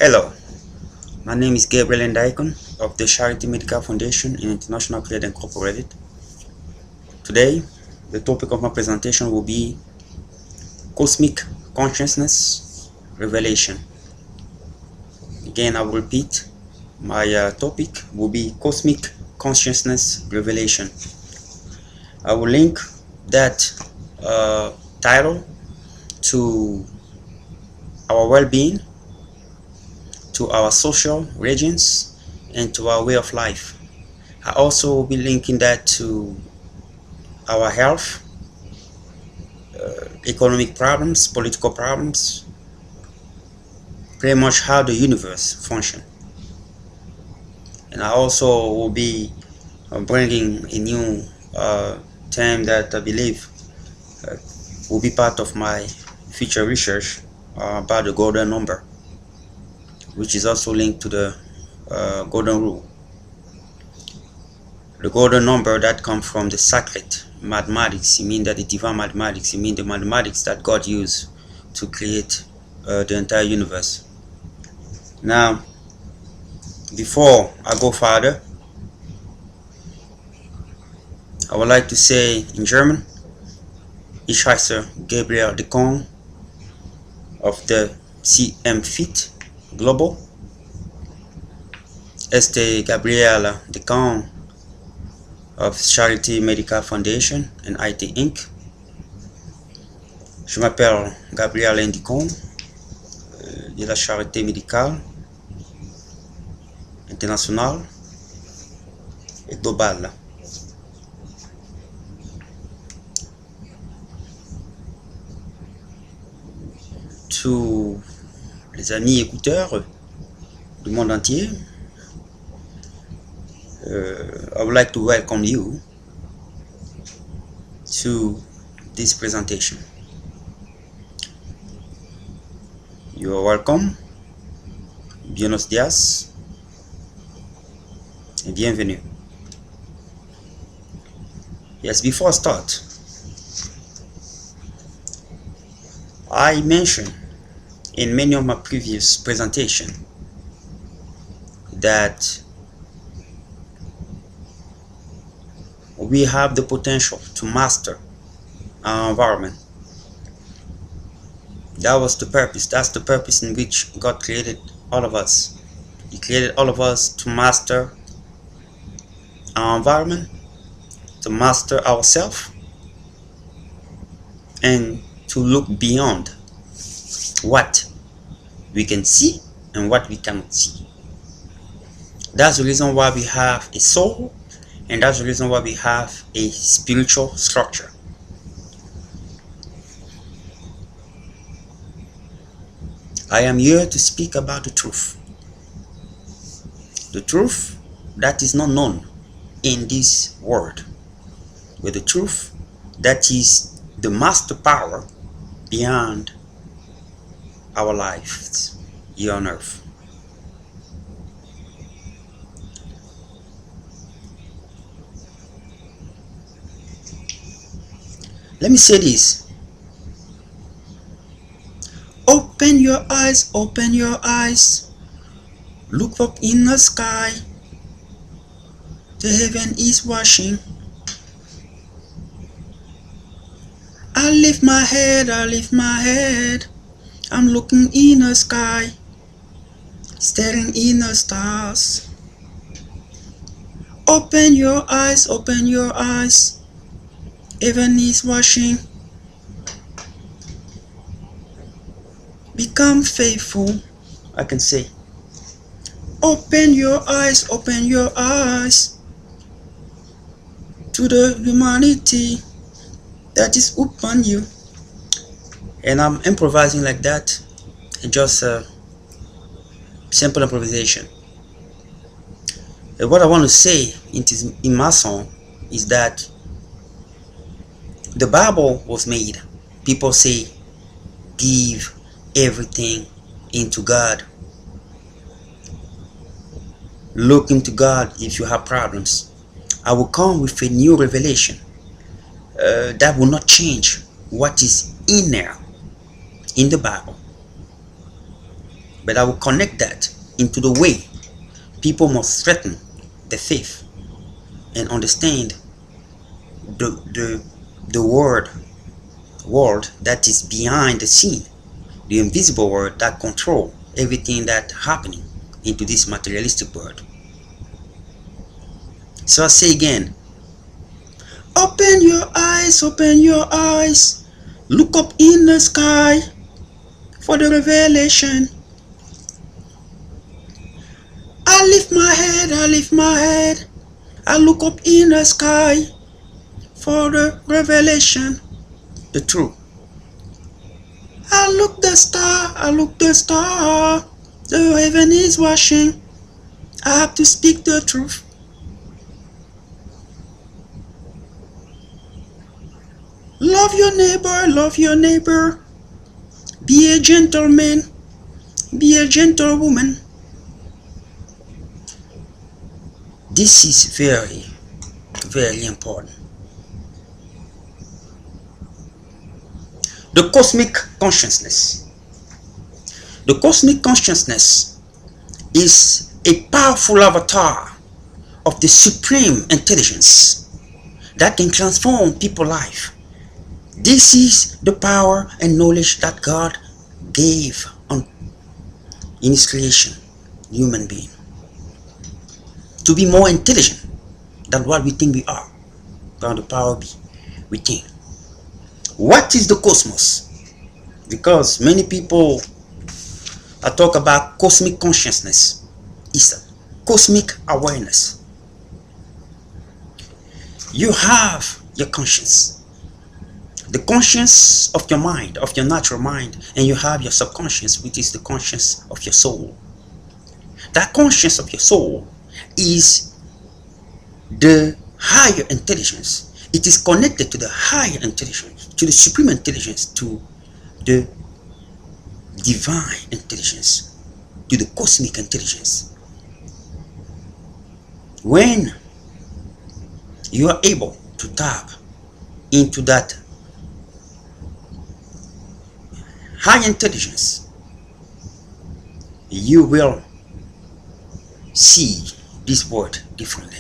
Hello, my name is Gabriel Ndaikon of the Charity Medical Foundation and International Credit Incorporated. Today, the topic of my presentation will be Cosmic Consciousness Revelation. Again, I will repeat, my topic will be Cosmic Consciousness Revelation. I will link that title to our well-being, to our social regions, and to our way of life. I also will be linking that to our health, economic problems, political problems, pretty much how the universe functions. And I also will be bringing a new term that I believe will be part of my future research about the golden number, which is also linked to the golden rule. The golden number that comes from the sacred mathematics, it means that the divine mathematics, it means the mathematics that God used to create the entire universe. Now, before I go further, I would like to say in German, Ich heiße Gabriel Decon of the CM Fit Global. Este Gabriel Decon of Charity Medical Foundation and IT Inc. Je m'appelle Gabriel Ndicon de la Charité Médicale Internationale et Globale. Tous les amis écouteurs du monde entier, I would like to welcome you to this presentation. You are welcome. Buenos días and bienvenue. Yes, before I start, I mentioned in many of my previous presentations that we have the potential to master our environment. That was the purpose. That's the purpose in which God created all of us. He created all of us to master our environment, to master ourselves, and to look beyond what we can see and what we cannot see. That's the reason why we have a soul, and that's the reason why we have a spiritual structure. I am here to speak about the truth. The truth that is not known in this world, but the truth that is the master power beyond our lives here on earth. Let me say this. Open your eyes, open your eyes. Look up in the sky. The heaven is washing. I lift my head, I lift my head. I'm looking in the sky, staring in the stars. Open your eyes, open your eyes. Heaven is washing. Become faithful, I can say. Open your eyes to the humanity that is upon you. And I'm improvising like that, and just simple improvisation. And what I want to say in my song is that the Bible was made. People say, give everything into God. Look into God if you have problems. I will come with a new revelation that will not change what is in there in the Bible. but I will connect that into the way people must threaten the faith and understand the world that is behind the scene, the invisible world that control everything that happening into this materialistic world. So I say again, open your eyes, look up in the sky for the revelation. I lift my head, I look up in the sky for the revelation, the truth. I look the star, the heaven is watching. I have to speak the truth. Love your neighbor. Be a gentleman, be a gentlewoman. This is very, very important. The cosmic consciousness. The cosmic consciousness is a powerful avatar of the supreme intelligence that can transform people's life. This is the power and knowledge that God gave in His creation, human being, to be more intelligent than what we think we are, than the power we think. What is the cosmos? Because many people talk about cosmic consciousness. It's a cosmic awareness. You have your conscience, the conscience of your mind, of your natural mind, and you have your subconscious, which is the conscience of your soul. That conscience of your soul is the higher intelligence. It is connected to the higher intelligence, to the supreme intelligence, to the divine intelligence, to the cosmic intelligence. When you are able to tap into that high intelligence, you will see this world differently.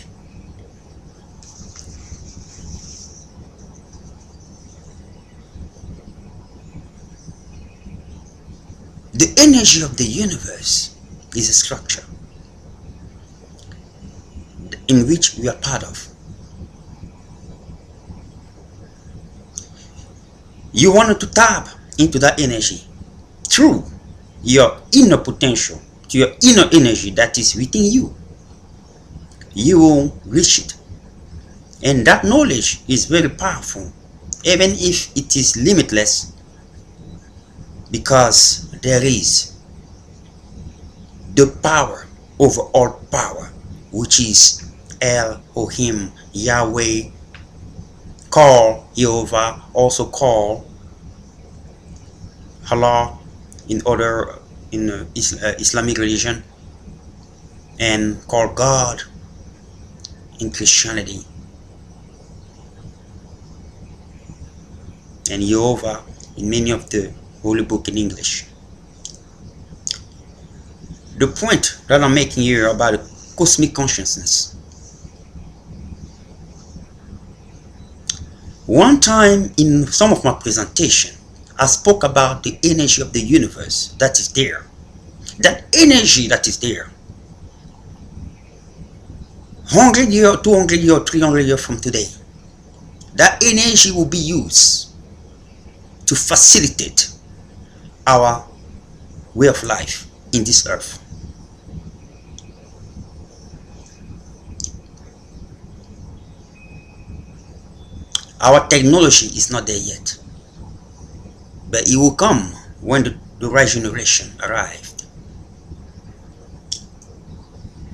The energy of the universe is a structure in which we are part of. You want to tap into that energy through your inner potential, to your inner energy that is within you. You will reach it. And that knowledge is very powerful, even if it is limitless, because there is the power over all power, which is Elohim, Yahweh, called Jehovah, also called Allah in Islamic religion, and called God in Christianity, and Jehovah in many of the holy book in English. The point that I'm making here about the cosmic consciousness. One time in some of my presentation, I spoke about the energy of the universe that is there. That energy that is there, 100 years, 200 years, 300 years from today, that energy will be used to facilitate our way of life in this earth. Our technology is not there yet, but it will come when the right generation arrived.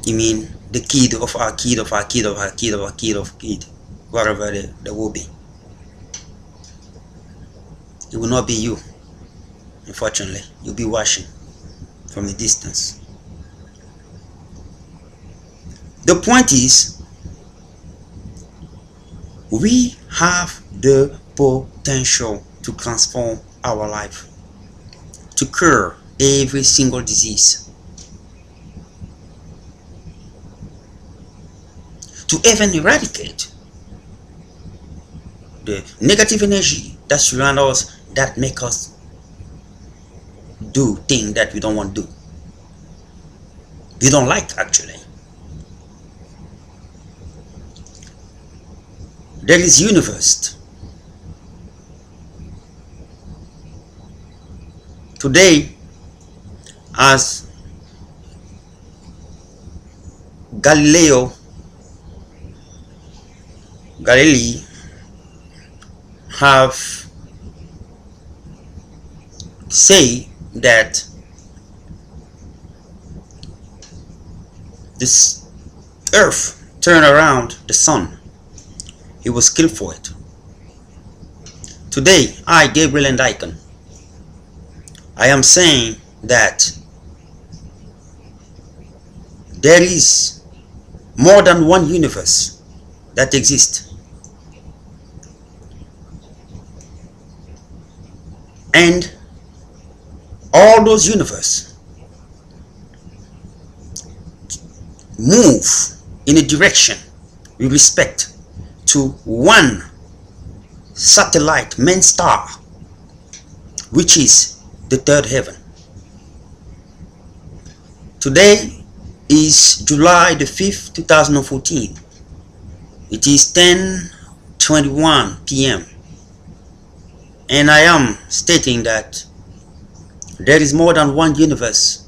I mean, the kid of our kid of our kid of our kid of our kid of kid, whatever there will be. It will not be you, unfortunately. You'll be watching from a distance. The point is, we have the potential to transform our life, to cure every single disease, to even eradicate the negative energy that surround us, that make us do things that we don't want to do, we don't like actually. There is universe. Today, as Galilei have say that this earth turn around the sun, he was killed for it. Today, I, Gabriel and Icon, I am saying that there is more than one universe that exists, and all those universes move in a direction with respect to one satellite main star, which is the third heaven. Today is July the 5th, 2014. It is 10:21 p.m. and I am stating that there is more than one universe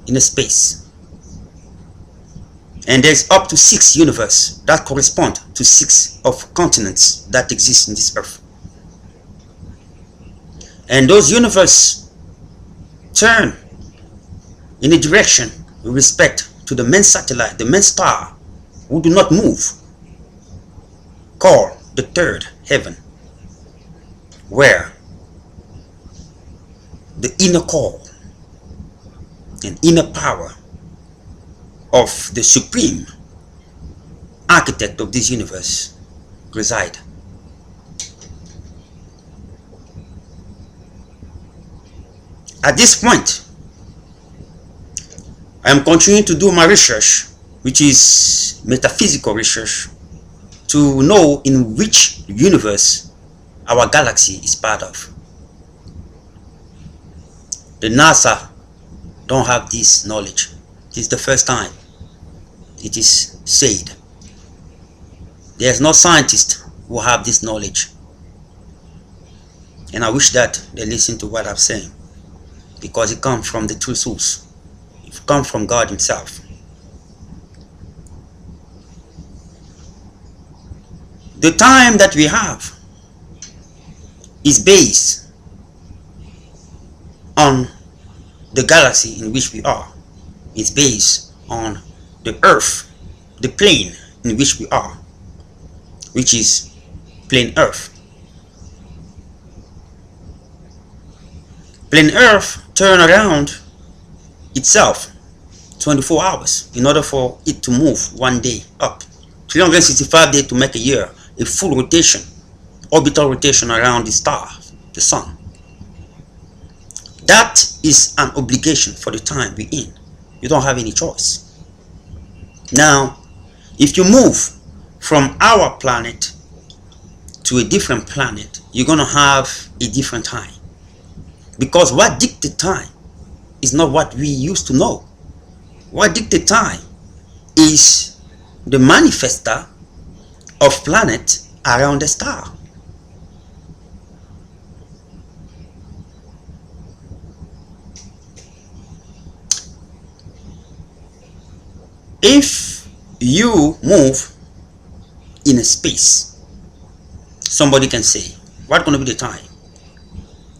in a space, and there's up to 6 universes that correspond to 6 of continents that exist in this earth. And those universes turn in a direction with respect to the main satellite, the main star, who do not move, called the third heaven, where the inner core and inner power of the supreme architect of this universe reside. At this point, I am continuing to do my research, which is metaphysical research, to know in which universe our galaxy is part of. The NASA don't have this knowledge. It is the first time it is said. There's no scientist who have this knowledge, and I wish that they listen to what I'm saying, because it comes from the true source. It comes from God himself. The time that we have is based on the galaxy in which we are. It's based on the earth, the plane in which we are, which is plain earth. Plain earth turn around itself 24 hours in order for it to move one day up. 365 days to make a year, a full rotation, orbital rotation around the star, the sun. That is an obligation for the time we're in. You don't have any choice. Now, if you move from our planet to a different planet, you're going to have a different time. Because what dictates time is not what we used to know. What dictates time is the manifester of planet around the star. If you move in a space, somebody can say, what's going to be the time?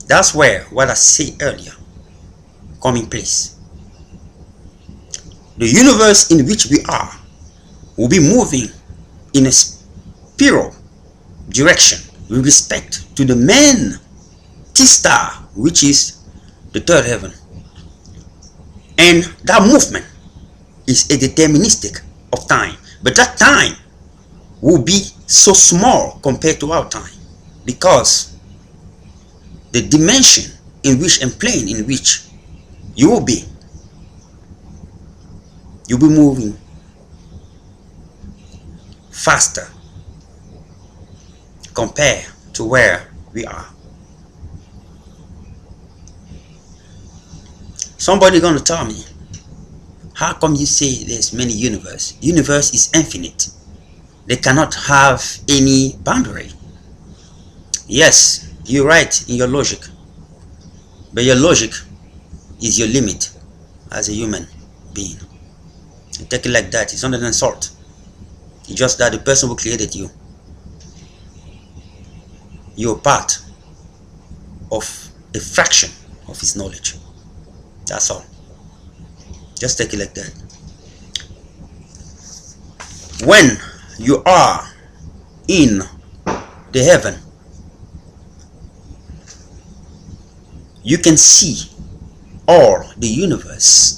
That's where what I said earlier come in place. The universe in which we are will be moving in a spiral direction with respect to the main T-star, which is the third heaven. And that movement is a deterministic of time, but that time will be so small compared to our time, because the dimension in which and plane in which you will be. You'll be moving faster compared to where we are. Somebody gonna tell me, how come you say there's many universe? Universe is infinite. They cannot have any boundary. Yes, you're right in your logic, but your logic is your limit as a human being. You take it like that, it's not an insult. It's just that the person who created you, you're part of a fraction of his knowledge. That's all. Just take it like that. When you are in the heaven, you can see all the universe.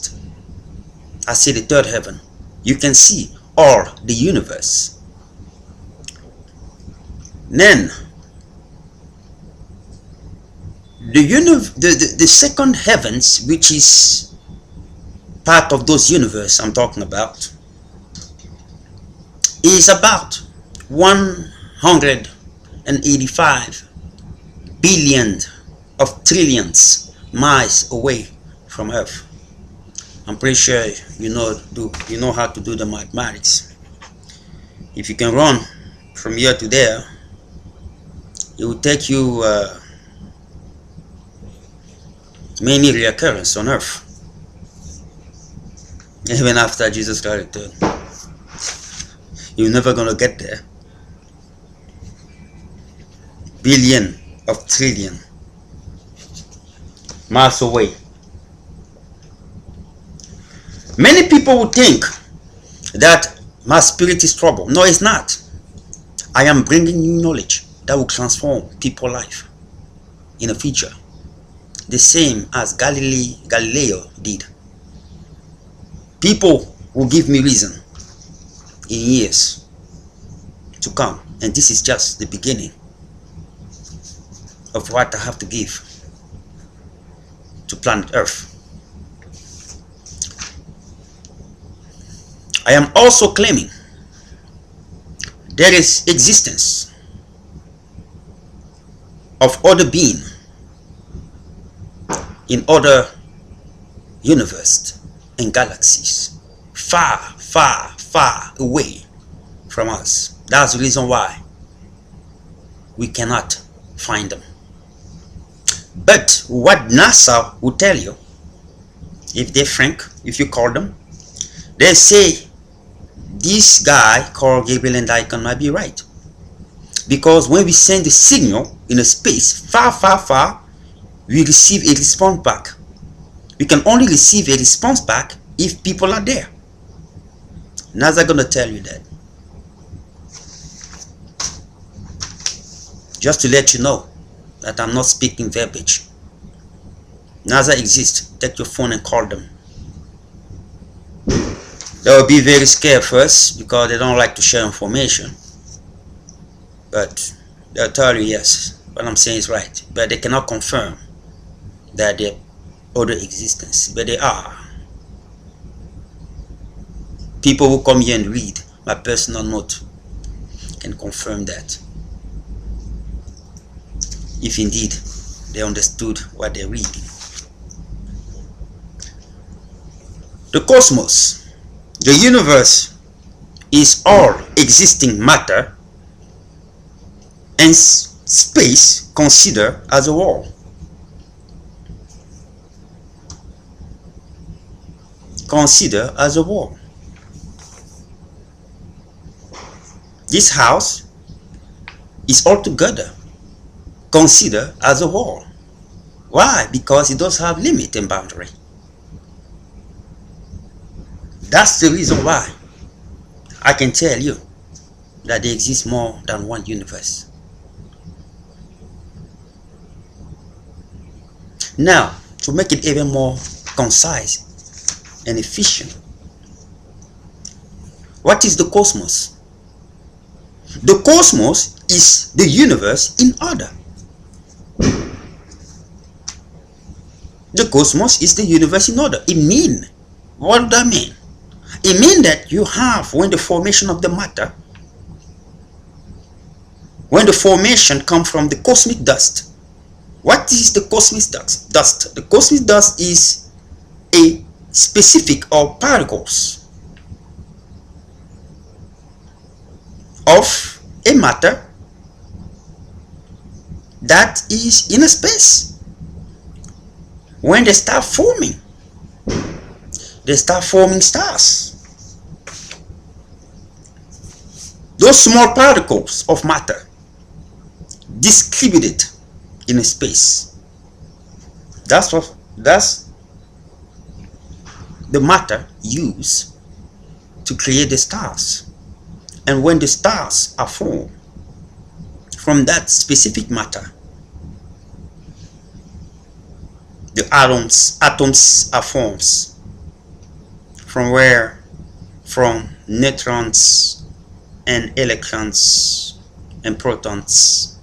I say the third heaven. You can see all the universe. Then the second heavens, which is part of those universe I'm talking about, is about 185 billion of trillions miles away from Earth. I'm pretty sure you know how to do the mathematics. If you can run from here to there, it will take you many reoccurrences on Earth, even after Jesus Christ returned. You're never gonna get there. Billion of trillion miles away. Many people would think that my spirit is trouble. No, it's not. I am bringing new knowledge that will transform people's life in the future, the same as Galileo did. People will give me reason in years to come, and this is just the beginning of what I have to give to planet Earth. I am also claiming there is existence of other being in other universes and galaxies far, far, far away from us. That's the reason why we cannot find them. But what NASA will tell you, if they're frank, if you call them, they say this guy called Gabriel and Icon might be right. Because when we send a signal in a space far, far, far, we receive a response back. We can only receive a response back if people are there. NASA gonna tell you that. Just to let you know that I'm not speaking verbiage. NASA exists. Take your phone and call them. They will be very scared first because they don't like to share information. But they'll tell you yes, what I'm saying is right. But they cannot confirm that they're other existence. But they are. People who come here and read my personal note can confirm that. If indeed they understood what they're reading. The cosmos, the universe, is all existing matter and space considered as a whole. Consider as a whole. This house is altogether considered as a whole. Why? Because it does have limit and boundary. That's the reason why I can tell you that there exists more than one universe. Now, to make it even more concise and efficient, what is the cosmos? The cosmos is the universe in order. The cosmos is the universe in order. It means, what does that mean? It means that you have, when the formation of the matter, when the formation comes from the cosmic dust. What is the cosmic dust? The cosmic dust is a specific or particles of a matter that is in a space. When they start forming stars. Those small particles of matter distributed in a space. That's the matter used to create the stars. And when the stars are formed from that specific matter, the atoms are formed. From where? From neutrons and electrons and protons.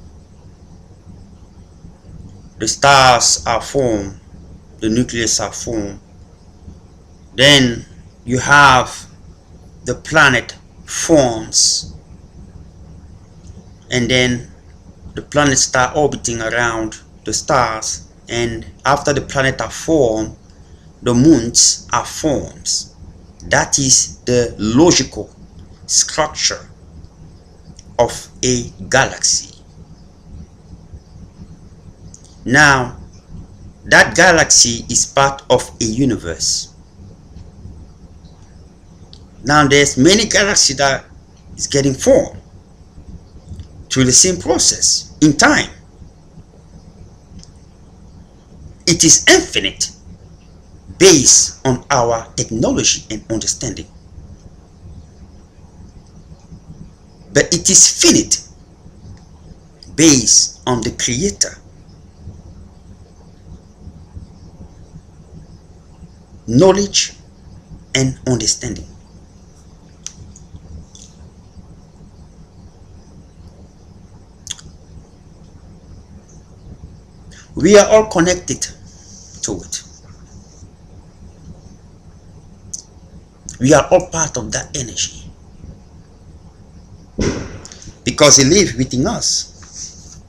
The stars are formed, the nucleus are formed. Then you have the planet forms, and then the planets start orbiting around the stars, and after the planets are formed, the moons are formed. That is the logical structure of a galaxy. Now, that galaxy is part of a universe. Now, there's many galaxies that is getting formed through the same process in time. It is infinite based on our technology and understanding. But it is finite based on the Creator. Knowledge and understanding. We are all connected to it. We are all part of that energy because it lives within us.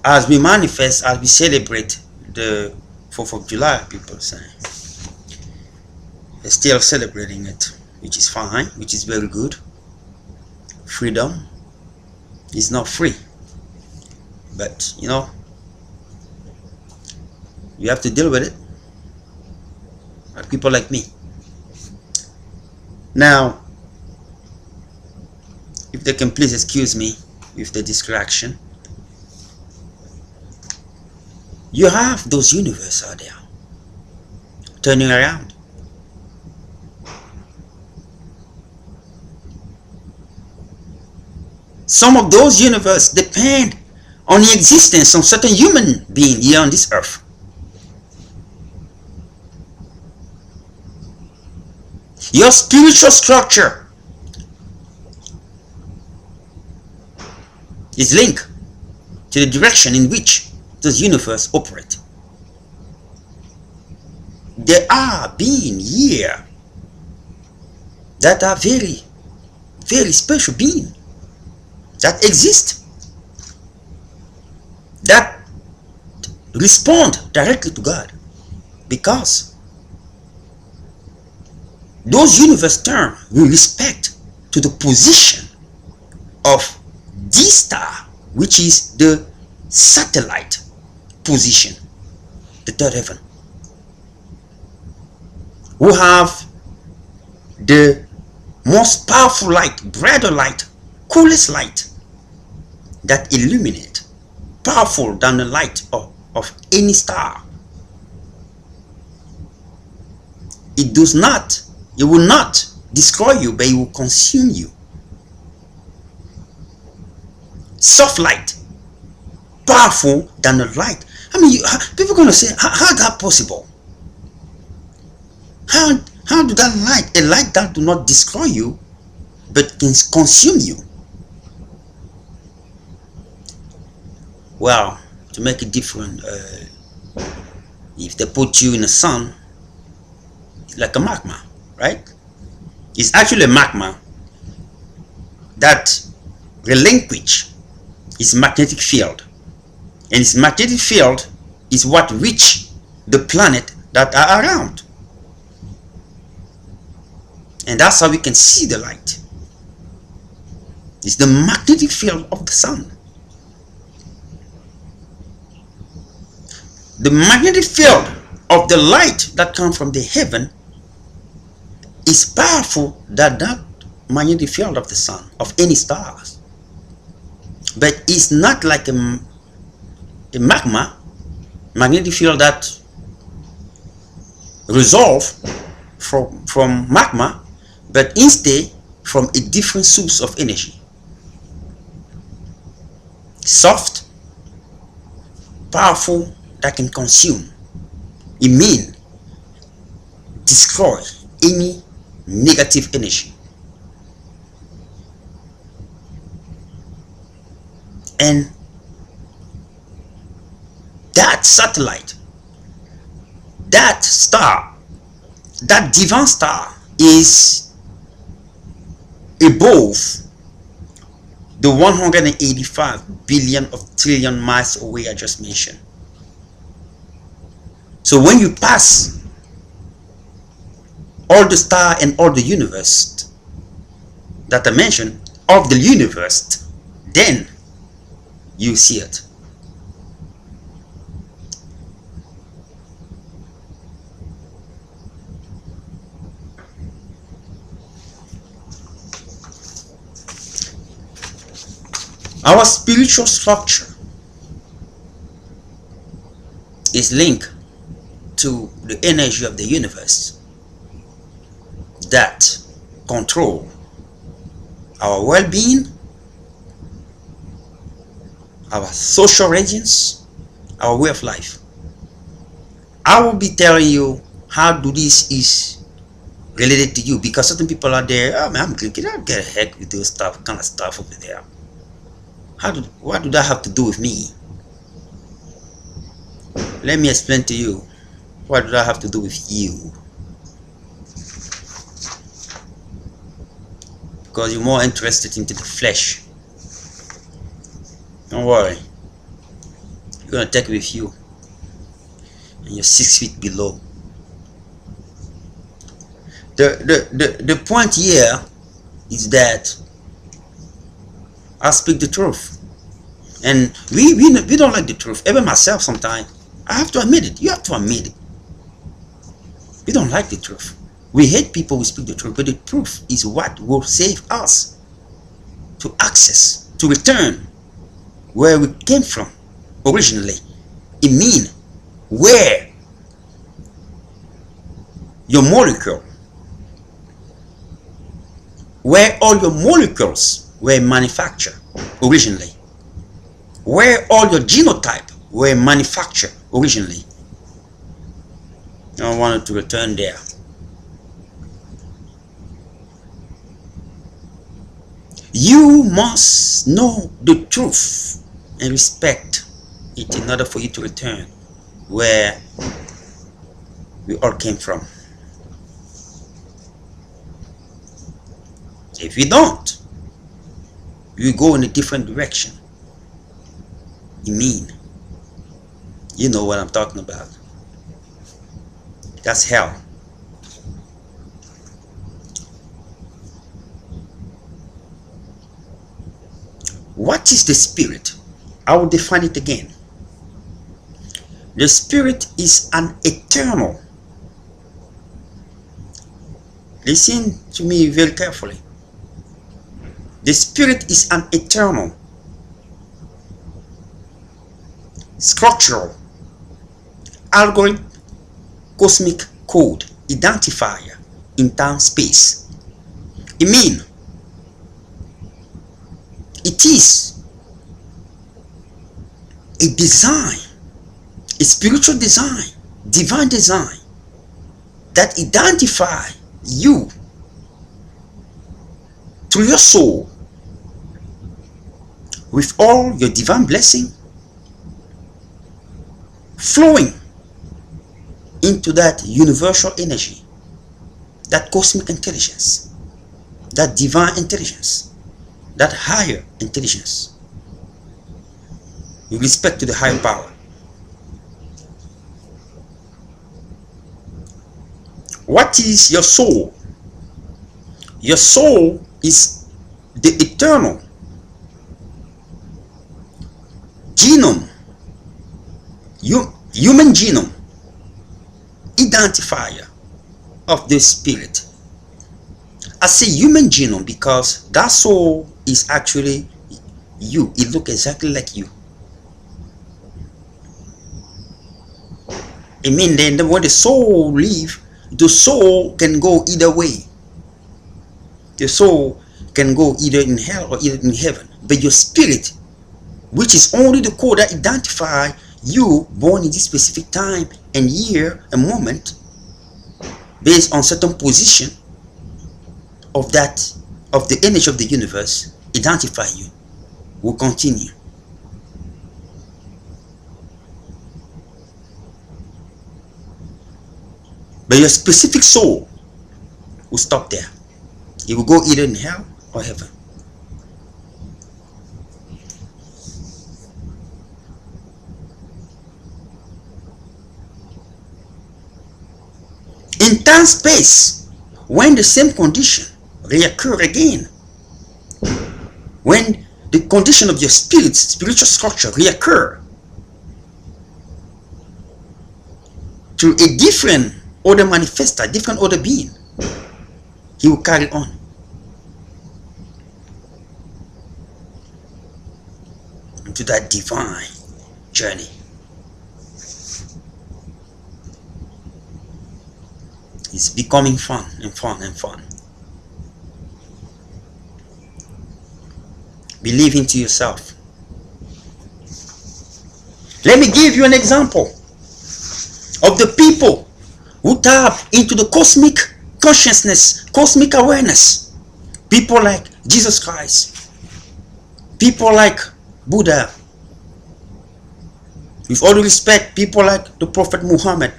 As we manifest, as we celebrate the 4th of July, people say, they're still celebrating it, which is fine, which is very good. Freedom is not free, but you know, you have to deal with it. Like people like me. Now, if they can please excuse me with the distraction. You have those universes out there turning around. Some of those universes depend on the existence of certain human being here on this earth. Your spiritual structure is linked to the direction in which those universes operate. There are beings here that are very, very special beings that exist, that respond directly to God, because those universe terms will respect to the position of this star, which is the satellite position, the third heaven, who have the most powerful light, brighter light, coolest light that illuminate, powerful than the light of any star. It will not destroy you, but it will consume you. Soft light, powerful than the light. I mean, people are going to say, how is that possible? How do that light, a light that do not destroy you, but can consume you? Well, to make it different. If they put you in the sun, it's like a magma, right? It's actually a magma that relinquish its magnetic field, and its magnetic field is what reach the planet that are around, and that's how we can see the light. It's the magnetic field of the sun. The magnetic field of the light that comes from the heaven is powerful than that magnetic field of the sun, of any stars. But it's not like a magma magnetic field that resolve from magma, but instead from a different source of energy. Soft, powerful, that can consume, it means destroy any negative energy. And that satellite, that star, that divine star is above the 185 billion of trillion miles away I just mentioned. So when you pass all the star and all the universe that I mentioned of the universe, then you see it. Our spiritual structure is linked to the energy of the universe that control our well-being, our social regions, our way of life. I will be telling you how do this is related to you, because certain people are there, oh man, I'm clicking, I get a heck with those stuff, kind of stuff over there. What do that have to do with me? Let me explain to you. What do that have to do with you? Because you're more interested into the flesh. Don't worry. You're gonna take it with you. And you're 6 feet below. The point here is that I speak the truth, and we don't like the truth. Even myself, sometimes I have to admit it. You have to admit it. We don't like the truth. We hate people who speak the truth, but the truth is what will save us to access, to return where we came from originally. It means where your molecule, where all your molecules were manufactured originally, where all your genotype were manufactured originally. I wanted to return there. You must know the truth and respect it in order for you to return where we all came from. If you don't, you go in a different direction. You mean, you know what I'm talking about. That's hell. What is the spirit? I will define it again. The spirit is an eternal. Listen to me very carefully. The spirit is an eternal, structural, algorithm, cosmic code identifier in time space. It means it is a design, a spiritual design, divine design that identify you through your soul with all your divine blessing, flowing into that universal energy, that cosmic intelligence, that divine intelligence, that higher intelligence, with respect to the higher power. What is your soul? Your soul is the eternal genome, human genome identifier of the spirit. I say human genome because that soul is actually you. It looks exactly like you. I mean, then when the soul leaves, the soul can go either way. The soul can go either in hell or either in heaven. But your spirit, which is only the code that identifies you born in this specific time and year and moment, based on certain position of the energy of the universe, identify you, will continue. But your specific soul will stop there. It will go either in hell or heaven. In time space, when the same condition reoccur again, when the condition of your spiritual structure reoccur to a different order manifester, different order being, he will carry on. Into that divine journey. It's becoming fun and fun and fun. Believe into yourself. Let me give you an example of the people who tap into the cosmic consciousness, cosmic awareness. People like Jesus Christ, people like Buddha, with all due respect, people like the Prophet Muhammad.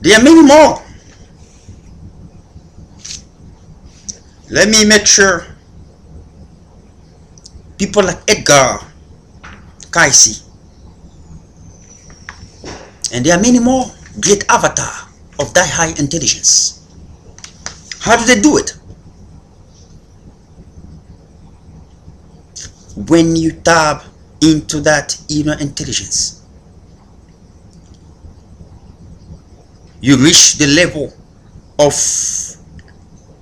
There are many more. Let me make sure. People like Edgar Cayce. And there are many more great avatar of that high intelligence. How do they do it? When you tap into that inner intelligence, you reach the level of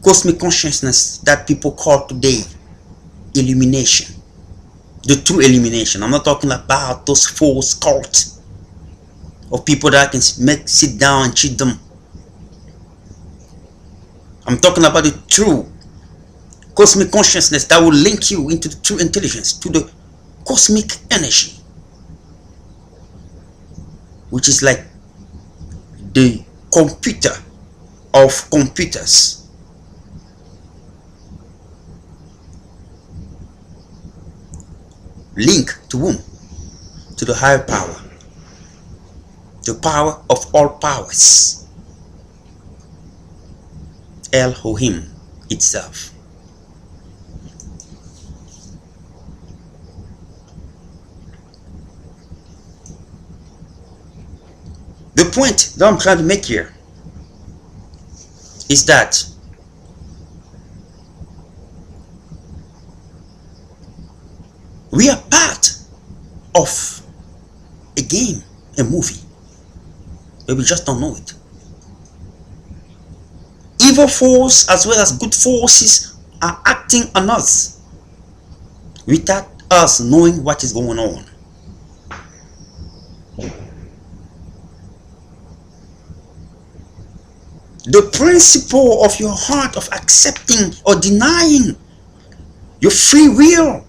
cosmic consciousness that people call today illumination. The true illumination. I'm not talking about those false cults of people that can sit down and cheat them. I'm talking about the true cosmic consciousness that will link you into the true intelligence, to the cosmic energy, which is like the computer of computers. Link to whom? To the higher power, the power of all powers, Elohim itself. The point that I'm trying to make here is that we are part of a game, a movie, but we just don't know it. Evil force as well as good forces are acting on us without us knowing what is going on. The principle of your heart of accepting or denying, your free will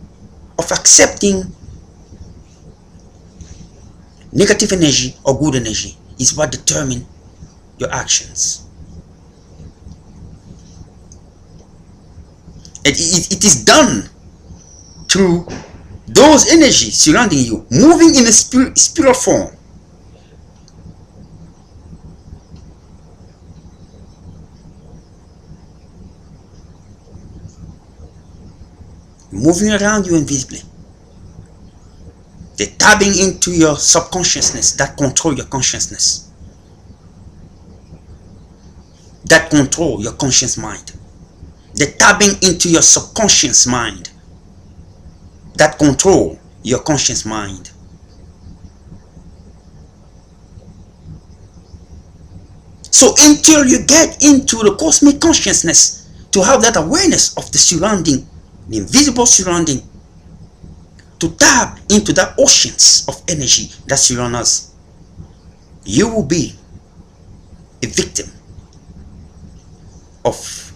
of accepting negative energy or good energy, is what determines your actions. It is done through those energies surrounding you, moving in a spirit form, moving around you invisibly. They're tapping into your subconsciousness that control your consciousness, that control your conscious mind. They're tapping into your subconscious mind that control your conscious mind. So until you get into the cosmic consciousness to have that awareness of the surrounding, the invisible surrounding, to tap into the oceans of energy that surround us, you will be a victim of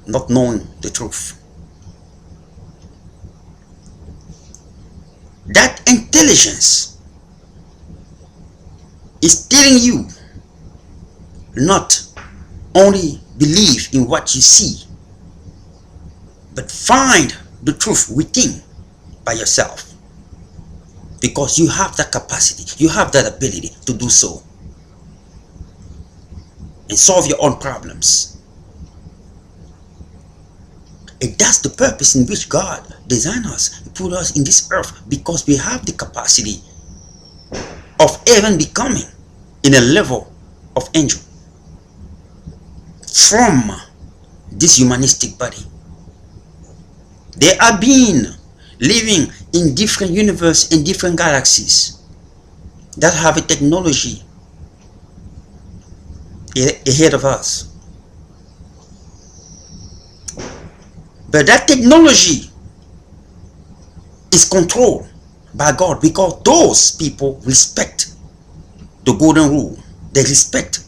not knowing the truth. That intelligence is telling you not only believe in what you see, but find the truth within by yourself, because you have that capacity, you have that ability to do so and solve your own problems. And that's the purpose in which God designed us, put us in this earth, because we have the capacity of even becoming in a level of angel from this humanistic body. They are being living in different universes and different galaxies that have a technology ahead of us. But that technology is controlled by God, because those people respect the golden rule. They respect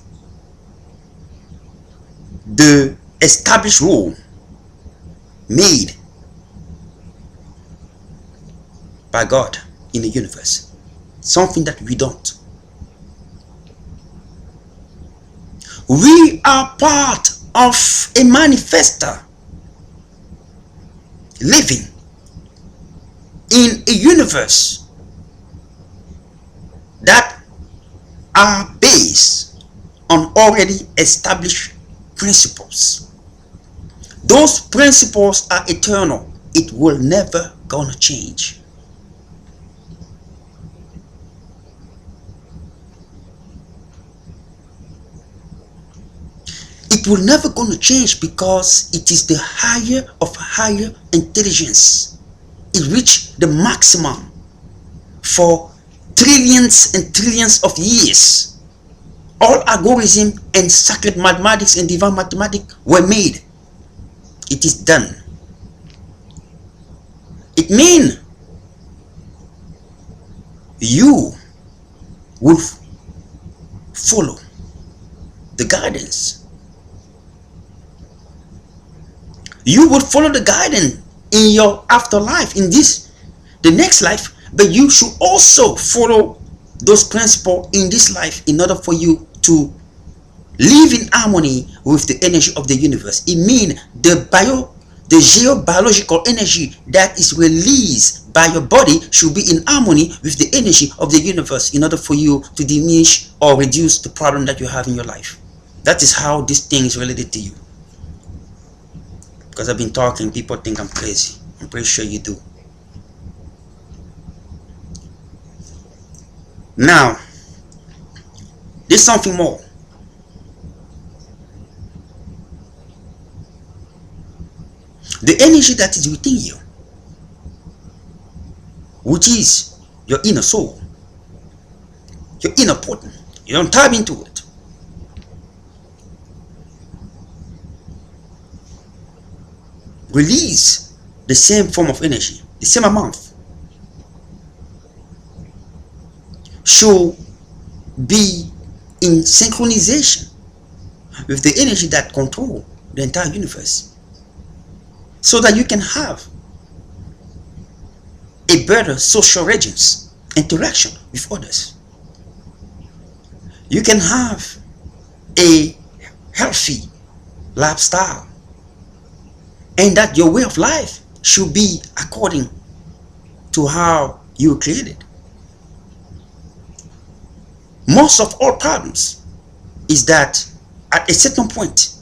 the established rule made by God in the universe, something that we don't. We are part of a manifester living in a universe that are based on already established principles. Those principles are eternal. It will never gonna change. It will never gonna change, because it is the higher of higher intelligence. It reached the maximum for trillions and trillions of years. All algorithm and sacred mathematics and divine mathematics were made. It is done. It means you will follow the guidance. You will follow the guidance in your afterlife, in the next life, but you should also follow those principles in this life in order for you to live in harmony with the energy of the universe. It means the geobiological energy that is released by your body should be in harmony with the energy of the universe in order for you to diminish or reduce the problem that you have in your life. That is how this thing is related to you. Because I've been talking, people think I'm crazy. I'm pretty sure you do. Now, there's something more. The energy that is within you, which is your inner soul, your inner potent, you don't tap into it. Release the same form of energy, the same amount, should be in synchronization with the energy that controls the entire universe, so that you can have a better social regime, interaction with others. You can have a healthy lifestyle, and that your way of life should be according to how you were created. Most of all problems is that at a certain point,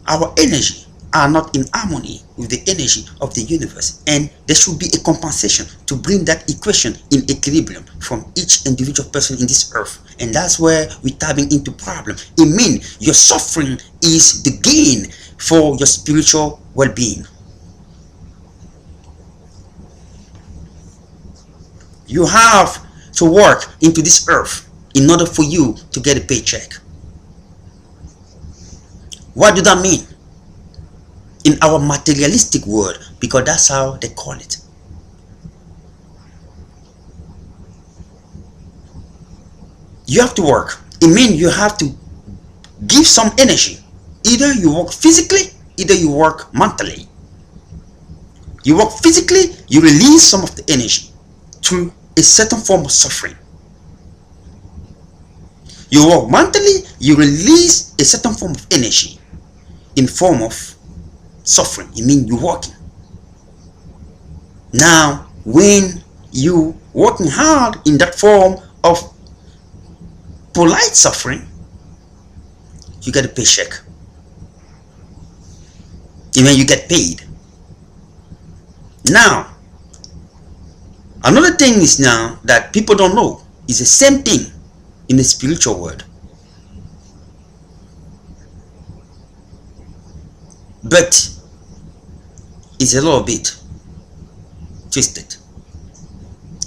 our energy are not in harmony with the energy of the universe, and there should be a compensation to bring that equation in equilibrium from each individual person in this earth. And that's where we're tapping into problem. It means your suffering is the gain for your spiritual well-being. You have to work into this earth in order for you to get a paycheck. What do that mean? In our materialistic world, because that's how they call it. You have to work. It means you have to give some energy. Either you work physically, either you work mentally. You work physically, you release some of the energy through a certain form of suffering. You work mentally, you release a certain form of energy in form of suffering. It means you're working. Now, when you working hard in that form of polite suffering, you get a paycheck. It means you get paid. Now, another thing is now that people don't know is the same thing in the spiritual world. But it's a little bit twisted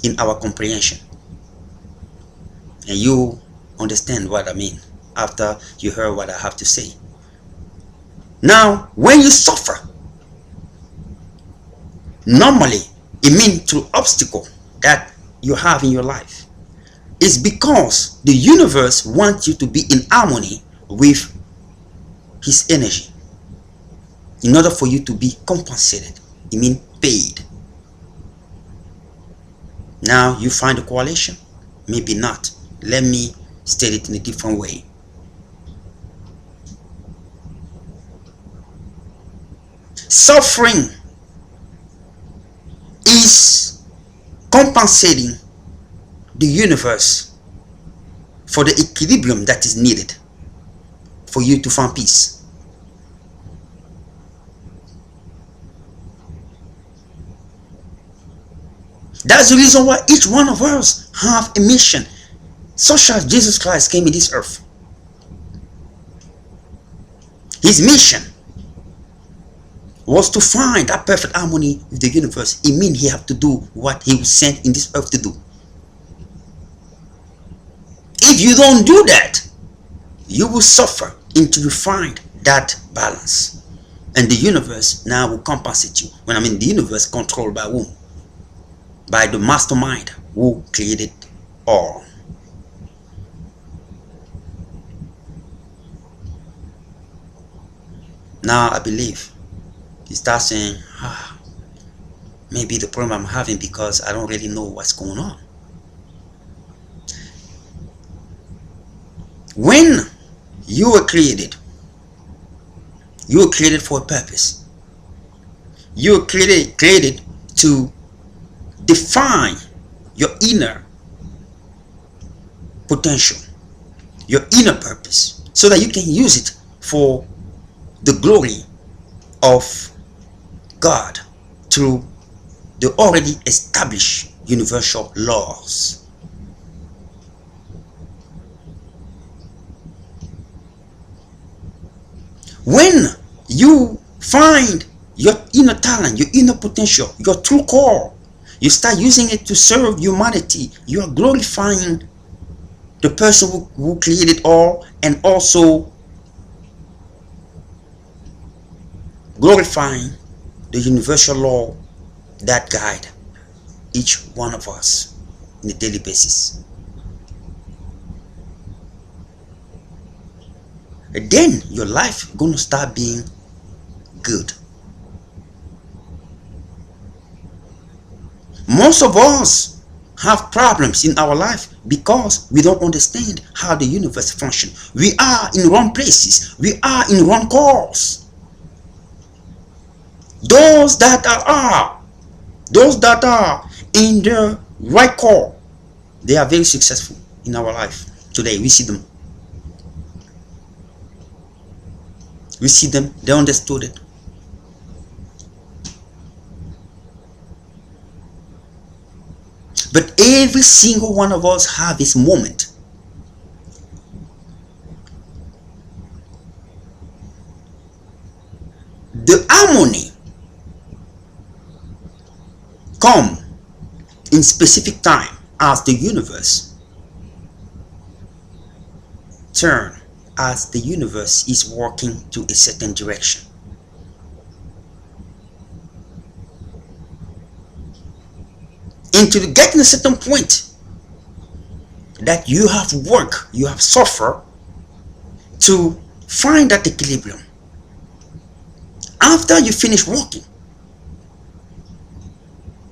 in our comprehension. And you understand what I mean after you heard what I have to say. Now, when you suffer, normally it means through obstacle that you have in your life. It's because the universe wants you to be in harmony with his energy. In order for you to be compensated, it means paid. Now you find a correlation? Maybe not. Let me state it in a different way. Suffering is compensating the universe for the equilibrium that is needed for you to find peace. That's the reason why each one of us have a mission, such as Jesus Christ came in this earth. His mission was to find that perfect harmony with the universe. It means he had to do what he was sent in this earth to do. If you don't do that, you will suffer until you find that balance. And the universe now will compensate you. When I mean the universe controlled by whom? By the mastermind who created all. Now I believe you start saying, maybe the problem I'm having because I don't really know what's going on. When you were created for a purpose. You were created to define your inner potential, your inner purpose, so that you can use it for the glory of God through the already established universal laws. When you find your inner talent, your inner potential, your true core, you start using it to serve humanity. You are glorifying the person who created all, and also glorifying the universal law that guide each one of us on a daily basis. And then your life gonna start being good. Most of us have problems in our life because we don't understand how the universe functions. We are in wrong places. We are in wrong course. Those that are in the right call, they are very successful in our life today. We see them. We see them. They understood it. But every single one of us have this moment. The harmony come in specific time as the universe turn, as the universe is working to a certain direction. And to get in a certain point that you have to work, you have to suffer to find that equilibrium. After you finish working,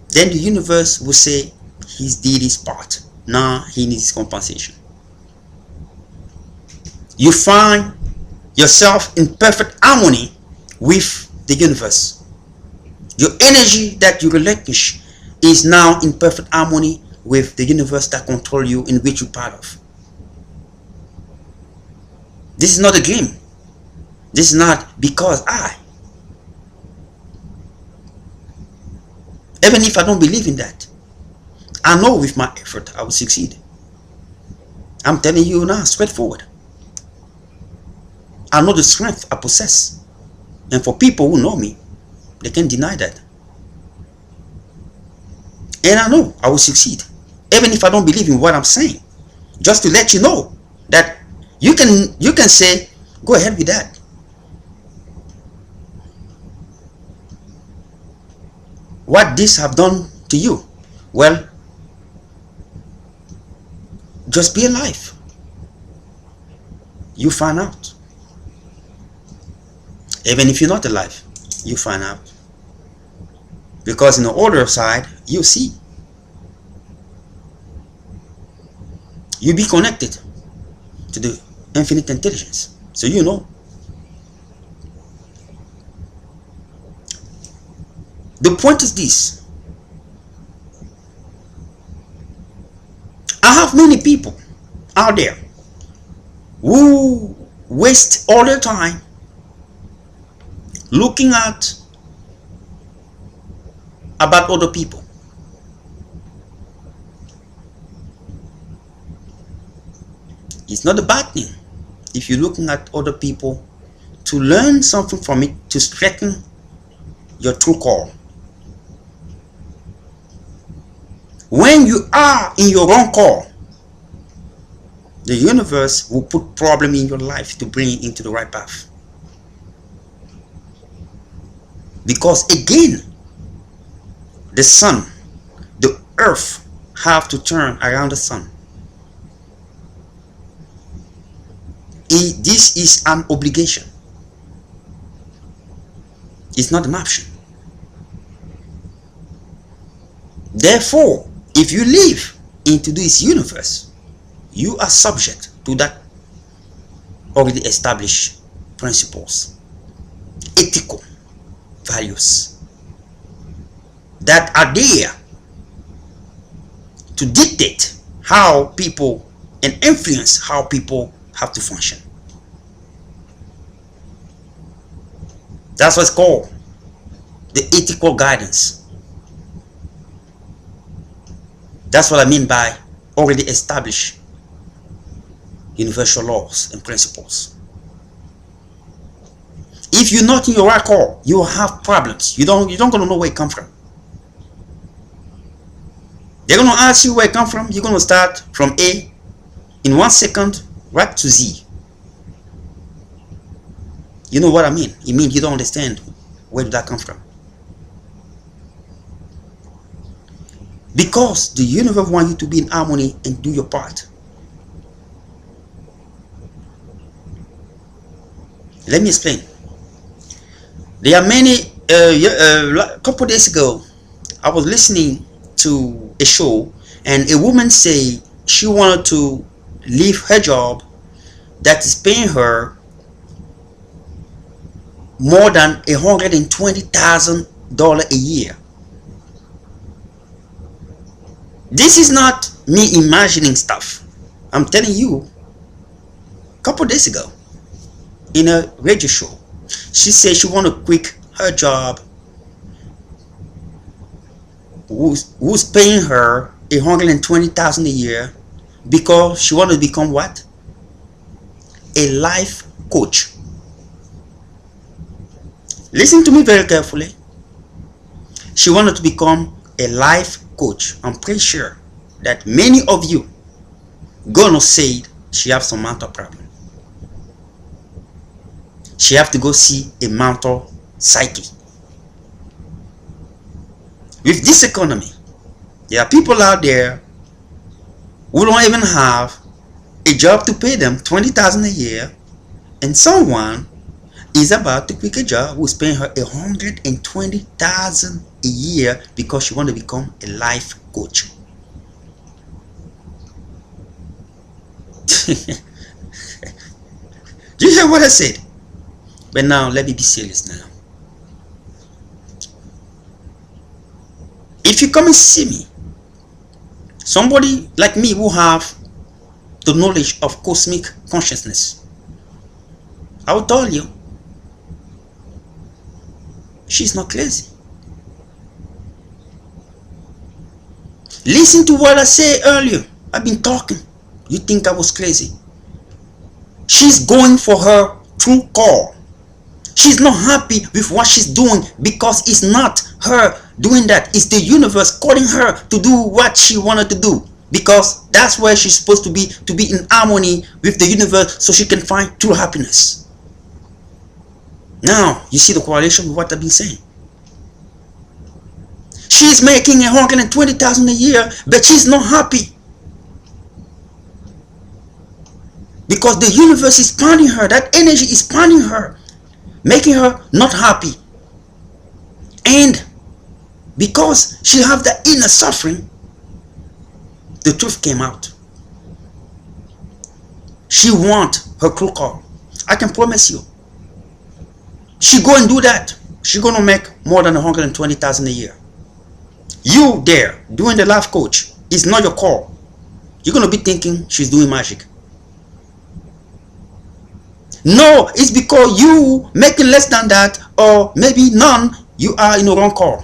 then the universe will say he did his part. Now he needs compensation. You find yourself in perfect harmony with the universe. Your energy that you relinquish is now in perfect harmony with the universe that controls you, in which you're part of. This is not a dream. This is not because even if I don't believe in that, I know with my effort I will succeed. I'm telling you now, straightforward. I know the strength I possess. And for people who know me, they can't deny that. And I know I will succeed. Even if I don't believe in what I'm saying. Just to let you know that you can say, go ahead with that. What this have done to you? Well, just be alive. You find out. Even if you're not alive, you find out. Because in the order side, you see. You be connected to the infinite intelligence. So you know. The point is this. I have many people out there who waste all their time looking at about other people. It's not a bad thing if you're looking at other people to learn something from it, to strengthen your true call. When you are in your own call, the universe will put problem in your life to bring you into the right path. Because again, the sun, the earth have to turn around the sun. This is an obligation. It's not an option. Therefore, if you live into this universe, you are subject to that already established principles, ethical values that are there to dictate how people and influence how people have to function. That's what's called the ethical guidance. That's what I mean by already established universal laws and principles. If you're not in your right call, you will have problems. You don't gonna know where it come from. They're gonna ask you where it come from. You're gonna start from A in 1 second right to Z. You know what I mean? It means you don't understand where did that come from. Because the universe wants you to be in harmony and do your part. Let me explain. There are many, a couple days ago, I was listening to a show and a woman say she wanted to leave her job that is paying her more than $120,000 a year. This is not me imagining stuff. I'm telling you, a couple days ago in a radio show, she said she want to quit her job who's paying her $120,000 a year because she wanted to become what? A life coach. Listen to me very carefully. She wanted to become a life coach. I'm pretty sure that many of you gonna say she have some mental problem. She have to go see a mental psyche. With this economy, there are people out there who don't even have a job to pay them $20,000 a year, and someone is about to quit a job who's paying her $120,000 a year because she wants to become a life coach. Do you hear what I said? But now let me be serious now. If you come and see me, somebody like me who have the knowledge of cosmic consciousness, I will tell you, she's not crazy. Listen to what I said earlier. I've been talking. You think I was crazy? She's going for her true call. She's not happy with what she's doing because it's not her doing that. It's the universe calling her to do what she wanted to do, because that's where she's supposed to be in harmony with the universe so she can find true happiness. Now, you see the correlation with what I've been saying. She's making $120,000 a year, but she's not happy. Because the universe is pounding her, that energy is pounding her, making her not happy. And because she have the inner suffering, the truth came out. She want her true call. I can promise you, she go and do that, she gonna make more than $120,000 a year. You there doing the life coach is not your call. You're gonna be thinking she's doing magic. No, it's because you making less than that, or maybe none, you are in the wrong call.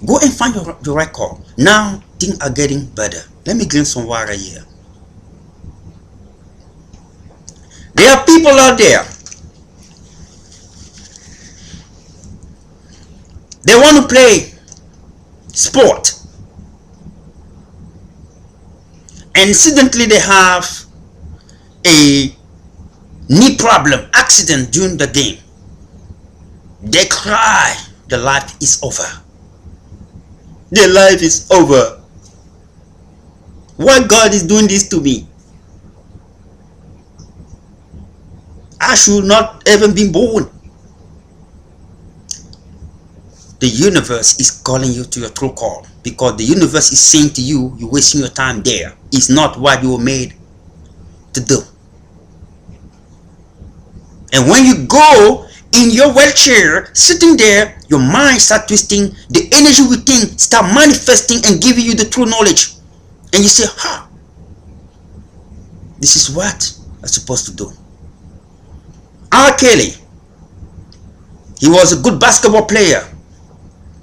Go and find your right call. Now things are getting better. Let me drink some water here. There are people out there, they want to play sport, and incidentally they have a knee problem, accident during the game. They cry, the life is over. The life is over. Why God is doing this to me? I should not even be born. The universe is calling you to your true call, because the universe is saying to you, you're wasting your time there. It's not what you were made to do. And when you go in your wheelchair, sitting there, your mind starts twisting, the energy within start manifesting and giving you the true knowledge. And you say, this is what I'm supposed to do. R. Kelly, he was a good basketball player.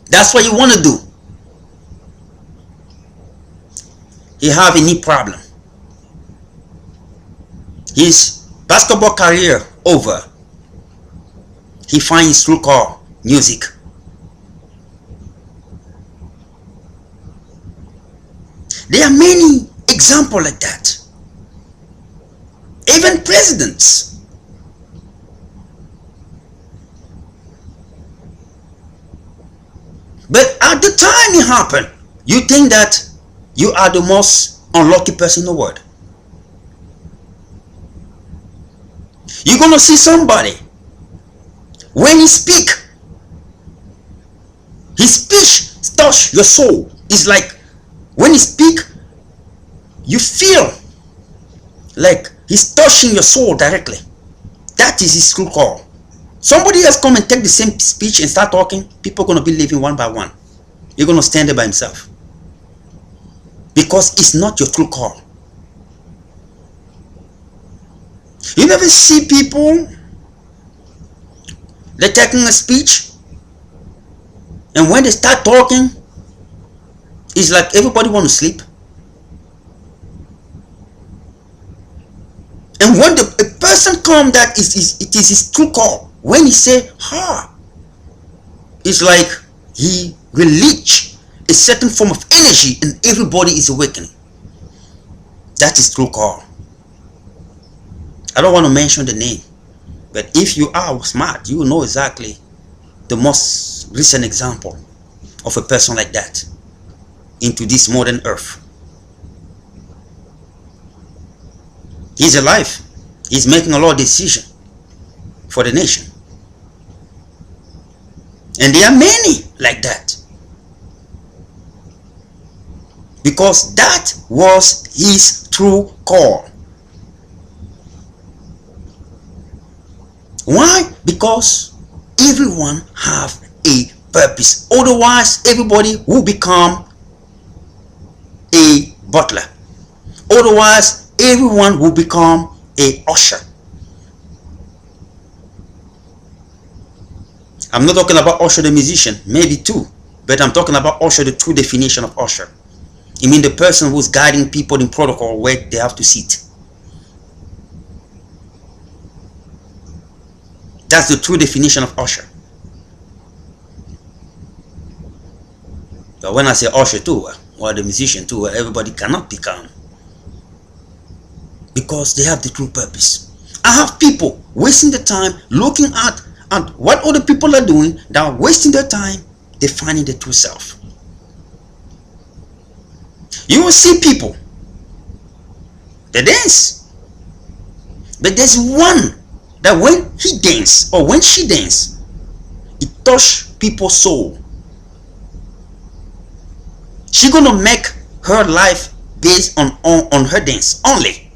That's what you want to do. He have a knee problem. His basketball career over. He finds his true call, music. There are many examples like that. Even presidents. But at the time it happened, you think that you are the most unlucky person in the world. You're going to see somebody, when he speak, his speech touch your soul. It's like when he speak, you feel like he's touching your soul directly. That is his true call. Somebody else come and take the same speech and start talking, people are going to be leaving one by one. You're going to stand there by himself. Because it's not your true call. You never see people, they're taking a speech, and when they start talking, it's like everybody want to sleep. And when a person come that it is his true call, when he say it's like he release a certain form of energy and everybody is awakening. That is true call. I don't want to mention the name, but if you are smart, you will know exactly the most recent example of a person like that into this modern earth. He's alive. He's making a lot of decisions for the nation. And there are many like that. Because that was his true call. Why? Because everyone have a purpose. Otherwise, everybody will become a butler. Otherwise, everyone will become a usher. I'm not talking about usher the musician, maybe too, but I'm talking about usher, the true definition of usher. I mean the person who's guiding people in protocol where they have to sit. That's the true definition of usher. But when I say usher too, or the musician too, everybody cannot become, because they have the true purpose. I have people wasting the time looking at what other people are doing, that are wasting their time defining the true self. You will see people, they dance, but there's one that when he dance or when she dance, it touch people's soul. She gonna make her life based on her dance only.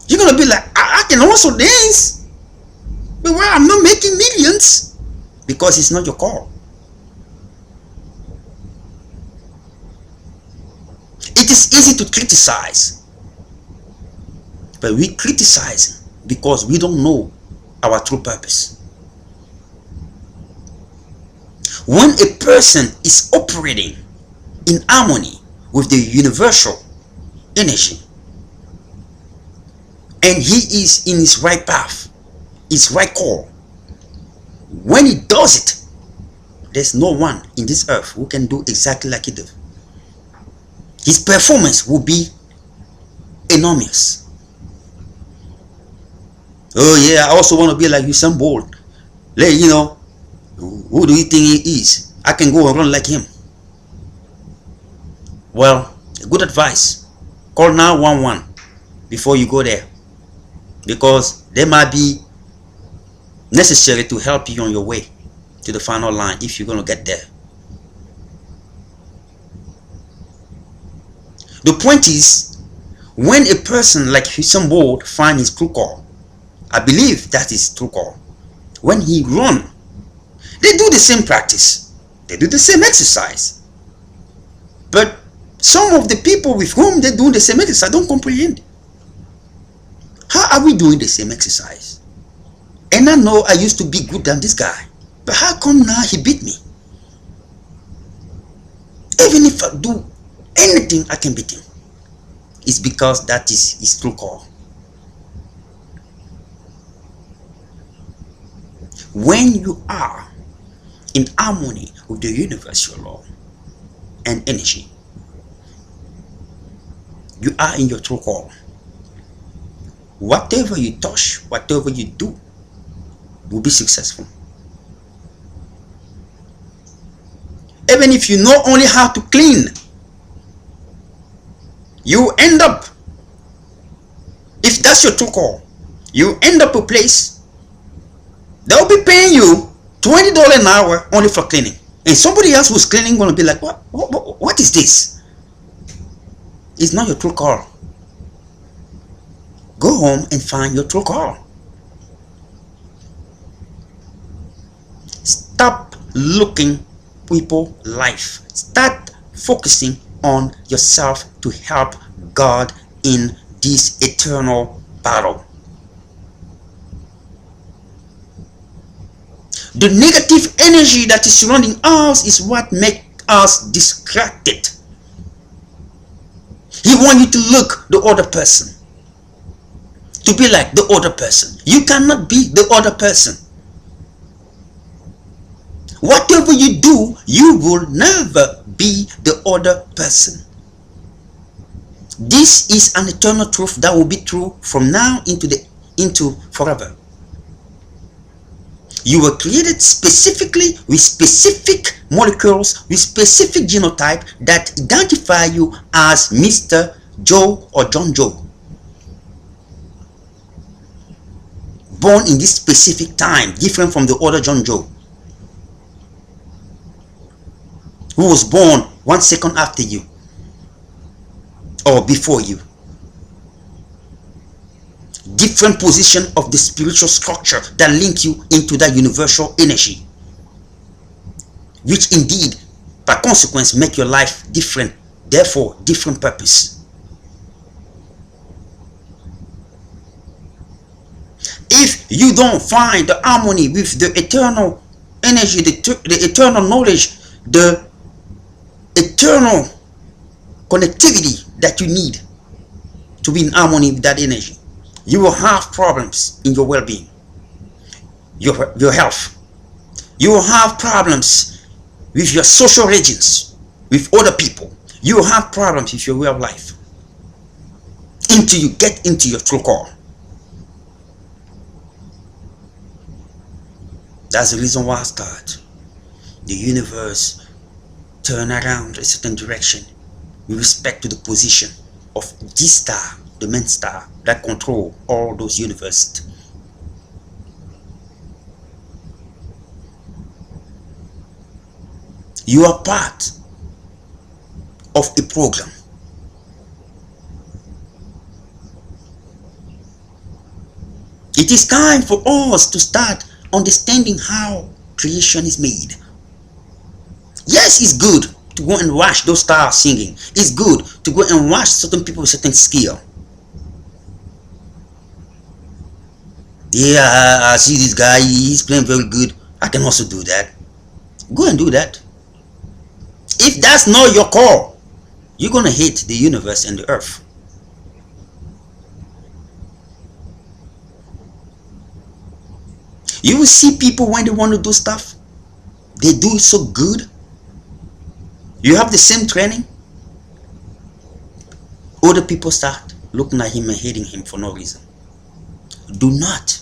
You're gonna be like, I can also dance, but why I'm not making millions? Because it's not your call. It is easy to criticize, but we criticize because we don't know our true purpose. When a person is operating in harmony with the universal energy, and he is in his right path, his right call, when he does it, there's no one in this earth who can do exactly like he did. His performance will be enormous. Oh yeah, I also want to be like Usain Bolt. You know, who do you think he is? I can go and run like him. Well, good advice. Call 911 before you go there, because they might be necessary to help you on your way to the final line if you're going to get there. The point is, when a person like Usain Bolt finds his true call, I believe that is true call. When he run, they do the same practice, they do the same exercise, but some of the people with whom they do the same exercise don't comprehend. How are we doing the same exercise? And I know I used to be good than this guy, but how come now he beat me? Even if I do anything, I can beat him. It's because that is his true call. When you are in harmony with the universal law and energy, you are in your true call. Whatever you touch, whatever you do, will be successful. Even if you know only how to clean, you end up, if that's your true call, you end up a place they'll be paying you $20 an hour only for cleaning, and somebody else who's cleaning gonna be like, what is this? It's not your true call. Go home and find your true call. Stop looking people life. Start focusing on yourself to help God in this eternal battle. The negative energy that is surrounding us is what makes us distracted. He wants you to look the other person, to be like the other person. You cannot be the other person. Whatever you do, you will never be the other person. This is an eternal truth that will be true from now into forever. You were created specifically with specific molecules, with specific genotype that identify you as Mr. Joe or John Joe. Born in this specific time, different from the other John Joe, who was born 1 second after you or before you. Different position of the spiritual structure that link you into that universal energy, which indeed by consequence make your life different, therefore different purpose. If you don't find the harmony with the eternal energy, the eternal knowledge, the eternal connectivity that you need to be in harmony with that energy, you will have problems in your well-being, your health. You will have problems with your social relations with other people. You will have problems with your way of life until you get into your true core. That's the reason why I start. The universe turn around a certain direction with respect to the position of this star, the main star that control all those universes. You are part of a program. It is time for us to start understanding how creation is made. Yes, it's good to go and watch those stars singing. It's good to go and watch certain people with certain skill. Yeah, I see this guy, he's playing very good. I can also do that. Go and do that. If that's not your call, you're gonna hate the universe and the earth. You will see people when they want to do stuff, they do it so good. You have the same training, other people start looking at him and hating him for no reason. Do not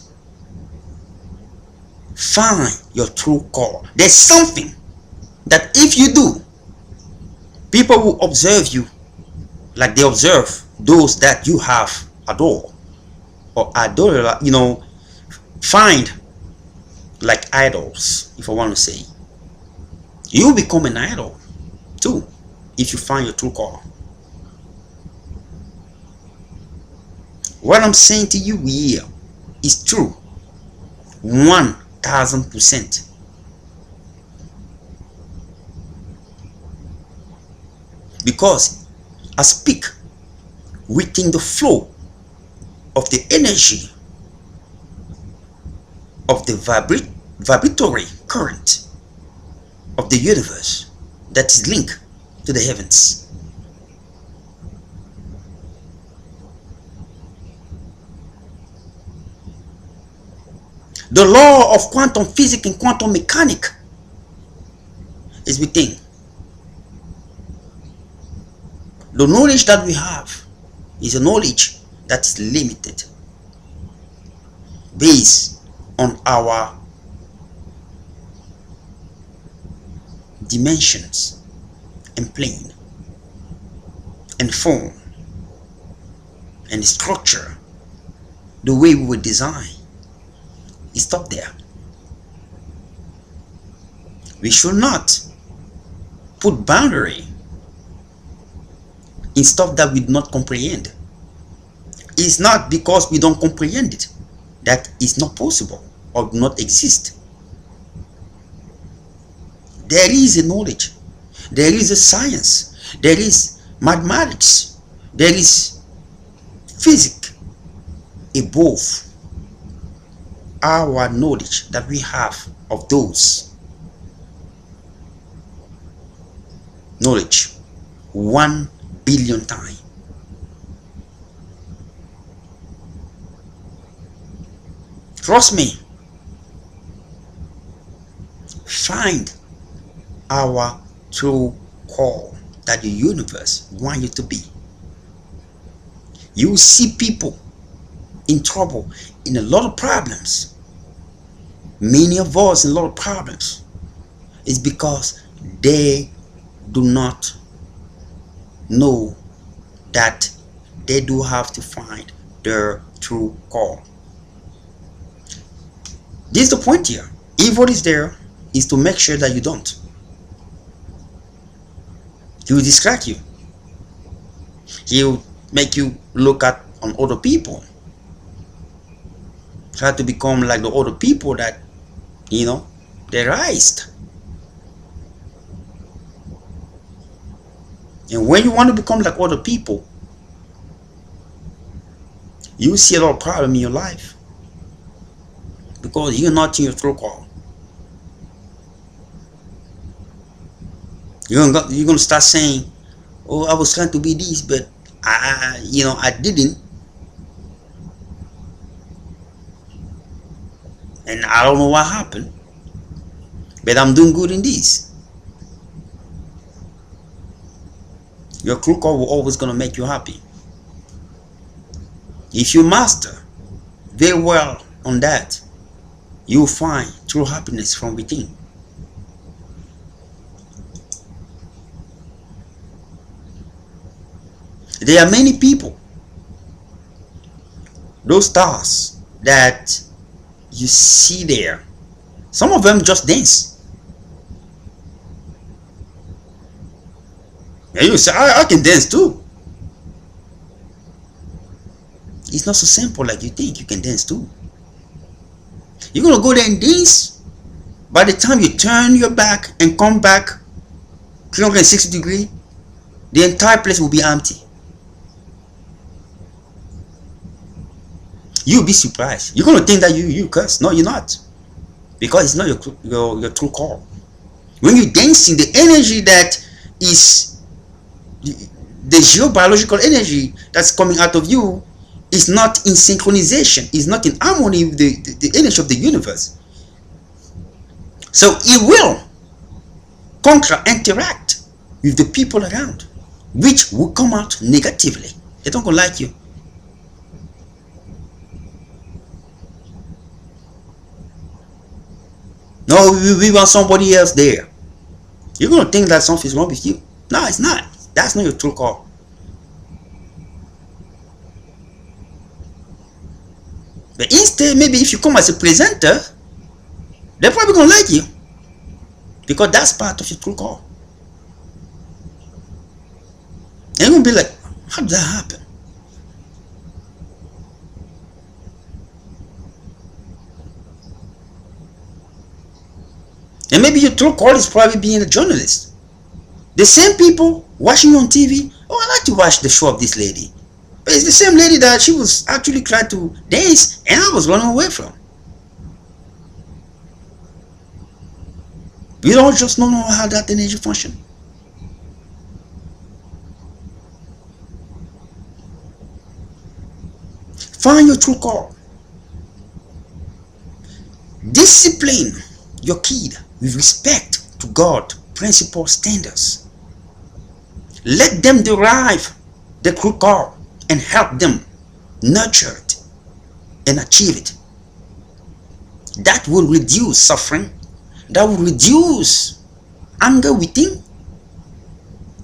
find your true call. There's something that if you do, people will observe you like they observe those that you have adore or adore, find like idols, if I want to say. You become an idol too if you find your true call. What I'm saying to you here is true 1000%. Because I speak within the flow of the energy of the vibratory current of the universe that is linked to the heavens. The law of quantum physics and quantum mechanics is within. The knowledge that we have is a knowledge that is limited based on our dimensions and plane and form and structure. The way we were designed is stop there. We should not put boundary in stuff that we do not comprehend. It's not because we don't comprehend it that it's not possible or do not exist. There is a knowledge, there is a science, there is mathematics, there is physics above our knowledge that we have of those knowledge 1 billion times. Trust me. Find our true call that the universe wants you to be. You see people in trouble, in a lot of problems. Many of us in a lot of problems. It's because they do not know that they do have to find their true call. This is the point here. If what is there is to make sure that you don't. He will distract you. He will make you look at on other people. Try to become like the other people that, you know, they raised. And when you want to become like other people, you see a lot of problem in your life because you're not in your true call. You're gonna start saying, "Oh, I was trying to be this, but I didn't, and I don't know what happened, but I'm doing good in this." Your true call will always gonna make you happy. If you master very well on that, you will find true happiness from within. There are many people, those stars that you see there, some of them just dance. And you say, I can dance too. It's not so simple like you think you can dance too. You're going to go there and dance. By the time you turn your back and come back 360 degrees, the entire place will be empty. You'll be surprised. You're going to think that you curse. No, you're not. Because it's not your true call. When you're dancing, the energy that is the geobiological energy that's coming out of you is not in synchronization, is not in harmony with the energy of the universe. So it will interact with the people around, which will come out negatively. They don't gonna like you. No, we want somebody else there. You're gonna think that something's wrong with you. No, it's not. That's not your true call. But instead, maybe if you come as a presenter, they're probably gonna like you, because that's part of your true call. And you're gonna be like, how did that happen? And maybe your true call is probably being a journalist. The same people watching you on TV, oh, I like to watch the show of this lady. But it's the same lady that she was actually trying to dance and I was running away from. You don't just know how that energy functions. Find your true call. Discipline your kid with respect to God, principles, standards. Let them derive the true call and help them nurture it and achieve it. That will reduce suffering, that will reduce anger within,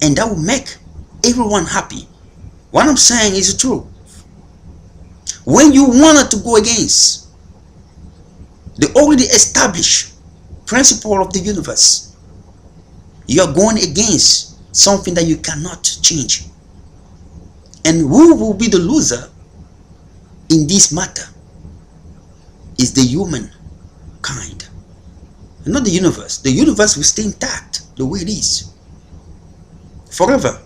and that will make everyone happy. What I'm saying is true. When you wanted to go against the already established principle of the universe, you're going against something that you cannot change. And who will be the loser in this matter is the human kind, and not the universe. The universe will stay intact the way it is forever.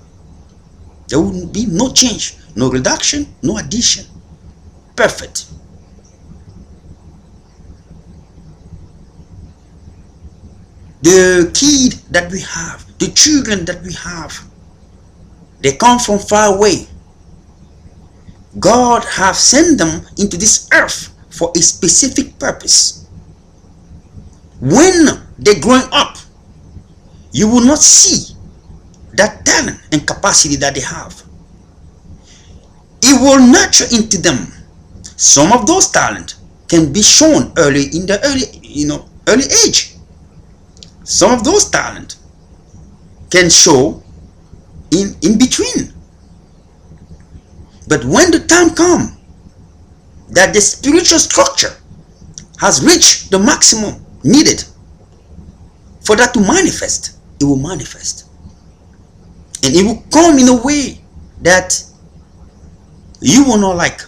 There will be no change, no reduction, no addition. Perfect. The kid that we have, the children that we have, they come from far away. God have sent them into this earth for a specific purpose. When they're growing up, you will not see that talent and capacity that they have. It will nurture into them. Some of those talents can be shown early in the early age. Some of those talents can show in between. But when the time comes that the spiritual structure has reached the maximum needed for that to manifest, it will manifest. And it will come in a way that you will not like.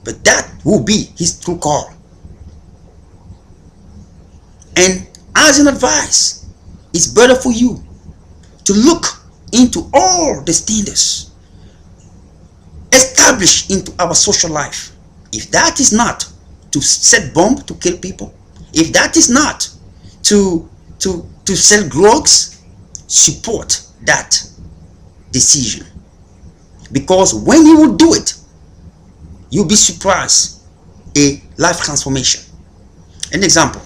But that will be his true call. And as an advice, it's better for you to look into all the standards established into our social life. If that is not to set bomb to kill people, if that is not to sell drugs, support that decision. Because when you will do it, you'll be surprised. A life transformation. An example.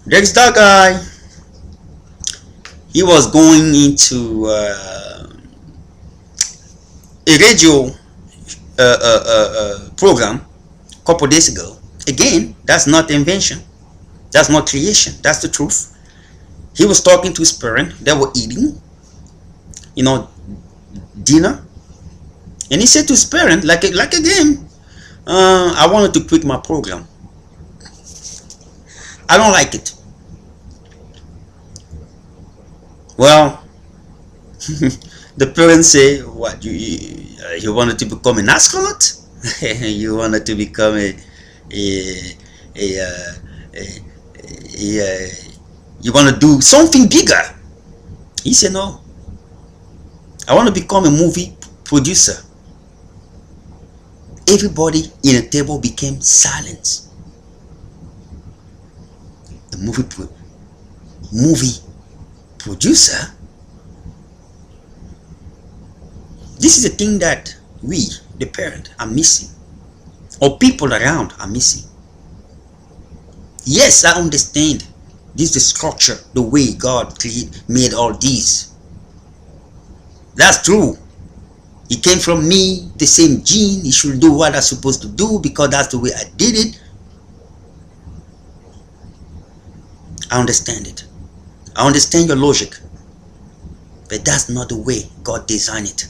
There's that guy. He was going into a radio program a couple days ago. Again, that's not invention. That's not creation. That's the truth. He was talking to his parents. They were eating, dinner. And he said to his parents, like a game, I wanted to quit my program. I don't like it. Well, the parents say, what, you wanted to become an astronaut? You wanted to become you want to do something bigger? He said, no. I want to become a movie producer. Everybody in the table became silent. A movie producer? This is the thing that we, the parent, are missing, or people around are missing. Yes, I understand. This is the structure, the way God made all these. That's true. It came from me, the same gene. It should do what I'm supposed to do because that's the way I did it. I understand it. I understand your logic. But that's not the way God designed it.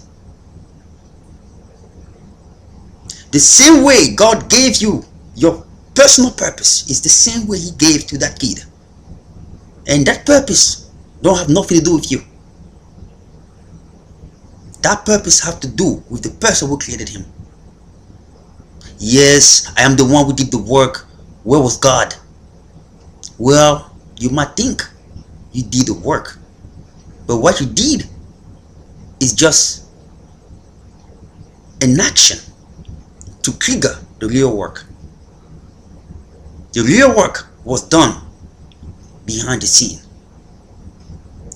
The same way God gave you your personal purpose is the same way He gave to that kid. And that purpose don't have nothing to do with you. That purpose have to do with the person who created him. Yes, I am the one who did the work. Where was God? Well, you might think you did the work, but what you did is just an action to trigger the real work. The real work was done behind the scene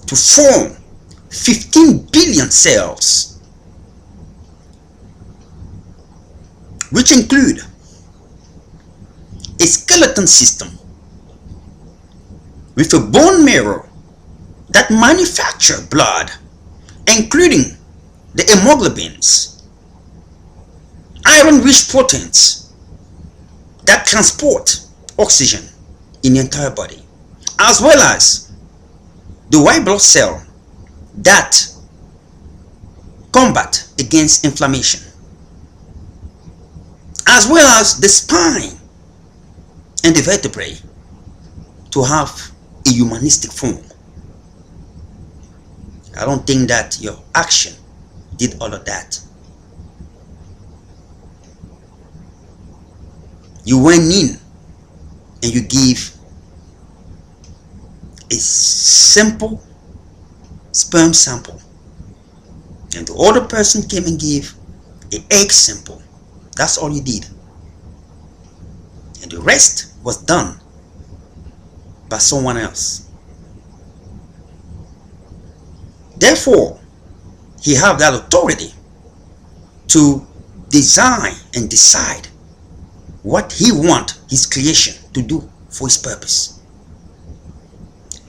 to form 15 billion cells, which include a skeleton system with a bone marrow that manufacture blood, including the hemoglobins, iron-rich proteins that transport oxygen in the entire body, as well as the white blood cell that combat against inflammation, as well as the spine and the vertebrae to have a humanistic form. I don't think that your action did all of that. You went in and you give a simple sperm sample, and the other person came and gave an egg sample. That's all you did, and the rest was done by someone else. Therefore, he have that authority to design and decide what he want his creation to do for his purpose.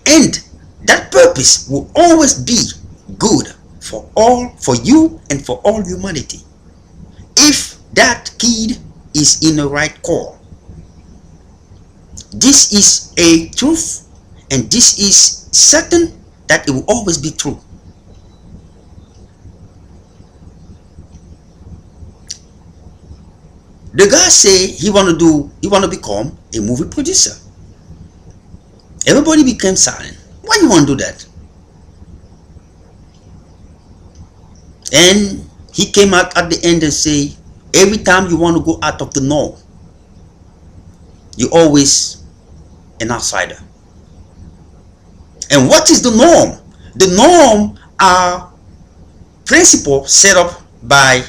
And that purpose will always be good for you and for all humanity, if that kid is in the right core. This is a truth, and this is certain that it will always be true. The guy say he want to become a movie producer. Everybody became silent. Why you want to do that? And he came out at the end and say, every time you want to go out of the norm, you always an outsider. And what is the norm? The norm are principles set up by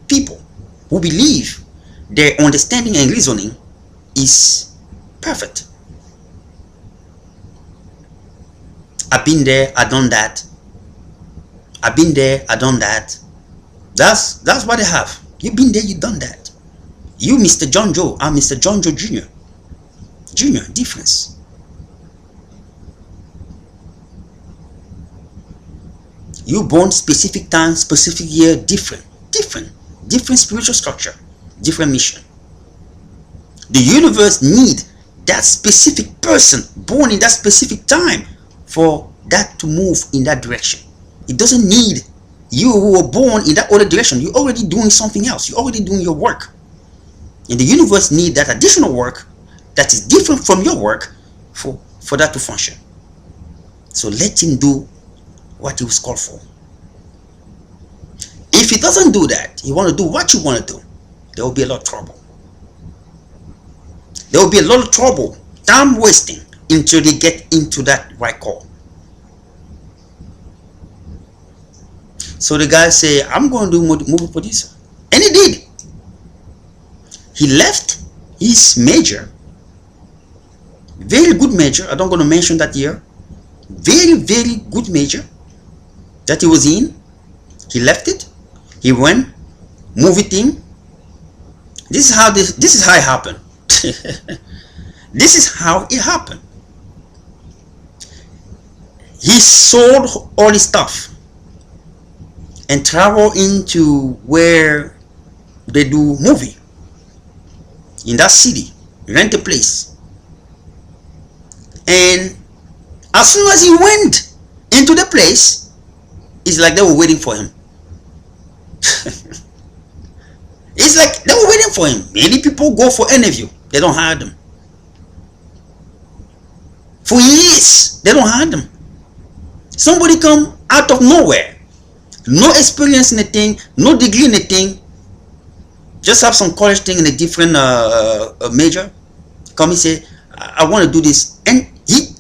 people who believe their understanding and reasoning is perfect. I've been there, I've done that. I've been there, I've done that. That's what they have. You've been there, you've done that. You Mr. John Joe, I'm Mr. John Joe Jr. Jr. Difference. You born specific time, specific year, different spiritual structure, different mission. The universe need that specific person born in that specific time for that to move in that direction. It doesn't need you who were born in that other direction. You're already doing something else. You're already doing your work. And the universe need that additional work that is different from your work for that to function. So let him do what he was called for. If he doesn't do that, you want to do what you want to do, there will be a lot of trouble. There will be a lot of trouble, time wasting, until they get into that right call. So the guy say, I'm going to do movie producer. And he did. He left his major, very good major, I'm not going to mention that year, very good major that he was in. He left it. He went movie team. This is how it happened. This is how it happened. He sold all his stuff and traveled into where they do movie in that city, rent a place. And as soon as he went into the place, it's like they were waiting for him. It's like they were waiting for him. Many people go for interview, they don't hire them. For years, they don't hire them. Somebody come out of nowhere, no experience in a thing, no degree in a thing, just have some college thing in a different major, come and say, I want to do this. And he,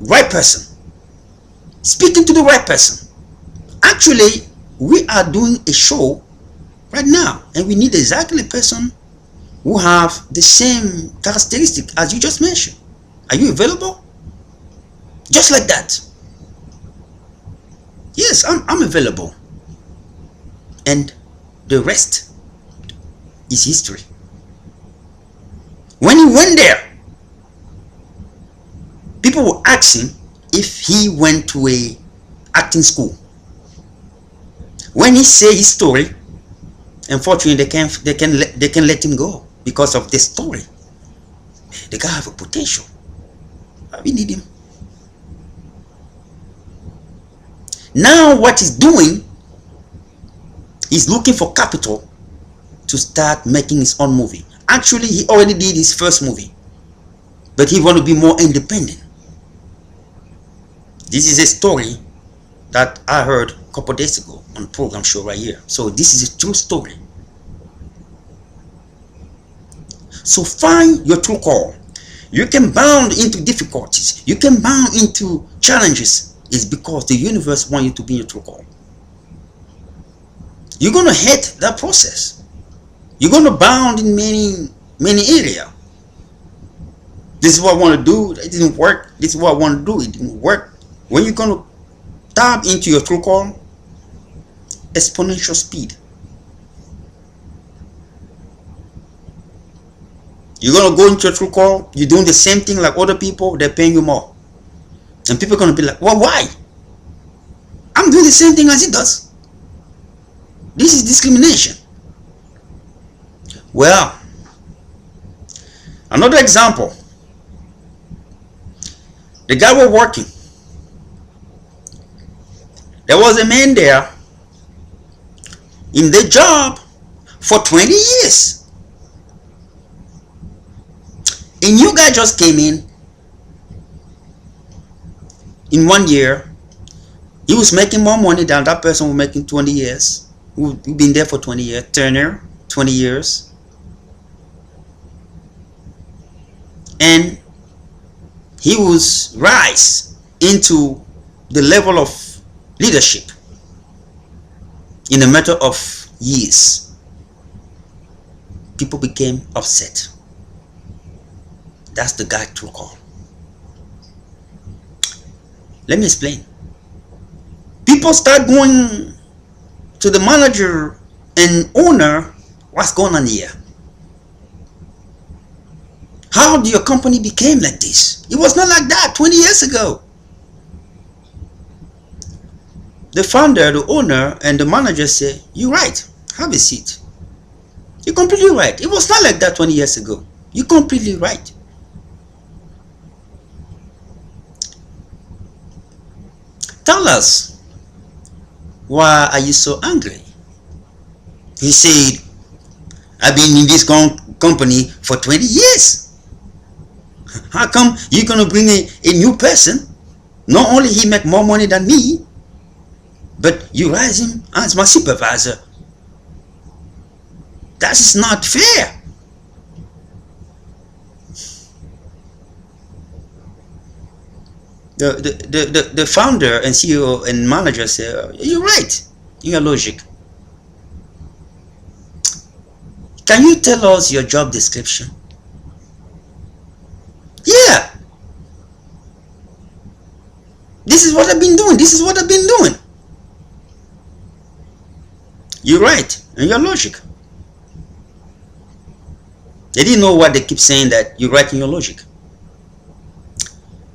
right person, speaking to the right person. Actually, we are doing a show right now, and we need exactly a person who have the same characteristic as you just mentioned. Are you available? Just like that. Yes, I'm available. And the rest is history. When he went there, people were asking if he went to a acting school. When he say his story, unfortunately they can let him go because of this story. The guy have a potential. We need him. Now what he's doing is looking for capital to start making his own movie. Actually, he already did his first movie, but he want to be more independent. This is a story that I heard a couple days ago on the program show right here. So this is a true story. So find your true call. You can bound into difficulties, you can bound into challenges, is because the universe wants you to be in your true call. You're going to hate that process. You're going to bound in many areas. This is what I want to do, it didn't work. This is what I want to do, it didn't work. When you're going to tap into your true call, exponential speed. You're going to go into your true call, you're doing the same thing like other people, they're paying you more. And people are going to be like, well, why? I'm doing the same thing as he does. This is discrimination. Well, another example. The guy was working. There was a man there in the job for 20 years. A new guy just came in 1 year. He was making more money than that person was making 20 years. Who've been there for 20 years. Turner, 20 years. And he was rise into the level of leadership in a matter of years. People became upset. That's the guy true call. Let me explain. People start going to the manager and owner, what's going on here? How did your company became like this? It was not like that 20 years ago. The founder, the owner, and the manager say, you're right, have a seat. You're completely right. It was not like that 20 years ago. You're completely right. Tell us, why are you so angry? He said, I've been in this company for 20 years. How come you're going to bring a new person? Not only he make more money than me, but you raise him as my supervisor. That is not fair. The founder and CEO and manager say, you're right in your logic. Can you tell us your job description? Yeah. This is what I've been doing. This is what I've been doing. You're right in your logic. They didn't know what they keep saying, that you're right in your logic.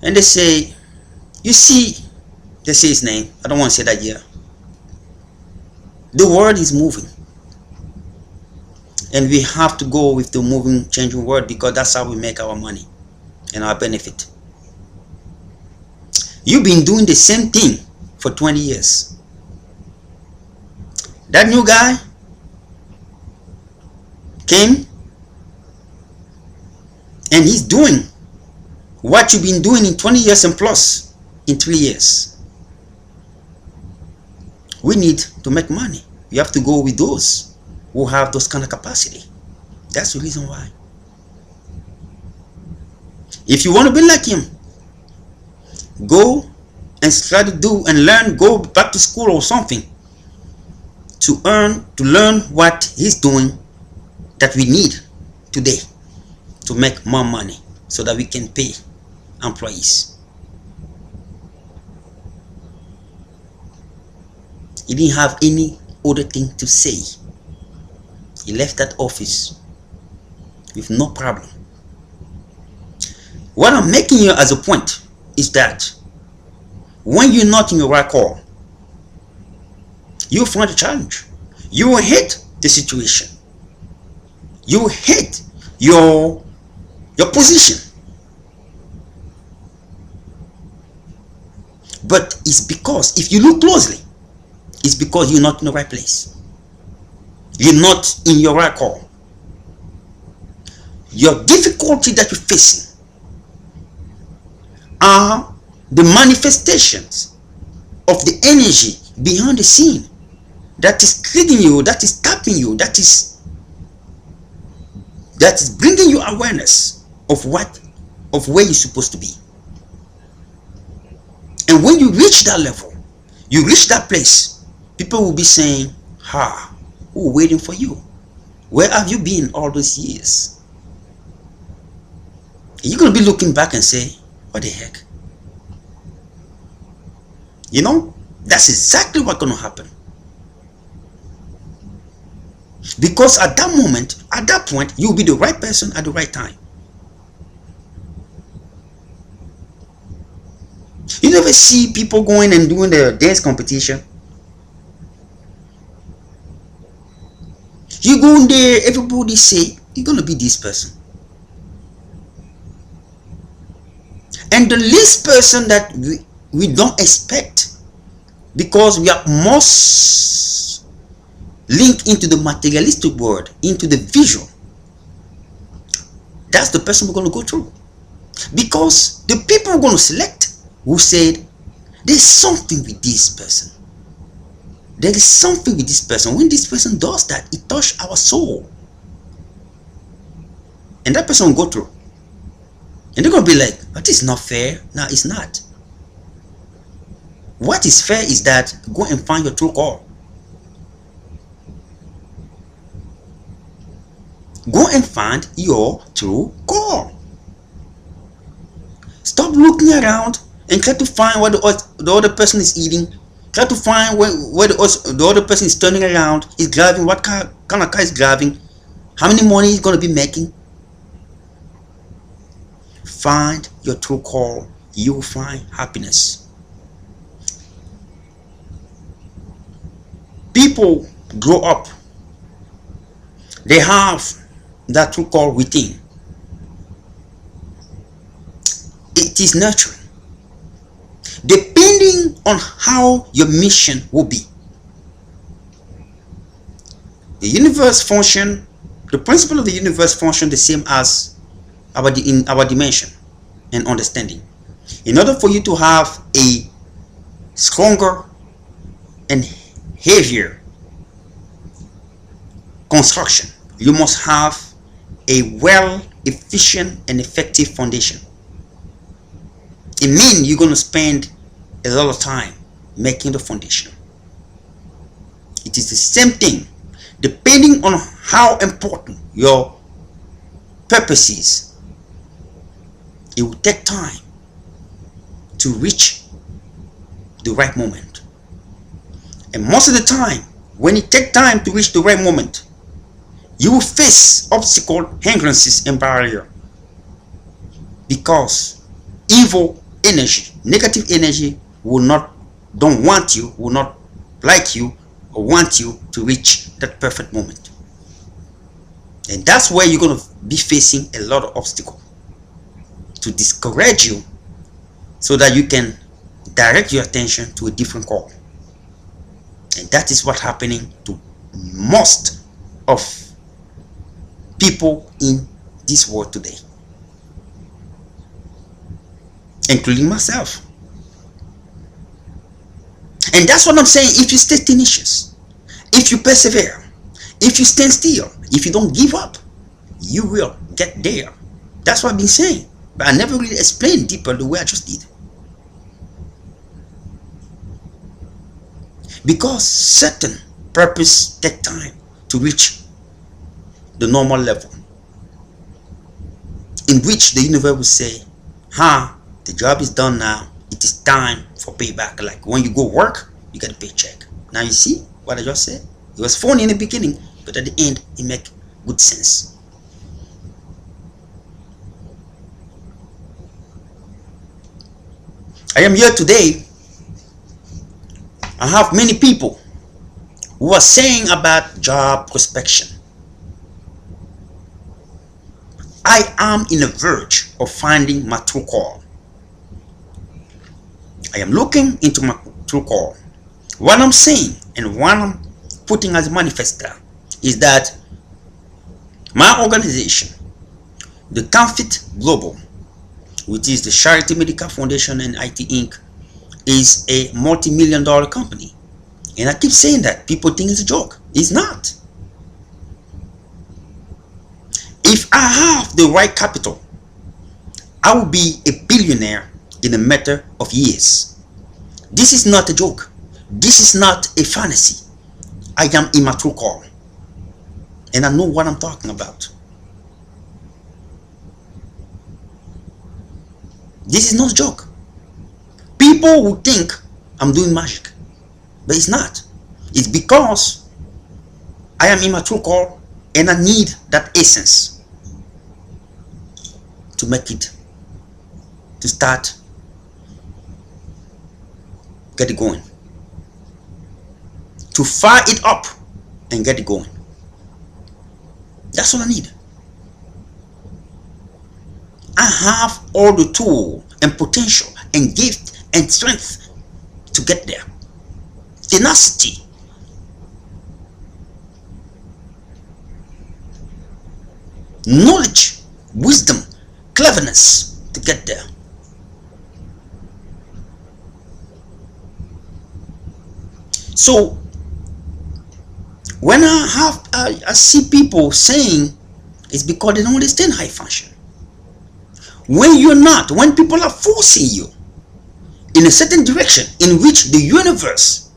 And they say, you see, they say his name. I don't want to say that here. The world is moving. And we have to go with the moving, changing world, because that's how we make our money and our benefit. You've been doing the same thing for 20 years. That new guy came and he's doing what you've been doing in 20 years and plus in 3 years. We need to make money. You have to go with those who have those kind of capacity. That's the reason why. If you want to be like him, go and try to do and learn, go back to school or something to learn what he's doing that we need today to make more money so that we can pay employees. He didn't have any other thing to say. He left that office with no problem. What I'm making here as a point is that when you're not in your right call, you find a challenge. You will hate the situation. You will hate your position. But it's because, if you look closely, it's because you're not in the right place. You're not in your right call. Your difficulty that you're facing are the manifestations of the energy behind the scene that is clicking you, that is tapping you, that is that is bringing you awareness of where you're supposed to be. And when you reach that level, you reach that place, people will be saying, we're waiting for you. Where have you been all those years? And you're going to be looking back and say, what the heck? You know, that's exactly what's going to happen. Because at that moment, at that point, you'll be the right person at the right time. You never see people going and doing the dance competition. You go in there, everybody say, you're going to be this person. And the least person that we don't expect, because we are most linked into the materialistic world, into the visual, that's the person we're going to go through. Because the people we're going to select who said, there's something with this person. There is something with this person. When this person does that, it touches our soul. And that person will go through. And they're going to be like, but it's not fair. No, it's not. What is fair is that go and find your true call. Go and find your true call. Stop looking around and try to find what the other person is eating. Try to find where the other person is turning around, is driving, what kind of car is driving, how many money he's going to be making. Find your true call. You will find happiness. People grow up. They have that true call within. It is nurturing. Depending on how your mission will be. The universe function, the principle of the universe function the same as in our dimension and understanding. In order for you to have a stronger and heavier construction, you must have a well, efficient and effective foundation. It means you're going to spend a lot of time making the foundation. It is the same thing. Depending on how important your purpose is, it will take time to reach the right moment. And most of the time, when it takes time to reach the right moment, you will face obstacles, hindrances, and barriers. Because evil energy, negative energy don't want you, will not like you, or want you to reach that perfect moment. And that's where you're going to be facing a lot of obstacles to discourage you, so that you can direct your attention to a different call. And that is what's happening to most of people in this world today, including myself. And that's what I'm saying. If you stay tenacious, if you persevere, if you stand still, if you don't give up, you will get there. That's what I've been saying, but I never really explained deeper the way I just did. Because certain purpose take time to reach the normal level, in which the universe will say, the job is done now, it is time for payback. Like when you go work, you get a paycheck. Now you see what I just said? It was funny in the beginning, but at the end it makes good sense. I am here today. I have many people who are saying about job prospection. I am in the verge of finding my true call. I am looking into my true call. What I'm saying and what I'm putting as a manifester is that my organization, the Comfort Global, which is the Charity Medical Foundation and IT Inc., is a multi-million-dollar company. And I keep saying that. People think it's a joke. It's not. If I have the right capital, I will be a billionaire in a matter of years. This is not a joke. This is not a fantasy. I am in my true call, and I know what I'm talking about. This is not a joke. People will think I'm doing magic, but it's not. It's because I am in my true call and I need that essence to make it, to start, get it going, to fire it up and get it going. That's what I need. I have all the tool and potential and gift and strength to get there. Tenacity. Knowledge, wisdom, cleverness to get there. So when I see people saying it's because they don't understand high function. When people are forcing you in a certain direction in which the universe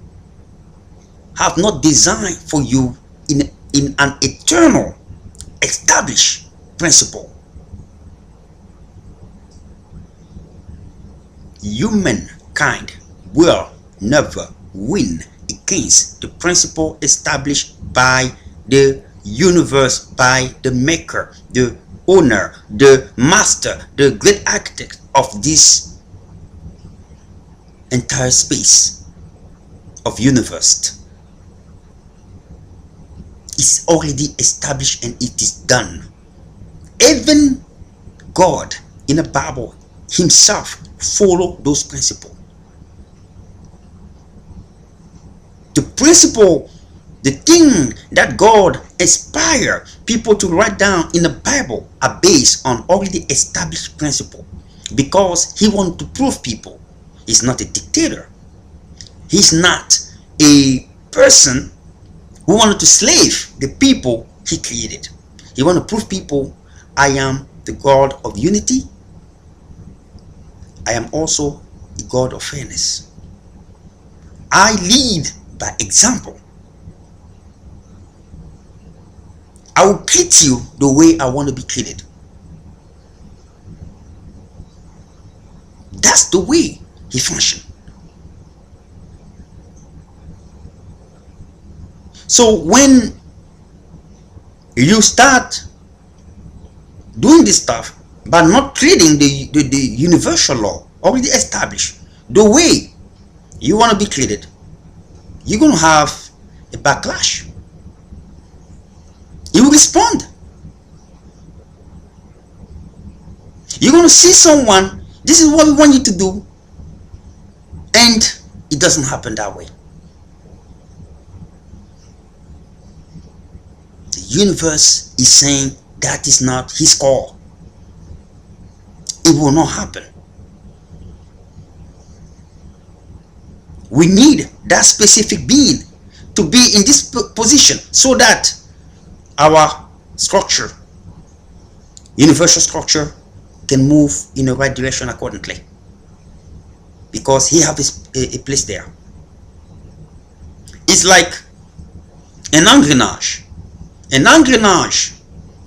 have not designed for you in an eternal established principle, humankind will never win against the principle established by the universe, by the maker, the owner, the master, the great architect of this entire space of universe. It's already established and it is done. Even God in the Bible himself follow those principles. The principle, the thing that God inspired people to write down in the Bible are based on already established principle, because he wanted to prove people he's not a dictator. He's not a person who wanted to slave the people he created. He wanted to prove people, I am the God of unity. I am also the God of fairness. I lead by example. I will treat you the way I want to be treated. That's the way he functions. So when you start doing this stuff but not treating the universal law already established the way you want to be treated, you're going to have a backlash. You will respond. You're going to see someone, this is what we want you to do, and it doesn't happen that way. The universe is saying that is not his call. It will not happen. We need that specific being to be in this position so that our structure, universal structure, can move in the right direction accordingly, because he has a place there. It's like an engrenage. An engrenage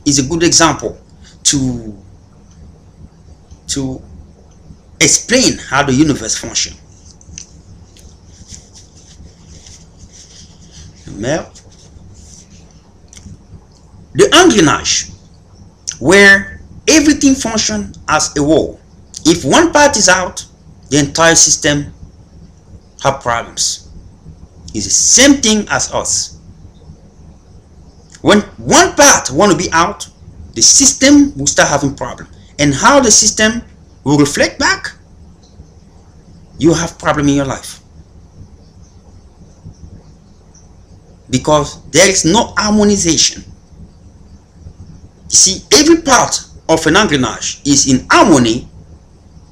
is a good example to explain how the universe functions. The engrenage, where everything functions as a whole. If one part is out, the entire system have problems. It's the same thing as us. When one part want to be out, the system will start having problems. And how the system will reflect back, you have problem in your life. Because there is no harmonization. You see, every part of an engrenage is in harmony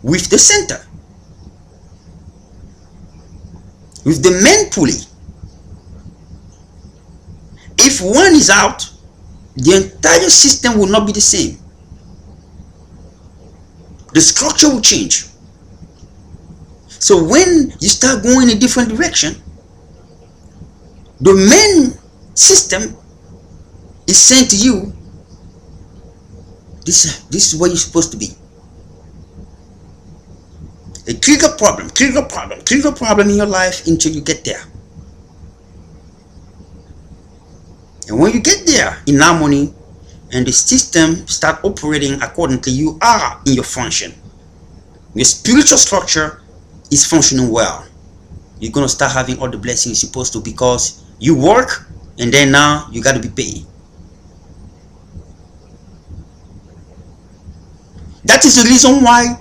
with the center, with the main pulley. If one is out, the entire system will not be the same. The structure will change. So when you start going in a different direction, the main system is saying to you, this is where you're supposed to be. A trigger problem in your life until you get there. And when you get there in harmony and the system start operating accordingly, you are in your function. Your spiritual structure is functioning well. You're going to start having all the blessings you're supposed to, because you work and then now you got to be paid. That is the reason why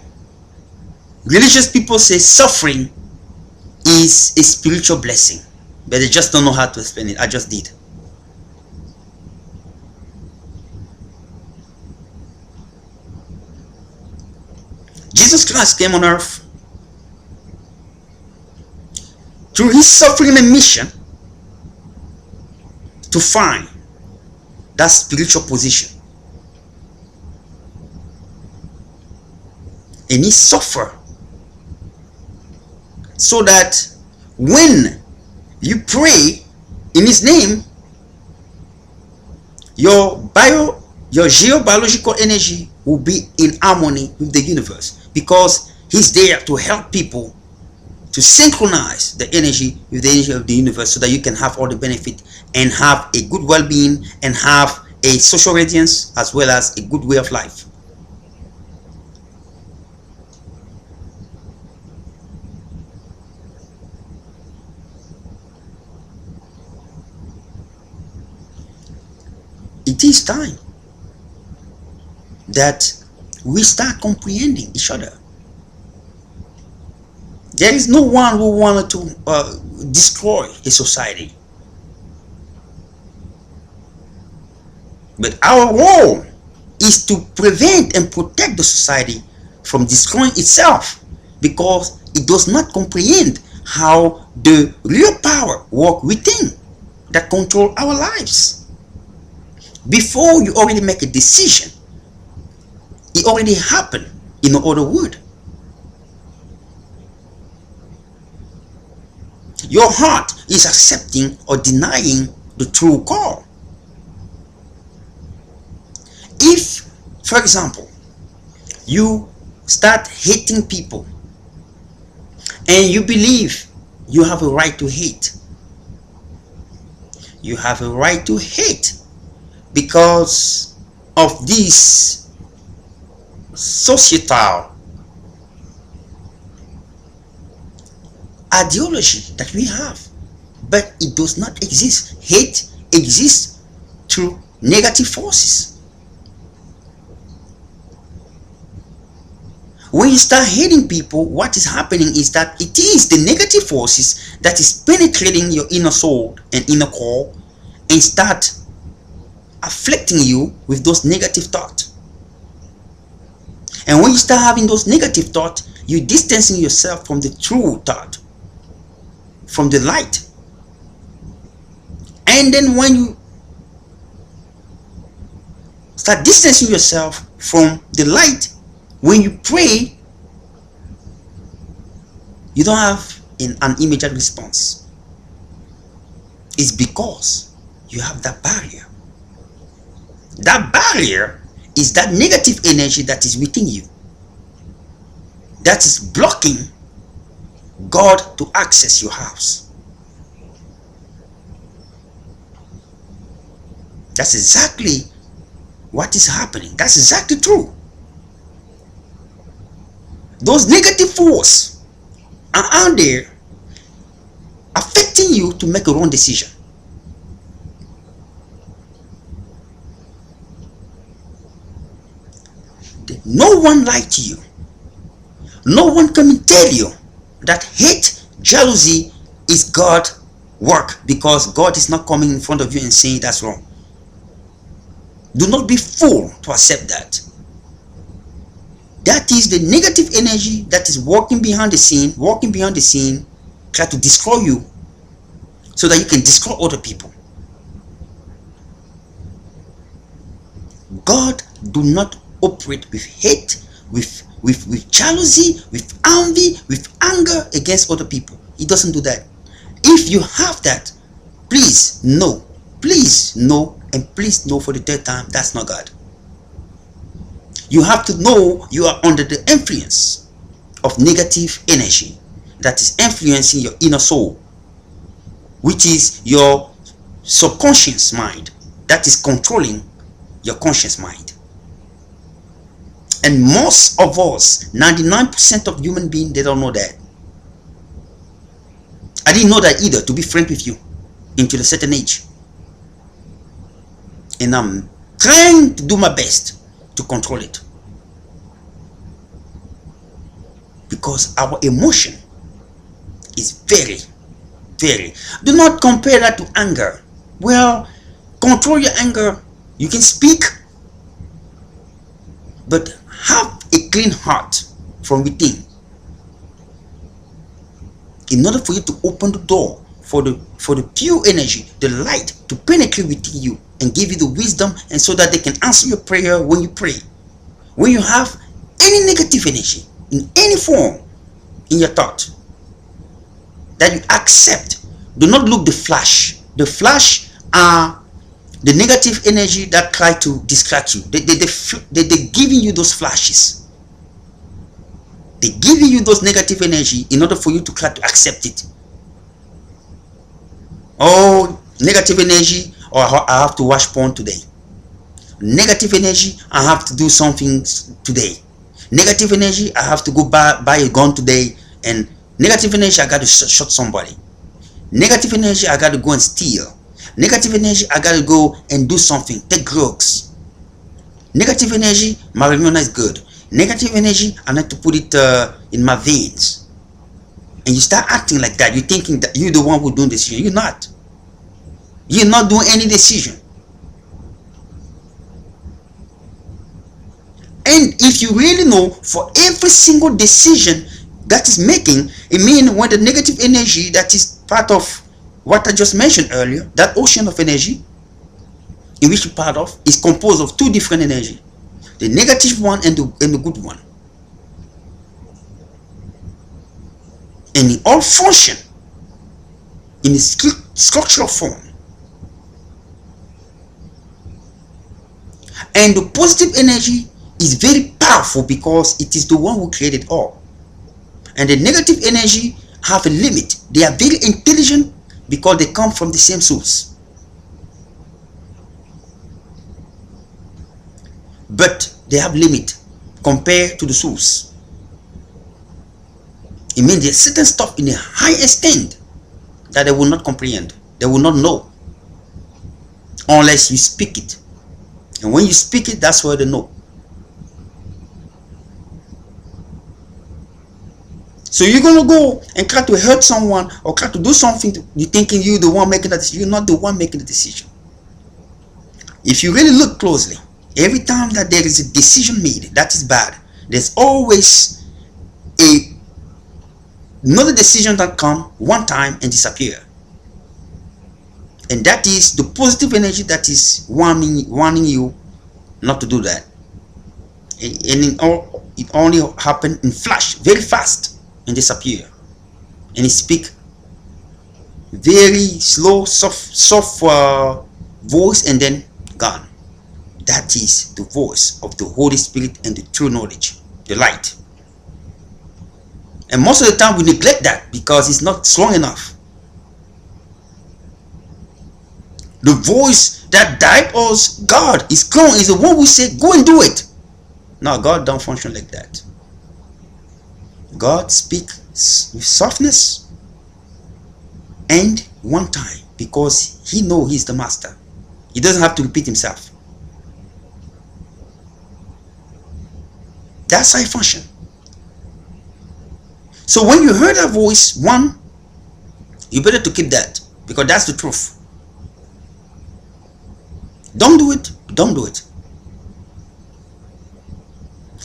religious people say suffering is a spiritual blessing, but they just don't know how to explain it. I just did. Jesus Christ came on earth through his suffering and mission to find that spiritual position. And he suffered so that when you pray in his name, your geobiological energy will be in harmony with the universe, because he's there to help people to synchronize the energy with the energy of the universe, so that you can have all the benefit and have a good well-being and have a social radiance as well as a good way of life. It is time that we start comprehending each other. There is no one who wanted to destroy a society. But our role is to prevent and protect the society from destroying itself, because it does not comprehend how the real power works within that control our lives. Before you already make a decision, it already happened, in no other word. Your heart is accepting or denying the true call. If, for example, you start hating people and you believe you have a right to hate, you have a right to hate because of this societal ideology that we have, but it does not exist. Hate exists through negative forces. When you start hating people, what is happening is that it is the negative forces that is penetrating your inner soul and inner core and start afflicting you with those negative thoughts. And when you start having those negative thoughts, you're distancing yourself from the true thought, from the light. And then when you start distancing yourself from the light, when you pray, you don't have an immediate response. It's because you have that barrier. That barrier is that negative energy that is within you, that is blocking God to access your house. That's exactly what is happening. That's exactly true. Those negative forces are out there affecting you to make a wrong decision. No one lied to you. No one can tell you that hate, jealousy is God work, because God is not coming in front of you and saying that's wrong. Do not be fooled to accept that. That is the negative energy that is working behind the scene, try to destroy you so that you can destroy other people. God do not operate with hate, with jealousy, with envy, with anger against other people. He doesn't do that. If you have that, please know, and please know for the third time, that's not God. You have to know you are under the influence of negative energy that is influencing your inner soul, which is your subconscious mind that is controlling your conscious mind. And most of us, 99% of human beings, they don't know that. I didn't know that either, to be frank with you, until a certain age. And I'm trying to do my best to control it. Because our emotion is very, do not compare that to anger. Well, control your anger. You can speak, but have a clean heart from within, in order for you to open the door for the pure energy, the light, to penetrate within you and give you the wisdom, and so that they can answer your prayer when you pray. When you have any negative energy in any form in your thought that you accept, do not look the flash. The flash are the negative energy that try to distract you. They're giving you those flashes. They're giving you those negative energy in order for you to try to accept it. Oh, negative energy, or I have to watch porn today. Negative energy, I have to do something today. Negative energy, I have to go buy a gun today. And negative energy, I got to shot somebody. Negative energy, I got to go and steal. Negative energy, I got to go and do something, take drugs. Negative energy, marijuana is good. Negative energy, I need to put it in my veins. And you start acting like that. You're thinking that you're the one who's doing the decision. You're not. You're not doing any decision. And if you really know, for every single decision that is making, it means when the negative energy that is part of what I just mentioned earlier, that ocean of energy in which you're part of, is composed of two different energy, the negative one and the good one. And they all function in a structural form. And the positive energy is very powerful because it is the one who created all. And the negative energy have a limit. They are very intelligent because they come from the same source. But they have limit compared to the source. It means there's certain stuff in a high extent that they will not comprehend. They will not know unless you speak it. And when you speak it, that's where they know. So you're going to go and try to hurt someone or try to do something, you're thinking you're the one making that decision. You're not the one making the decision. If you really look closely, every time that there is a decision made that is bad, there's always another decision that comes one time and disappear. And that is the positive energy that is warning you not to do that. And it only happens in flash, very fast, and disappear. And it speak very slow, soft voice, and then gone. That is the voice of the Holy Spirit and the true knowledge, the light. And most of the time we neglect that because it's not strong enough. The voice that guides us, God, is strong, is the one who say, go and do it. No, God don't function like that. God speaks with softness and one time, because he knows he's the master. He doesn't have to repeat himself. That's how he functions. So when you hear that voice, one, you better to keep that, because that's the truth. Don't do it. Don't do it.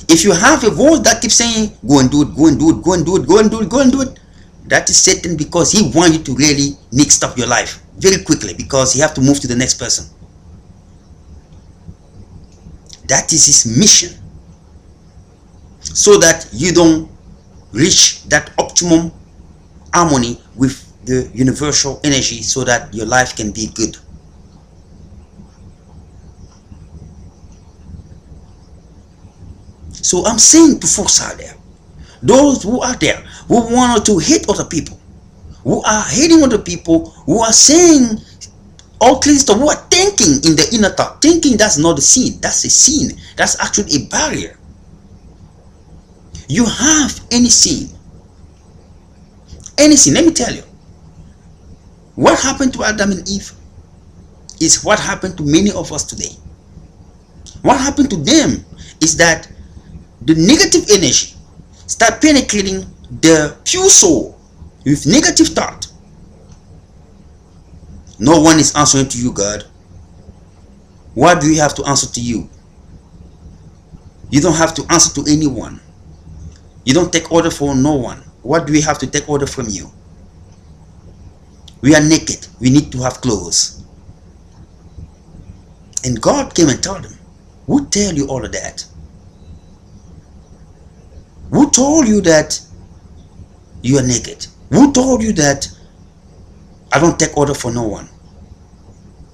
If you have a voice that keeps saying, go and do it, go and do it, go and do it, go and do it, go and do it, that is Satan, because he wants you to really mix up your life very quickly, because he have to move to the next person. That is his mission, so that you don't reach that optimum harmony with the universal energy, so that your life can be good. So I'm saying to folks out there, those who are there, who want to hate other people, who are hating other people, who are saying all kinds of stuff, who are thinking in the inner thought, thinking that's not a sin, that's a sin, that's actually a barrier. You have any sin, let me tell you, what happened to Adam and Eve is what happened to many of us today. What happened to them is that the negative energy start penetrating the pure soul with negative thought. No one is answering to you, God. What do you have to answer to you? You don't have to answer to anyone. You don't take order from no one. What do we have to take order from you? We are naked. We need to have clothes. And God came and told them, who tell you all of that? Who told you that you are naked? Who told you that I don't take order for no one?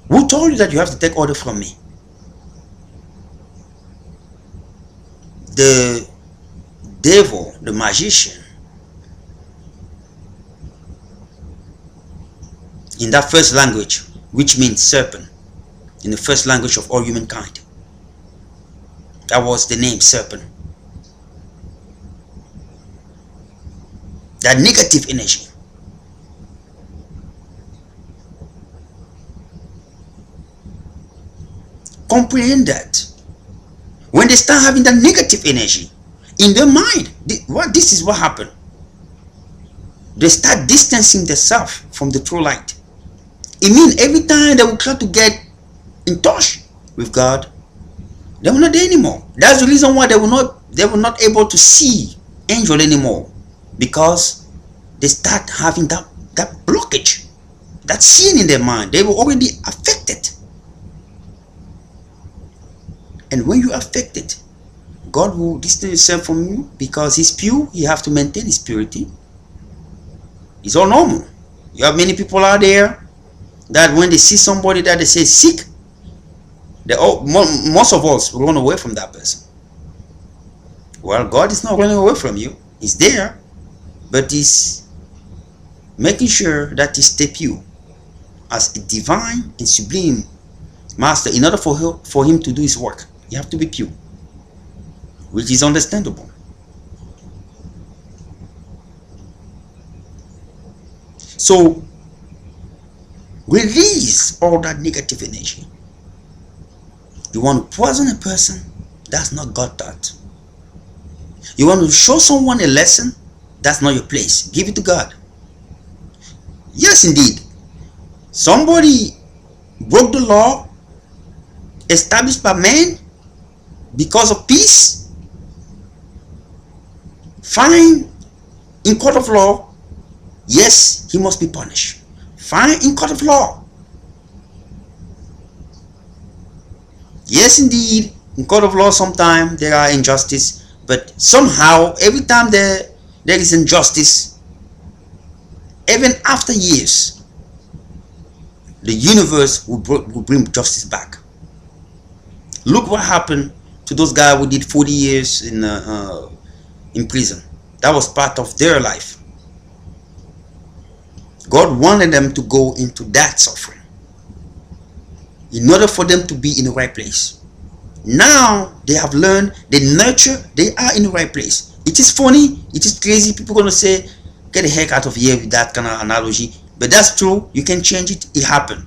Who told you that you have to take order from me? The devil, the magician, in that first language, which means serpent, in the first language of all humankind, that was the name serpent. That negative energy. Comprehend that. When they start having that negative energy in their mind, this is what happened. They start distancing themselves from the true light. It means every time they will try to get in touch with God, they will not there anymore. That's the reason why they were not able to see angel anymore, because they start having that blockage, that sin in their mind. They were already affected. And when you are affected, God will distance himself from you, because he's pure. You have to maintain his purity. It's all normal. You have many people out there that when they see somebody that they say sick, most of us run away from that person. Well, God is not running away from you. He's there, but he's making sure that he stay pure as a divine and sublime master. In order for him to do his work, you have to be pure, which is understandable. So release all that negative energy. You want to poison a person, that's not God thought. You want to show someone a lesson, that's not your place. Give it to God. Yes, indeed, somebody broke the law established by man because of peace. Fine, in court of law, yes, he must be punished. Fine, in court of law. Yes, indeed, in court of law sometimes there are injustice, but somehow every time there is injustice, even after years, the universe will bring justice back. Look what happened to those guys who did 40 years in prison. That was part of their life. God wanted them to go into that suffering in order for them to be in the right place. Now they have learned, they nurture, they are in the right place. It is funny, it is crazy. People are going to say, get the heck out of here with that kind of analogy. But that's true. You can change it. It happened.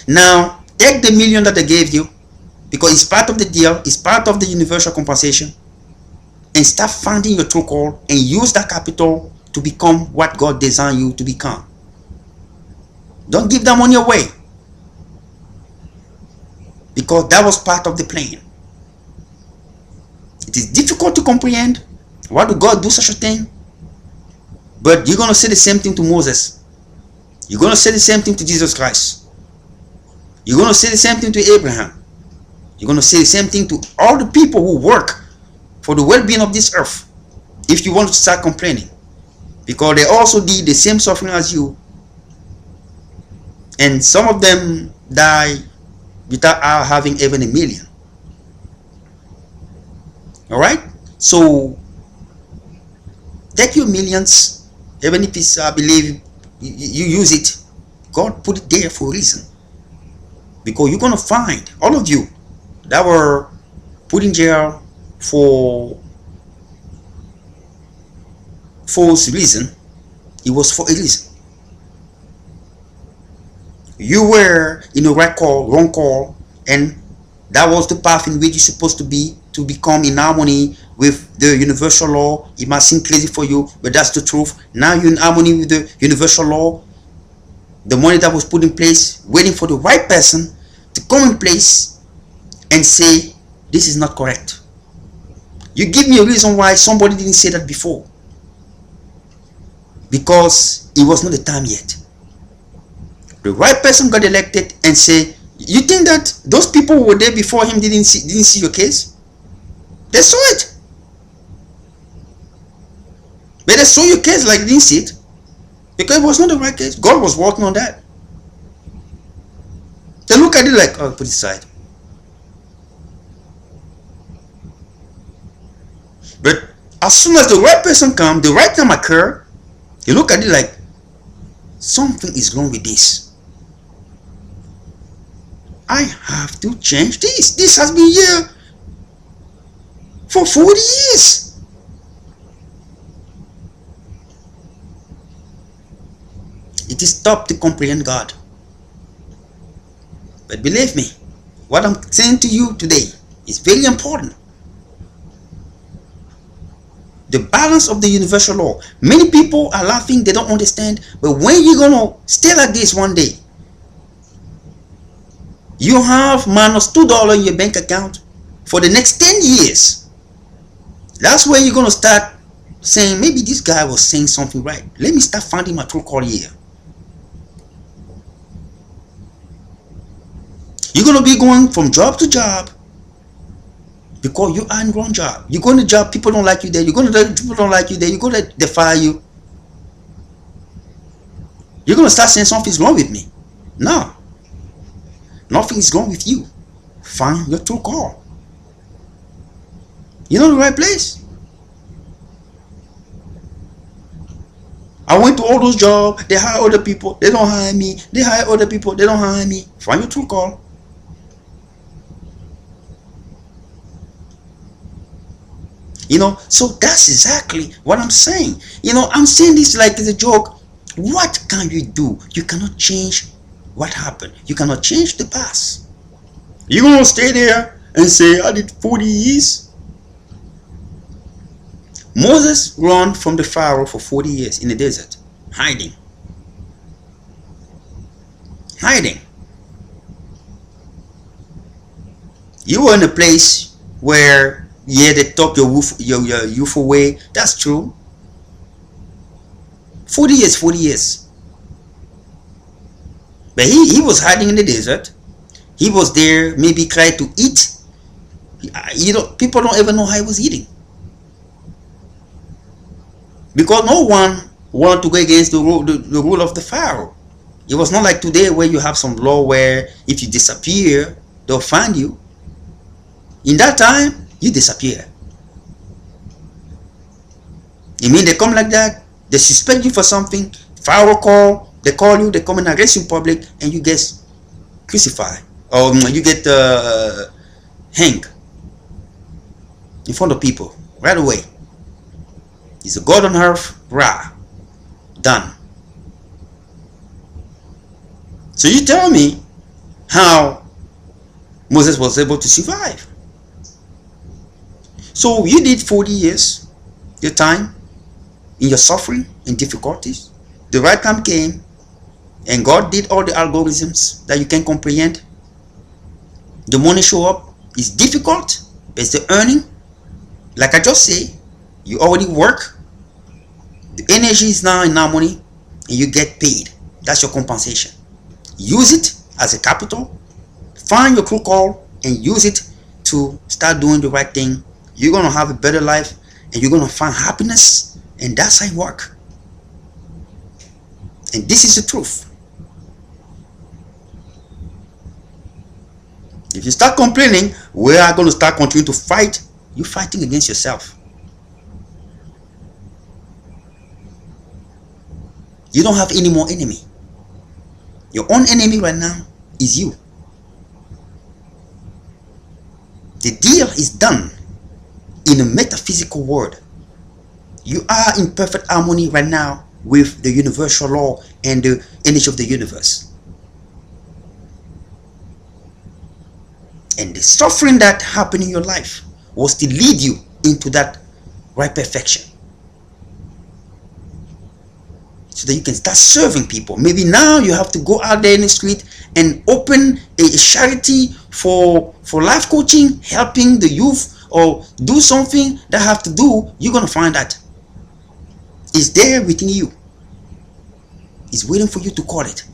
Now, take the $1 million that they gave you, because it's part of the deal, it's part of the universal compensation, and start finding your true call and use that capital to become what God designed you to become. Don't give that money away, because that was part of the plan. It is difficult to comprehend. Why do God do such a thing? But you're going to say the same thing to Moses. You're going to say the same thing to Jesus Christ. You're going to say the same thing to Abraham. You're going to say the same thing to all the people who work for the well-being of this earth. If you want to start complaining, because they also did the same suffering as you, and some of them die without having even a million. All right, so take your millions, even if it's, I believe, you use it. God put it there for a reason, because you're gonna find all of you that were put in jail for false reason. It was for a reason. You were in the right call, wrong call, and that was the path in which you're supposed to be, to become in harmony with the universal law. It might seem crazy for you, but that's the truth. Now you're in harmony with the universal law. The money that was put in place, waiting for the right person to come in place and say, this is not correct. You give me a reason why somebody didn't say that before. Because it was not the time yet. The right person got elected and say, you think that those people who were there before him didn't see your case? They saw it. But they saw your case like they didn't see it. Because it was not the right case. God was working on that. They look at it like, oh, put it aside. But as soon as the right person comes, the right time occurs, you look at it like, something is wrong with this. I have to change this. This has been here for 40 years. It is tough to comprehend God. But believe me, what I'm saying to you today is very important. The balance of the universal law. Many people are laughing, they don't understand. But when you're gonna stay like this one day, you have -$2 in your bank account for the next 10 years. That's where you're gonna start saying, maybe this guy was saying something right. Let me start finding my true call here. You're gonna be going from job to job, because you are in wrong job. You go to job, people don't like you there. You go to the people don't like you there. You go to, they fire you. You're gonna start saying something's wrong with me. No, nothing is wrong with you. Find your true call. You're not in the right place. I went to all those jobs. They hire other people. They don't hire me. They hire other people. They don't hire me. Find your true call. You know, so that's exactly what I'm saying. You know, I'm saying this like it's a joke. What can you do? You cannot change what happened. You cannot change the past. You're going to stay there and say, I did 40 years. Moses ran from the Pharaoh for 40 years in the desert, hiding. Hiding. You were in a place where, yeah, they took your youth away. That's true. 40 years, 40 years. But he was hiding in the desert. He was there, maybe trying to eat. You know, people don't even know how he was eating. Because no one wanted to go against the rule of the Pharaoh. It was not like today where you have some law where if you disappear, they'll find you. In that time, you disappear. You mean they come like that? They suspect you for something. Pharaoh call, they call you, they come and arrest you in public, and you get crucified. Or you get hanged in front of people right away. It's a God on earth, rah, done. So you tell me how Moses was able to survive. So you did 40 years, your time, in your suffering and difficulties. The right time came, and God did all the algorithms that you can comprehend. The money show up. It's difficult, but it's the earning. Like I just say, you already work. The energy is now in harmony, and you get paid. That's your compensation. Use it as a capital find your true call and use it to start doing the right thing, you're going to have a better life and you're going to find happiness. And that's how it works. And this is the truth. If you start complaining, we are going to start continuing to fight. You're fighting against yourself. You don't have any more enemy. Your own enemy right now is you. The deal is done in a metaphysical world. You are in perfect harmony right now with the universal law and the energy of the universe. And the suffering that happened in your life was to lead you into that right perfection, so that you can start serving people. Maybe now you have to go out there in the street and open a charity for life coaching, helping the youth, or do something that have to do. You're going to find that it's there within you. It's waiting for you to call it.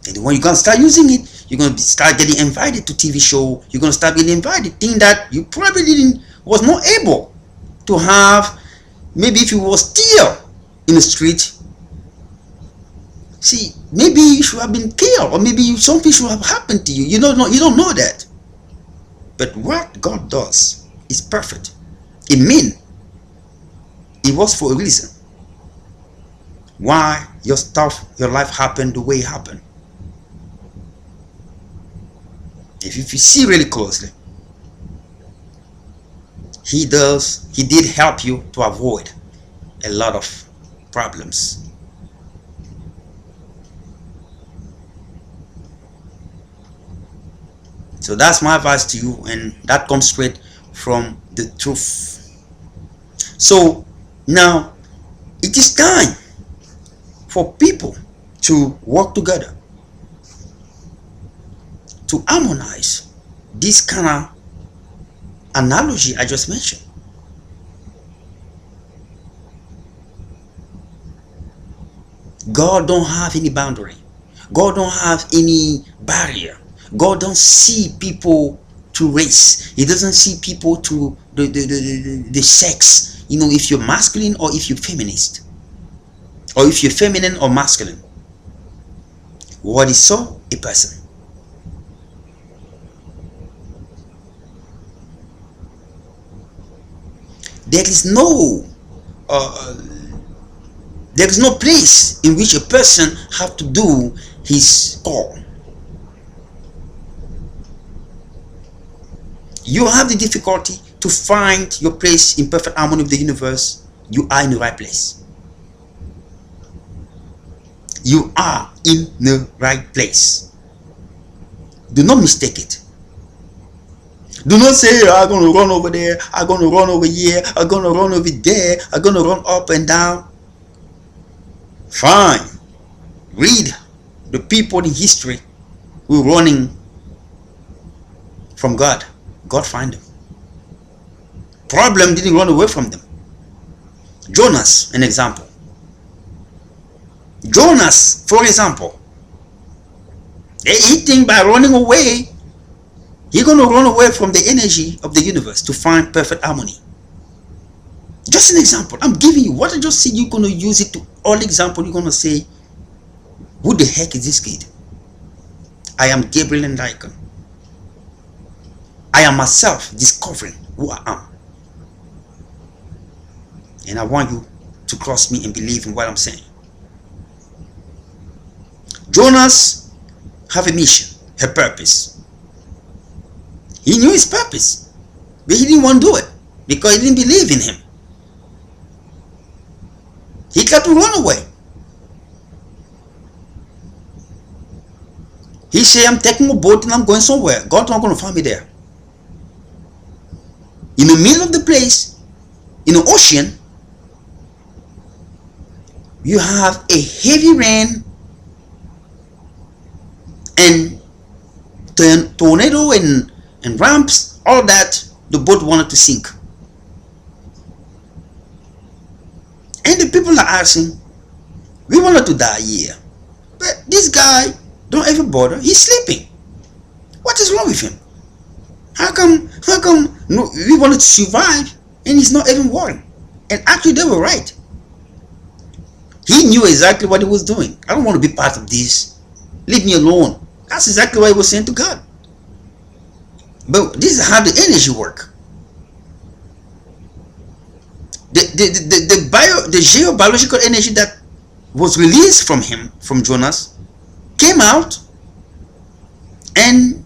And when you're going to start using it, you're going to start getting invited to TV show. You're going to start getting invited. Things that you probably was not able to have. Maybe if you was still in the street, see, maybe you should have been killed, or maybe something should have happened to you. You don't know that. But what God does is perfect. It means it was for a reason why your life happened the way it happened. If you see really closely, he did help you to avoid a lot of problems. So that's my advice to you, and that comes straight from the truth. So now it is time for people to work together to harmonize this kind of analogy I just mentioned. God don't have any boundary. God don't have any barrier. God don't see people to race. He doesn't see people to the sex. You know, if you're masculine or if you're feminist, or if you're feminine or masculine. What is so? A person. There is no place in which a person have to do his call. You have the difficulty to find your place in perfect harmony with the universe. You are in the right place. You are in the right place. Do not mistake it. Do not say, I'm going to run over there, I'm going to run over here, I'm going to run over there, I'm going to run up and down. Fine. Read the people in history who were running from God. God find them. Problem didn't run away from them. Jonas, an example. Jonas, for example, he think by running away, he's going to run away from the energy of the universe to find perfect harmony. Just an example. I'm giving you what I just said. You're going to use it to all example. You're going to say, who the heck is this kid? I am Gabriel and Icon. I am myself discovering who I am. And I want you to trust me and believe in what I'm saying. Jonas have a mission, a purpose. He knew his purpose, but he didn't want to do it because he didn't believe in him. He got to run away. He said, I'm taking a boat and I'm going somewhere. God's not going to find me there. In the middle of the place, in the ocean, you have a heavy rain and tornado and ramps, all that. The boat wanted to sink. And the people are asking, we wanted to die here. But this guy don't ever bother. He's sleeping. What is wrong with him? How come no, we wanted to survive and he's not even worrying? And actually they were right. He knew exactly what he was doing. I don't want to be part of this. Leave me alone. That's exactly what he was saying to God. But this is how the energy works. The geobiological energy that was released from him, from Jonas, came out and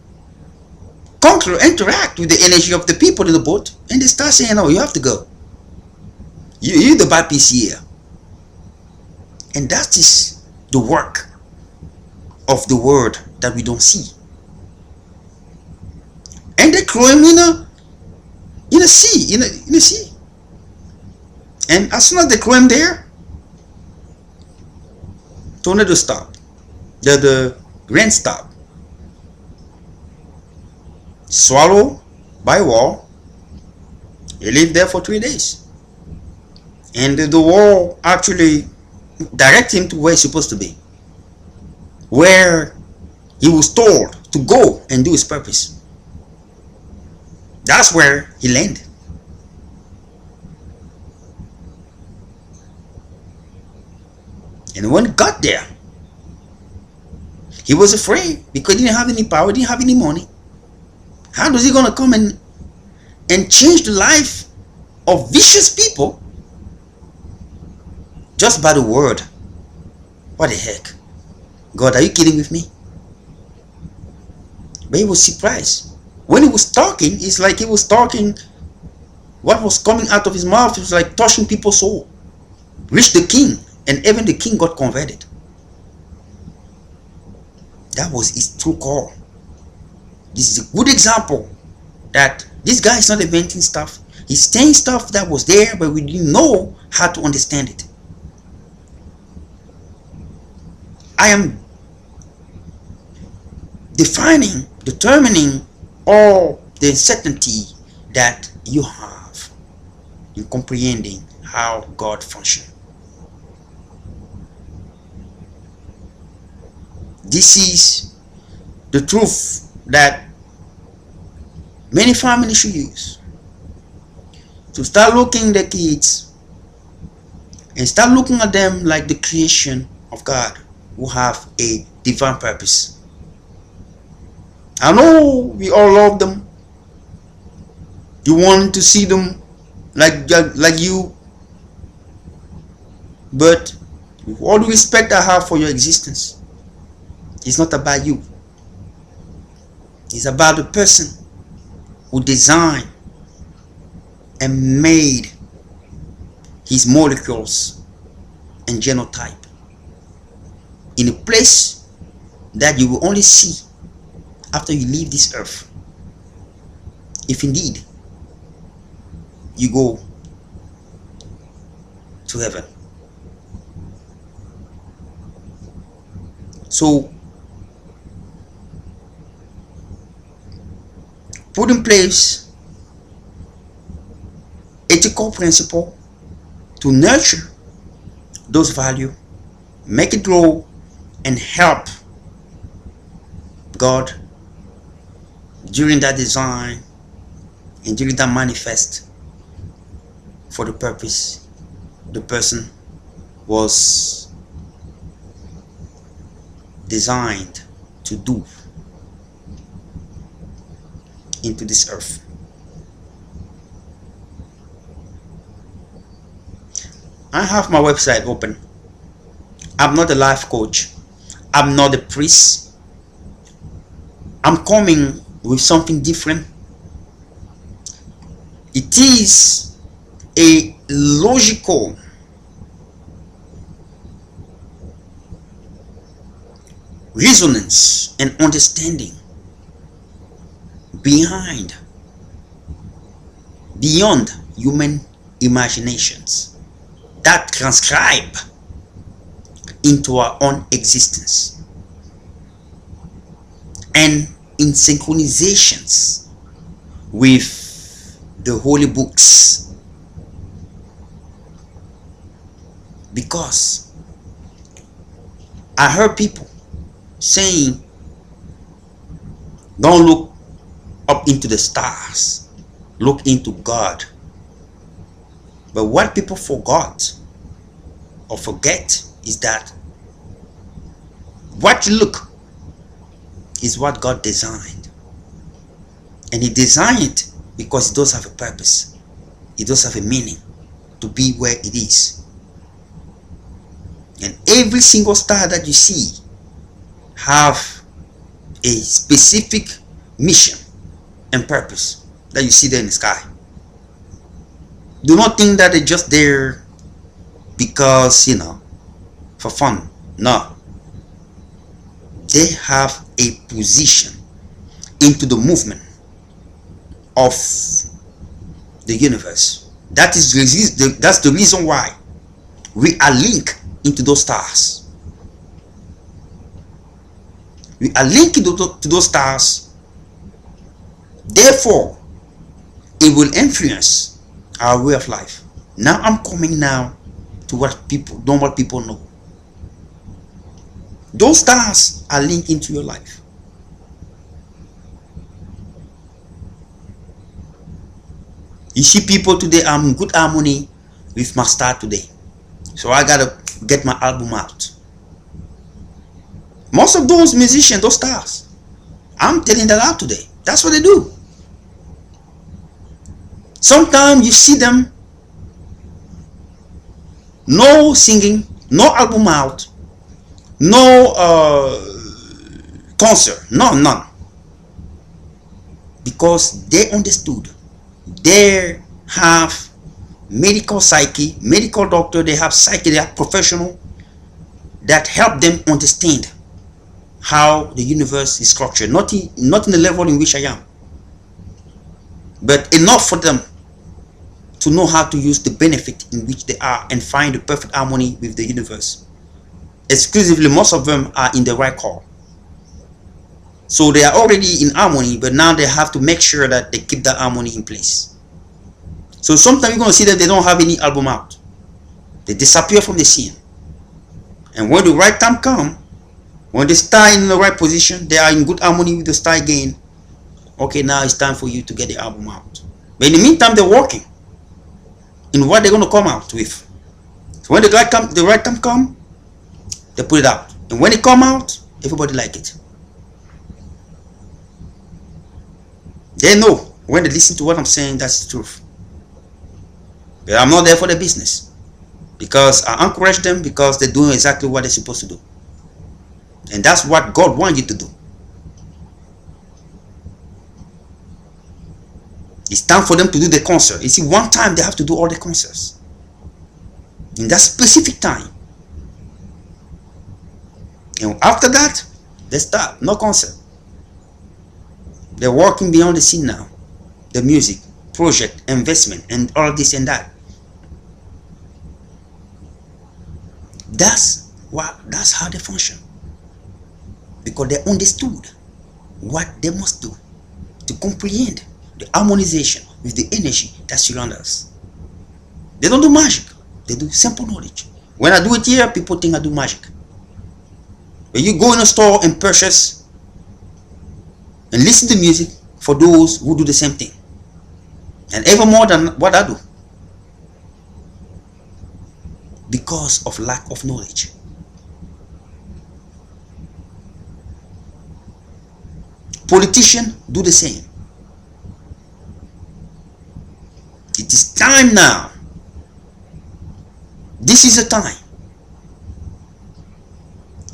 interact with the energy of the people in the boat, and they start saying, "Oh, you have to go. You're the bad piece here." And that is the work of the word that we don't see. And they throw him in a sea, in a sea. And as soon as they throw him there, tornado stop. The rain stop. Swallowed by wall. He lived there for 3 days. And the wall actually direct him to where he's supposed to be, where he was told to go and do his purpose. That's where he landed. And when he got there, he was afraid because he didn't have any power, didn't have any money. How is he gonna come and change the life of vicious people just by the word? What the heck? God, are you kidding with me? But he was surprised. When he was talking, it's like he was talking, what was coming out of his mouth was like touching people's soul. Reached the king, and even the king got converted. That was his true call. This is a good example that this guy is not inventing stuff. He's saying stuff that was there, but we didn't know how to understand it. I am determining all the uncertainty that you have in comprehending how God functions. This is the truth that many families should use to start looking at the kids and start looking at them like the creation of God, who have a divine purpose. I know we all love them. You want to see them like you, but with all the respect I have for your existence, it's not about you. It's about the person who designed and made his molecules and genotype in a place that you will only see after you leave this earth, if indeed you go to heaven. So put in place ethical principle to nurture those values, make it grow, and help God during that design and during that manifest for the purpose the person was designed to do into this earth. I have my website open. I'm not a life coach. I'm not a priest. I'm coming with something different. It is a logical resonance and understanding beyond human imaginations that transcribe into our own existence, and in synchronizations with the holy books, because I heard people saying, don't look up into the stars, look into God. But what people forgot or forget is that what you look is what God designed. And He designed it because it does have a purpose. It does have a meaning to be where it is. And every single star that you see have a specific mission and purpose that you see there in the sky. Do not think that they're just there because, for fun. No. They have a position into the movement of the universe. That's the reason why we are linked into those stars. We are linked to those stars. Therefore, it will influence our way of life. Now I'm coming to what normal people know. Those stars are linked into your life. You see people today, I'm in good harmony with my star today. So I gotta get my album out. Most of those musicians, those stars, I'm telling that out today. That's what they do. Sometimes you see them, no singing, no album out, no concert, none. Because they understood. They have medical psyche, medical doctor, they have psyche, they have professional that help them understand how the universe is structured. Not in the level in which I am, but enough for them to know how to use the benefit in which they are and find the perfect harmony with the universe. Exclusively, most of them are in the right call. So they are already in harmony, but now they have to make sure that they keep that harmony in place. So sometimes you're going to see that they don't have any album out. They disappear from the scene. And when the right time comes, when they start in the right position, they are in good harmony with the star again. Okay, now it's time for you to get the album out. But in the meantime, they're working in what they're going to come out with. So when the right time comes, they put it out. And when it come out, everybody like it. They know when they listen to what I'm saying, that's the truth. But I'm not there for the business, because I encourage them because they're doing exactly what they're supposed to do. And that's what God wants you to do. It's time for them to do the concert. You see, one time they have to do all the concerts. In that specific time. And after that, they start. No concert. They're working beyond the scene now. The music, project, investment, and all this and that. That's how they function. Because they understood what they must do to comprehend the harmonization with the energy that surrounds us. They don't do magic. They do simple knowledge. When I do it here, people think I do magic. When you go in a store and purchase and listen to music for those who do the same thing, and even more than what I do, because of lack of knowledge. Politicians do the same. It is time now. This is the time.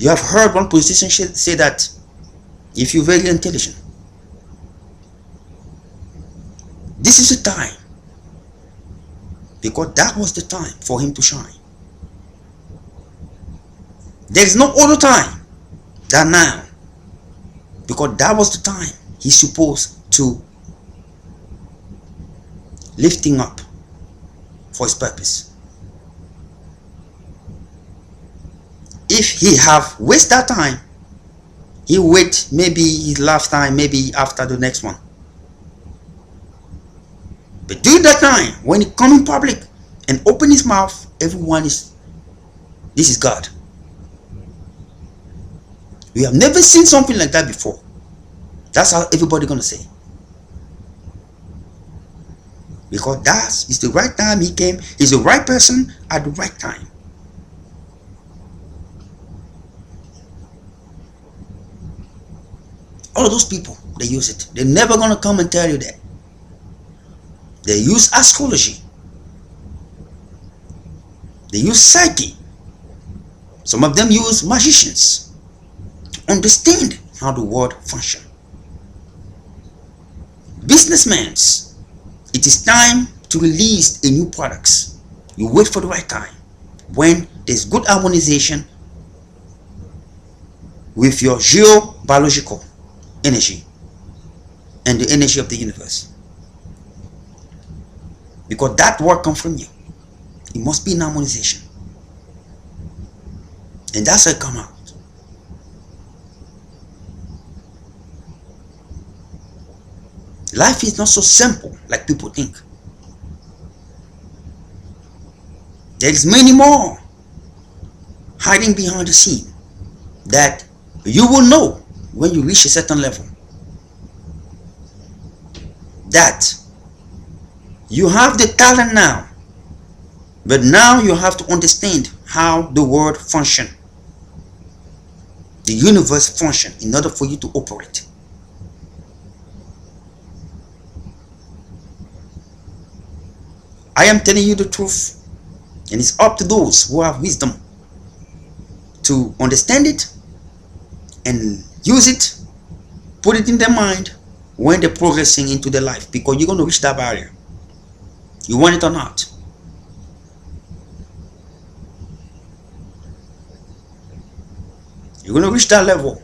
You have heard one politician say that if you're very intelligent, this is the time. Because that was the time for him to shine. There is no other time than now. Because that was the time he's supposed to lifting up for his purpose. If he have wasted that time, he wait maybe his last time, maybe after the next one. But during that time, when he come in public and open his mouth, everyone is, this is God. We have never seen something like that before. That's how everybody gonna say. Because that is the right time he came. He's the right person at the right time. All of those people, they use it. They're never gonna come and tell you that. They use astrology. They use psyche. Some of them use magicians to understand how the world functions. Businessmen, it is time to release a new products. You wait for the right time when there's good harmonization with your geobiological energy and the energy of the universe. Because that word comes from you. It must be in harmonization. And that's how it comes out. Life is not so simple like people think. There is many more hiding behind the scene that you will know when you reach a certain level. That you have the talent now, but now you have to understand how the world functions, the universe functions, in order for you to operate. I am telling you the truth, and it's up to those who have wisdom to understand it and use it, put it in their mind when they're progressing into their life, because you're going to reach that barrier. You want it or not. You're going to reach that level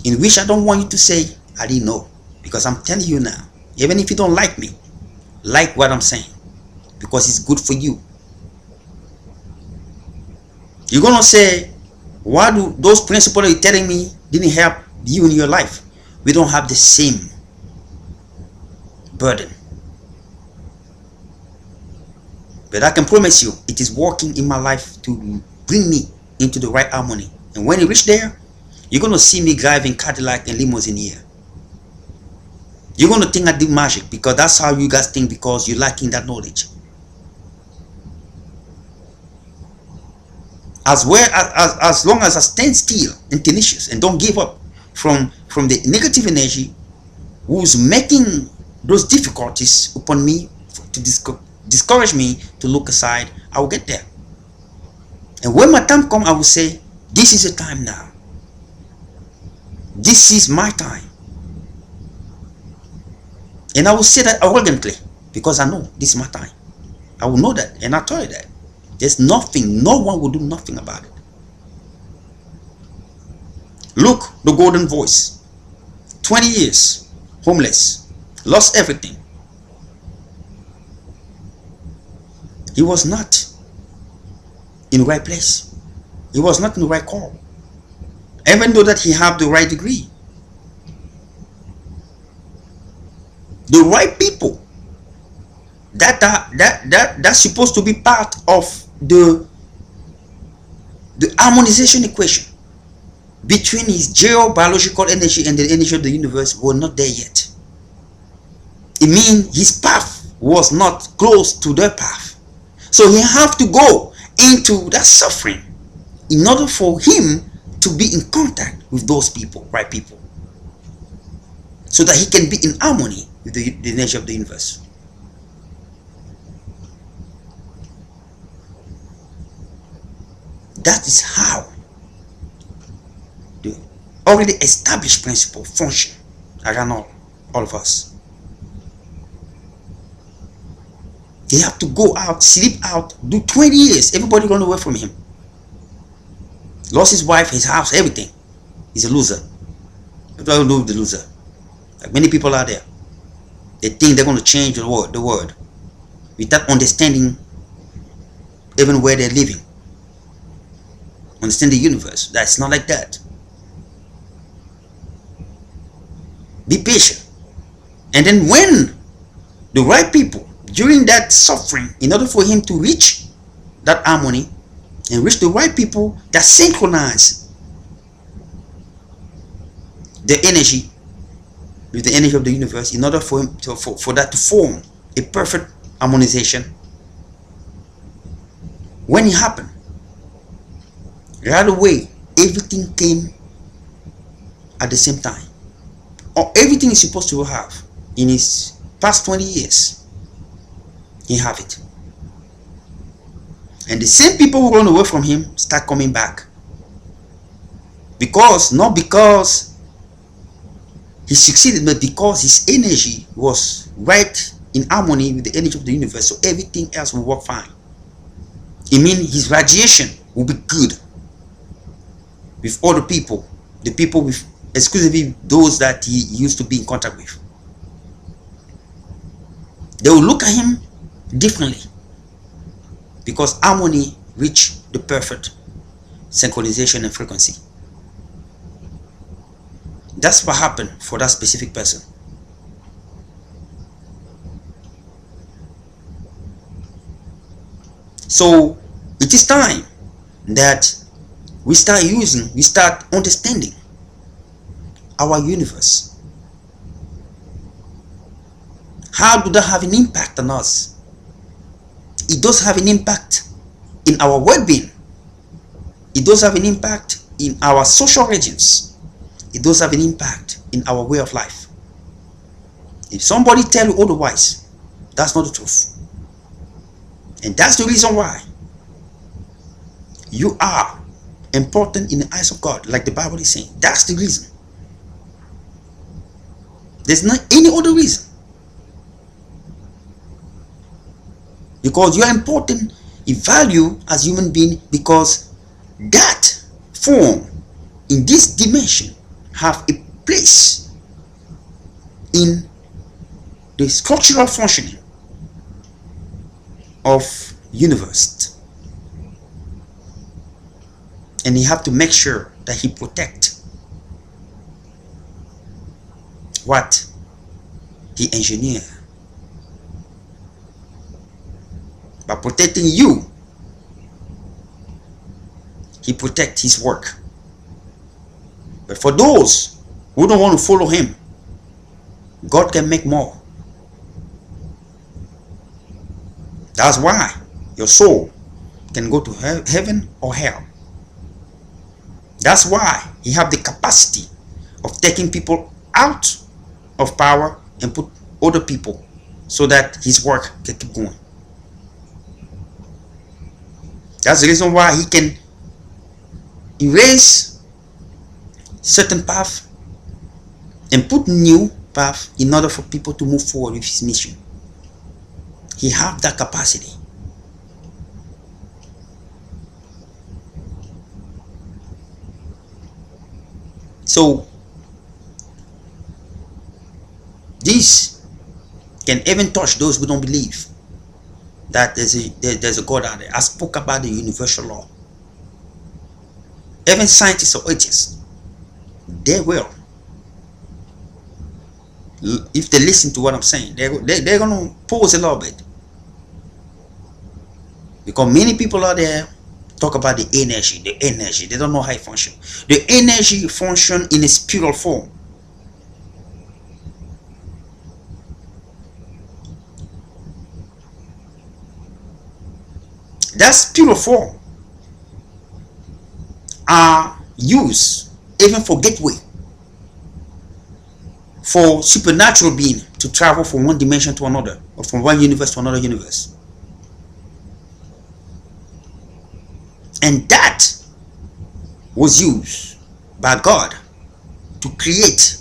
in which I don't want you to say, I didn't know, because I'm telling you now, even if you don't like me, like what I'm saying, because it's good for you. You're going to say, why do those principles you're telling me didn't help you in your life? We don't have the same burden. But I can promise you, it is working in my life to bring me into the right harmony. And when you reach there, you're going to see me driving Cadillac and limousine here. You're going to think I did magic, because that's how you guys think, because you're lacking that knowledge. As long as I stand still and tenacious and don't give up from the negative energy who's making those difficulties upon me to discourage me to look aside, I will get there. And when my time comes, I will say, this is the time now. This is my time. And I will say that arrogantly, because I know this is my time. I will know that, and I tell you that. There's nothing, no one will do nothing about it. Look, the golden voice. 20 years, homeless, lost everything. He was not in the right place. He was not in the right call. Even though that he had the right degree. The right people that's supposed to be part of the harmonization equation between his geobiological energy and the energy of the universe were not there yet. It means his path was not close to their path. So he have to go into that suffering in order for him to be in contact with those people, right people, so that he can be in harmony with the energy of the universe. That is how the already established principle function around all of us. He have to go out, sleep out, do 20 years. Everybody run away from him. Lost his wife, his house, everything. He's a loser. What do I do with the loser? Like many people out there, they think they're going to change the world without understanding even where they're living. Understand the universe. That's not like that. Be patient. And then when the right people, during that suffering, in order for him to reach that harmony and reach the right people that synchronize the energy with the energy of the universe in order for him to, for that to form a perfect harmonization. When it happened, right away everything came at the same time, or everything is supposed to have in his past 20 years, he have it. And the same people who run away from him start coming back, because not because he succeeded, but because his energy was right in harmony with the energy of the universe, so everything else will work fine. It means his radiation will be good with other people, the people with exclusively those that he used to be in contact with. They will look at him differently because harmony reached the perfect synchronization and frequency. That's what happened for that specific person. So it is time that we start understanding our universe. How do that have an impact on us? It does have an impact in our well-being. It does have an impact in our social regions. It does have an impact in our way of life. If somebody tell you otherwise, that's not the truth. And that's the reason why you are important in the eyes of God, like the Bible is saying. That's the reason. There's not any other reason. Because you are important in value as human being, because that form in this dimension have a place in the structural functioning of universe, and you have to make sure that he protect what he engineered. By protecting you, he protect his work. But for those who don't want to follow him, God can make more. That's why your soul can go to heaven or hell. That's why he have the capacity of taking people out of power and put other people, so that his work can keep going. That's the reason why he can erase certain path and put new path in order for people to move forward with his mission. He have that capacity. So this can even touch those who don't believe that there's a God out there. I spoke about the universal law. Even scientists or atheists, they will, if they listen to what I'm saying, they're going to pause a little bit. Because many people out there talk about the energy. They don't know how it functions. The energy function in a spiral form. That spiral form are used even for gateway for supernatural being to travel from one dimension to another, or from one universe to another universe. And that was used by God to create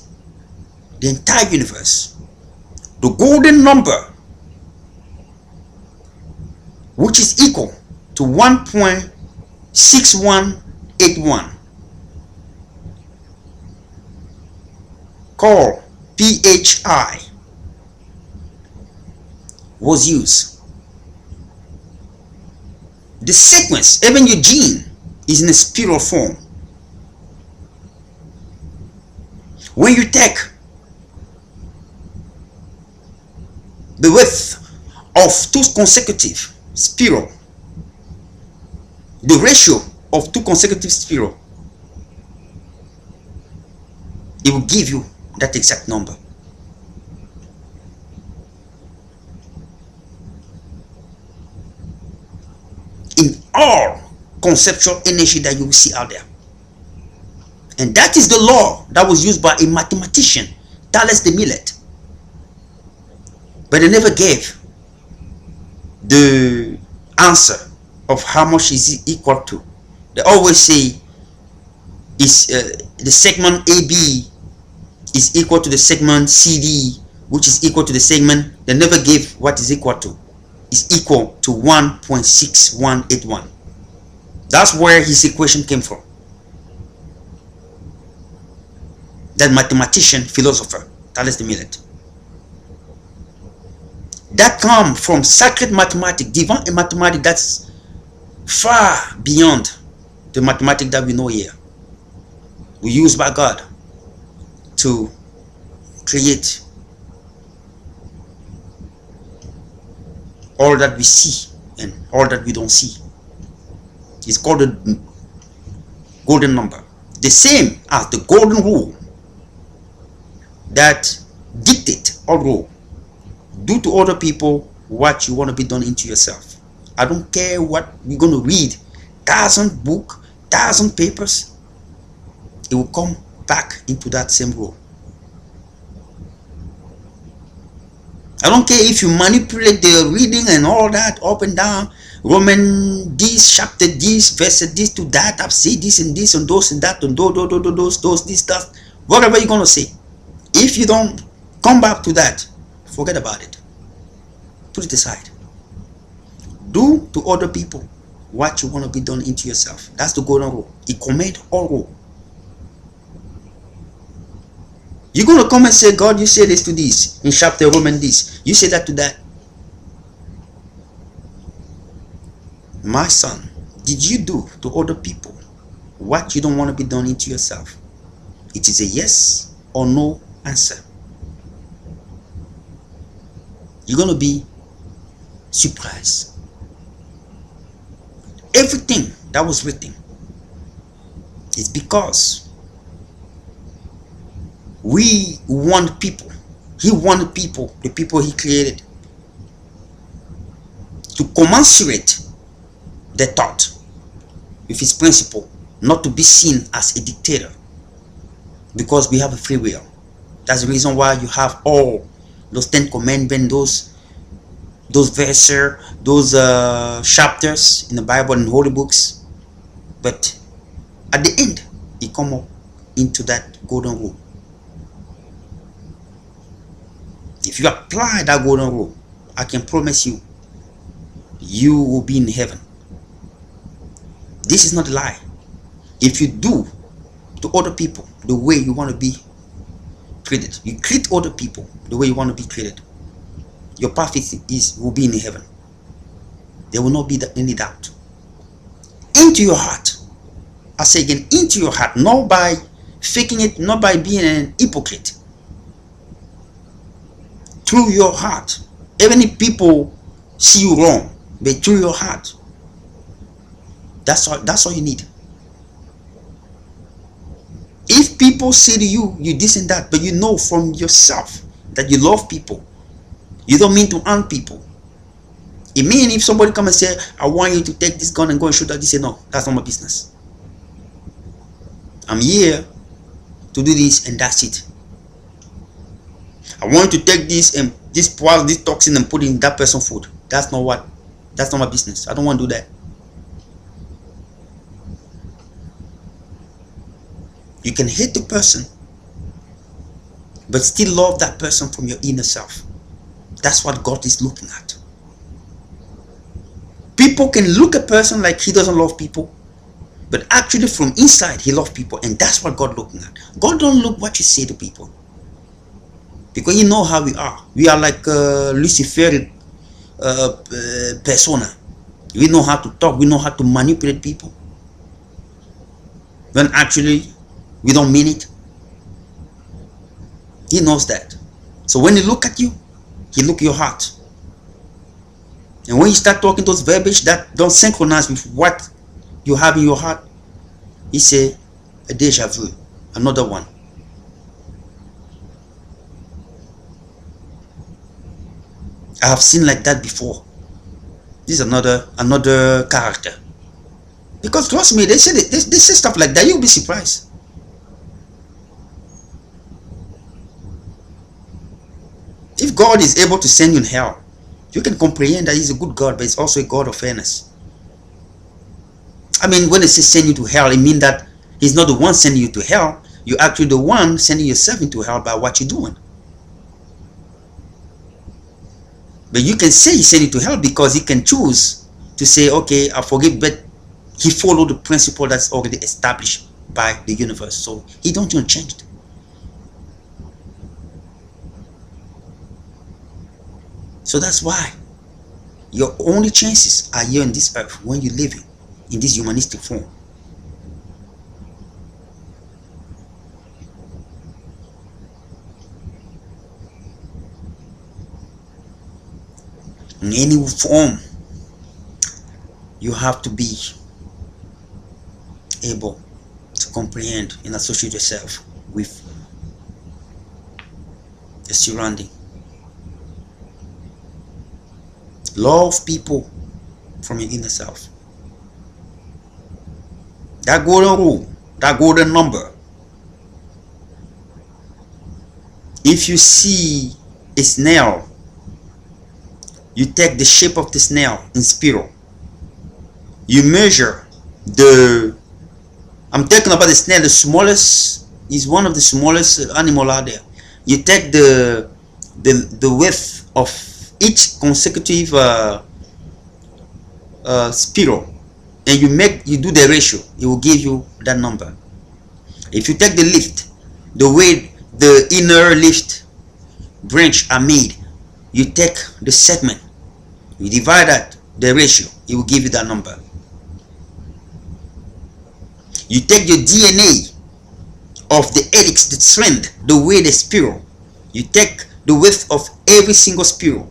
the entire universe. The golden number, which is equal to 1.6181, called PHI, was used. The sequence, even your gene, is in a spiral form. When you take the width of two consecutive spiral, the ratio of two consecutive spiral it will give you that exact number. In all conceptual energy that you will see out there. And that is the law that was used by a mathematician, Thales de Millet. But they never gave the answer of how much is it equal to. They always say is the segment AB is equal to the segment CD, which is equal to the segment. They never gave what is equal to. Is equal to 1.6181. That's where his equation came from. That mathematician, philosopher, Thales de Millet. That comes from sacred mathematics, divine mathematics that's far beyond the mathematics that we know here. We use by God to create all that we see and all that we don't see. It's called the golden number. The same as the golden rule that dictate or rule. Do to other people what you want to be done into yourself. I don't care what you're going to read. 1,000 books, 1,000 papers. It will come back into that same rule. I don't care if you manipulate the reading and all that up and down. Roman this, chapter this, verse this to that. I've said this and this and those and that and those, this, that. Whatever you're going to say. If you don't come back to that, forget about it. Put it aside. Do to other people what you want to be done into yourself. That's the golden rule. It command all rule. You're going to come and say, God, you say this to this. In chapter Roman this. You say that to that. My son, did you do to other people what you don't want to be done into yourself? It is a yes or no answer. You're going to be surprised. Everything that was written is because we want people. He wanted people, the people he created, to commensurate the thought with his principle, not to be seen as a dictator, because we have a free will. That's the reason why you have all those 10 commandments, those verses, those chapters in the Bible and holy books. But at the end, it comes up into that golden rule. If you apply that golden rule, I can promise you, you will be in heaven. This is not a lie. If you do to other people the way you want to be treated, you treat other people the way you want to be treated, your path will be in heaven. There will not be any doubt. Into your heart. I say again, into your heart, not by faking it, not by being an hypocrite. Through your heart. Even if people see you wrong, but through your heart. That's all you need. If people say to you, you this and that, but you know from yourself that you love people, you don't mean to harm people. It means if somebody come and say, I want you to take this gun and go and shoot that, you say, no, that's not my business. I'm here to do this and that's it. I want you to take this and this toxin and put it in that person's food. That's not my business. I don't want to do that. You can hate the person, but still love that person from your inner self. That's what God is looking at. People can look at a person like he doesn't love people, but actually from inside he loves people, and that's what God looking at. God don't look what you say to people, because you know how we are. We are like Luciferic persona. We know how to talk. We know how to manipulate people, when actually we don't mean it. He knows that. So when he look at you, he look at your heart. And when you start talking those verbiage that don't synchronize with what you have in your heart, he say, a deja vu, another one. I have seen like that before. This is another character. Because trust me, they say stuff like that, you'll be surprised. If God is able to send you in hell, you can comprehend that He's a good God, but He's also a God of fairness. I mean, when it says send you to hell, it means that He's not the one sending you to hell. You're actually the one sending yourself into hell by what you're doing. But you can say He sent you to hell because He can choose to say, okay, I forgive, but He followed the principle that's already established by the universe. So He don't even change it. So that's why your only chances are here on this earth when you're living in this humanistic form. In any form, you have to be able to comprehend and associate yourself with the surrounding. Love people from your inner self. That golden rule, that golden number. If you see a snail, you take the shape of the snail in spiral. You measure I'm talking about the snail, the smallest, is one of the smallest animal out there. You take the width of each consecutive spiral, and you do the ratio, it will give you that number. If you take the lift, the way the inner lift branch are made, you take the segment, you divide that, the ratio, it will give you that number. You take your DNA of the helix, the strand, the way the spiral, you take the width of every single spiral,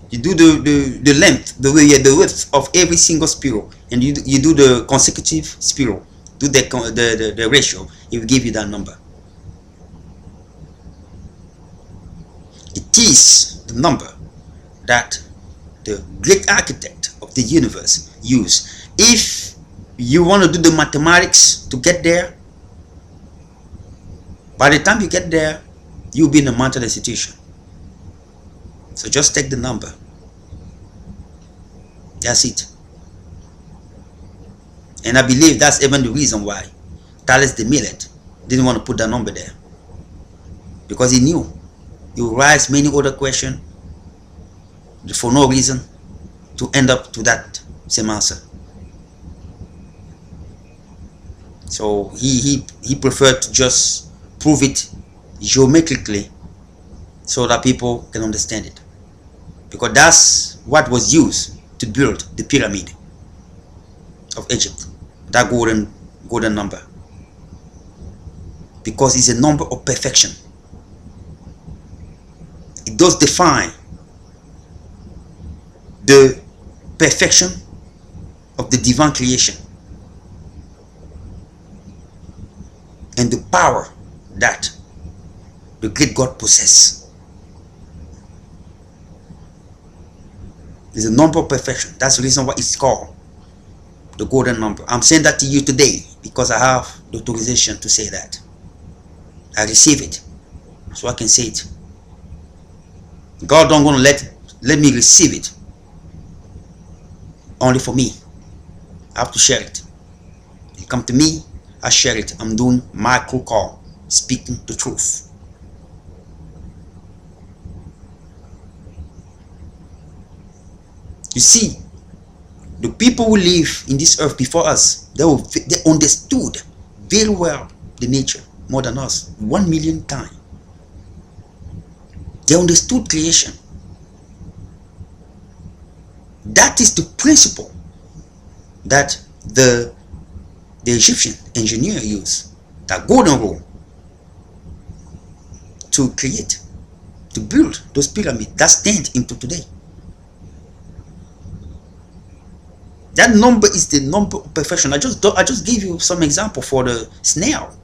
you do the length, the width of every single spiral, and you do the consecutive spiral, do the ratio, it will give you that number. It is the number that the great architect of the universe used. If you want to do the mathematics to get there, by the time you get there, you'll be in a mental institution. So just take the number. That's it. And I believe that's even the reason why Thales de Millet didn't want to put that number there, because he knew he would raise many other questions for no reason to end up to that same answer. So he preferred to just prove it geometrically so that people can understand it, because that's what was used to build the pyramid of Egypt, that golden number, because it's a number of perfection. It does define the perfection of the divine creation and the power that the great God possesses. It's a number of perfection. That's the reason why it's called the golden number. I'm saying that to you today because I have the authorization to say that. I receive it, so I can say it. God don't want to let me receive it only for me. I have to share it. You come to me, I share it. I'm doing my cool call, speaking the truth. You see, the people who live in this earth before us, they understood very well the nature more than us, 1 million times. They understood creation. That is the principle that the Egyptian engineer used, that golden rule, to create, to build those pyramids that stand into today. That number is the number of perfection. I just gave you some example for the snail.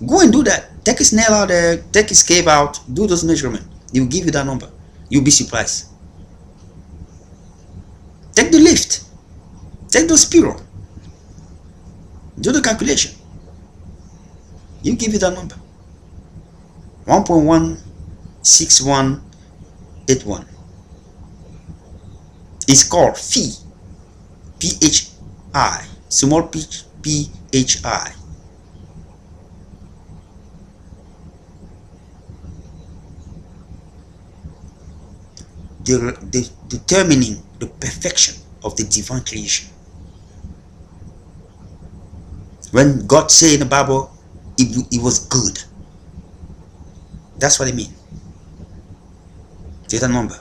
Go and do that. Take a snail out there, take his cave out, do those measurements. He will give you that number. You'll be surprised. Take the lift. Take the spiral. Do the calculation. You give it a number. 1.16181. It's called phi. P-H-I. Small P-H-I. Determining the perfection of the divine creation. When God said in the Bible, it was good. That's what I mean. There's a number.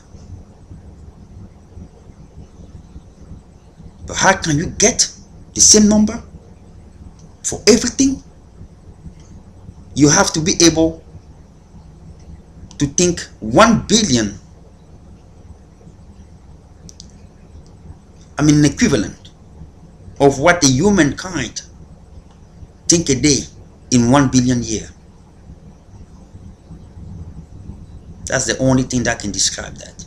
But how can you get the same number for everything? You have to be able to think 1 billion, an equivalent of what the humankind think a day in 1 billion year. That's the only thing that can describe that.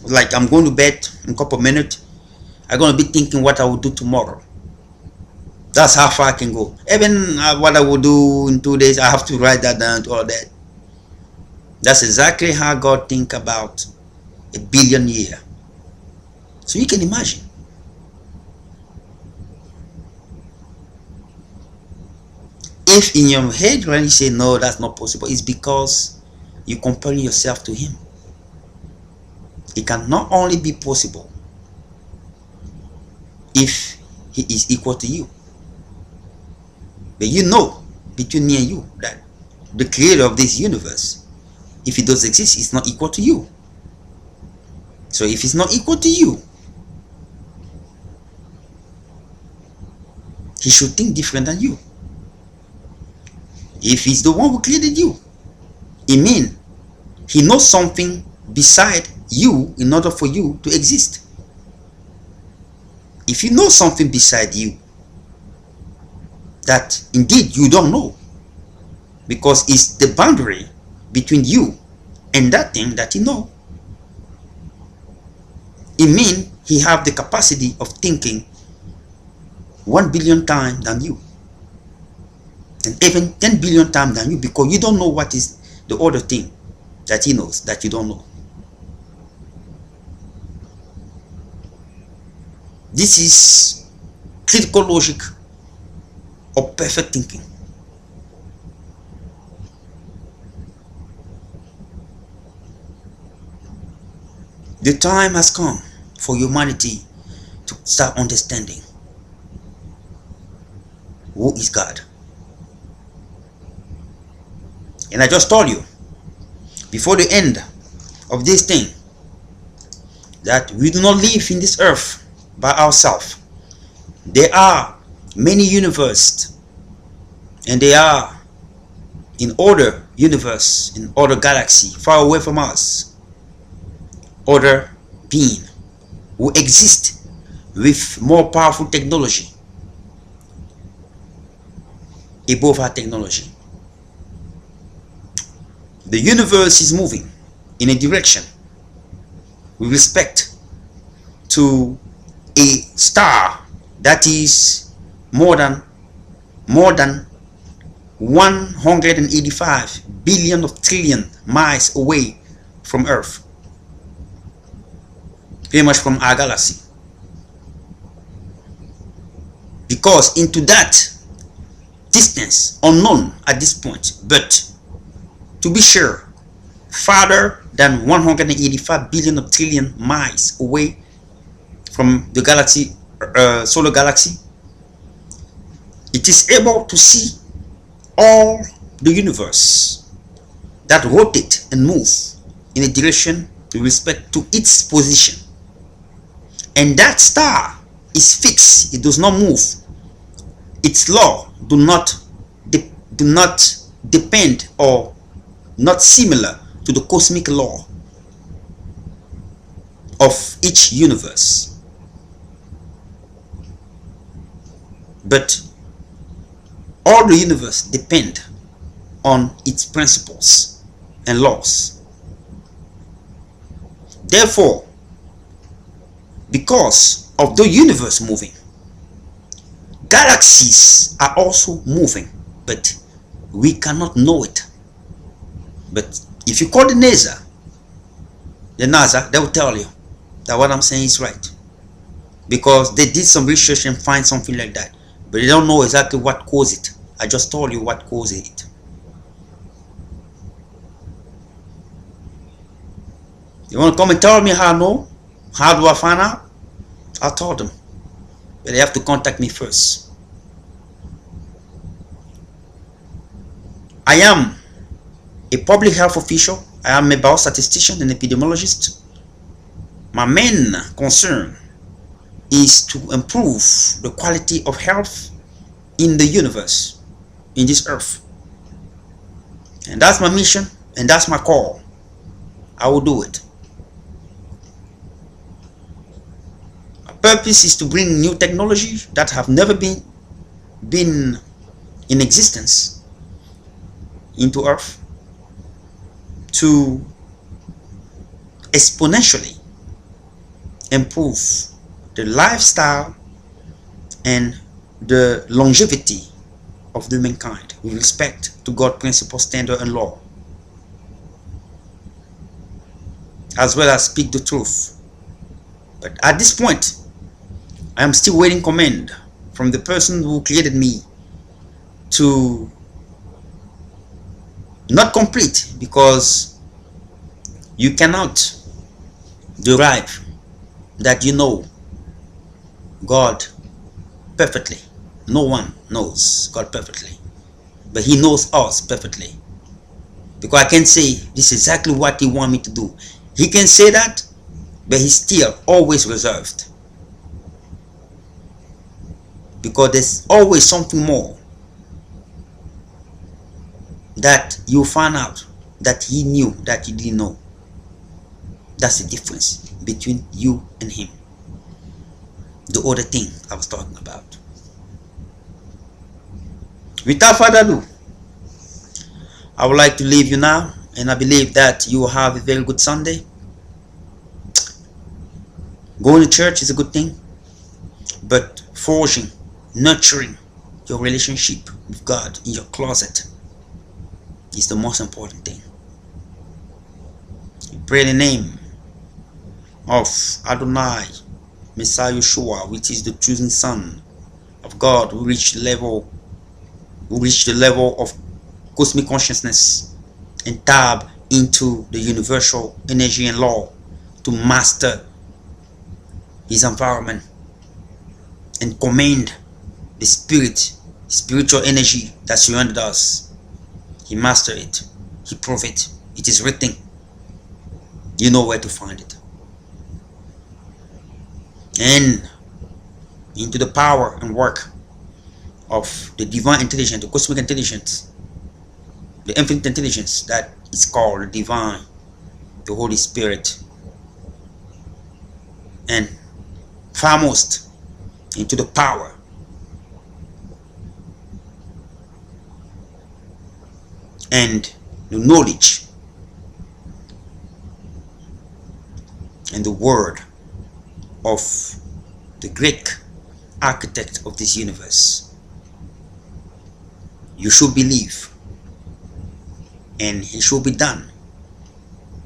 Like I'm going to bed in a couple of minutes, I'm going to be thinking what I will do tomorrow. That's how far I can go. Even what I will do in 2 days, I have to write that down to all that. That's exactly how God think about a billion year. So you can imagine. If in your head when you say no, that's not possible, it's because you compare yourself to him. It can not only be possible if he is equal to you, but you know between me and you that the creator of this universe, if he does exist, is not equal to you. So if it's not equal to you, he should think different than you. If he's the one who created you, it means he knows something beside you in order for you to exist. If you know something beside you that indeed you don't know, because it's the boundary between you and that thing that you know, it means he have the capacity of thinking 1 billion times than you, and even 10 billion times than you, because you don't know what is the other thing that he knows that you don't know. This is critical logic of perfect thinking. The time has come for humanity to start understanding who is God. And I just told you before the end of this thing that we do not live in this earth by ourselves. There are many universes, and they are in other universe, in other galaxy far away from us, other being who exist with more powerful technology above our technology. The universe is moving in a direction with respect to a star that is more than 185 billion of trillion miles away from Earth, pretty much from our galaxy. Because into that distance unknown at this point, but to be sure, farther than 185 billion of trillion miles away from the galaxy, solar galaxy, it is able to see all the universe that rotate and move in a direction with respect to its position. And that star is fixed, it does not move. Its law do not depend or not similar to the cosmic law of each universe, but all the universe depend on its principles and laws. Therefore, because of the universe moving. Galaxies are also moving, but we cannot know it. But if you call the NASA, they will tell you that what I'm saying is right, because they did some research and find something like that, but they don't know exactly what caused it. I just told you what caused it. You want to come and tell me how I know? How do I find out? I told them, but they have to contact me first. I am a public health official. I am a biostatistician and epidemiologist. My main concern is to improve the quality of health in the universe, in this earth. And that's my mission, and that's my call. I will do it. My purpose is to bring new technology that have never been in existence into earth, to exponentially improve the lifestyle and the longevity of the mankind with respect to God's principle, standard, and law, as well as speak the truth. But at this point, I am still waiting command from the person who created me to not complete, because you cannot derive that you know God perfectly. No one knows God perfectly, but He knows us perfectly. Because I can say this is exactly what He wants me to do. He can say that, but He's still always reserved, because there's always something more that you find out that He knew that you didn't know. That's the difference between you and Him. The other thing I was talking about. Without further ado, I would like to leave you now, and I believe that you will have a very good Sunday. Going to church is a good thing, but forging, nurturing your relationship with God in your closet is the most important thing. You pray in the name of Adonai, Messiah Yeshua, which is the chosen Son of God, who reached the level of cosmic consciousness and tap into the universal energy and law to master his environment and command the spiritual energy that surrounded us. He mastered it. He proved it. It is written. You know where to find it. And into the power and work of the divine intelligence, the cosmic intelligence, the infinite intelligence that is called the divine, the Holy Spirit, and foremost into the power and the knowledge and the word of the great architect of this universe. You should believe, and it should be done.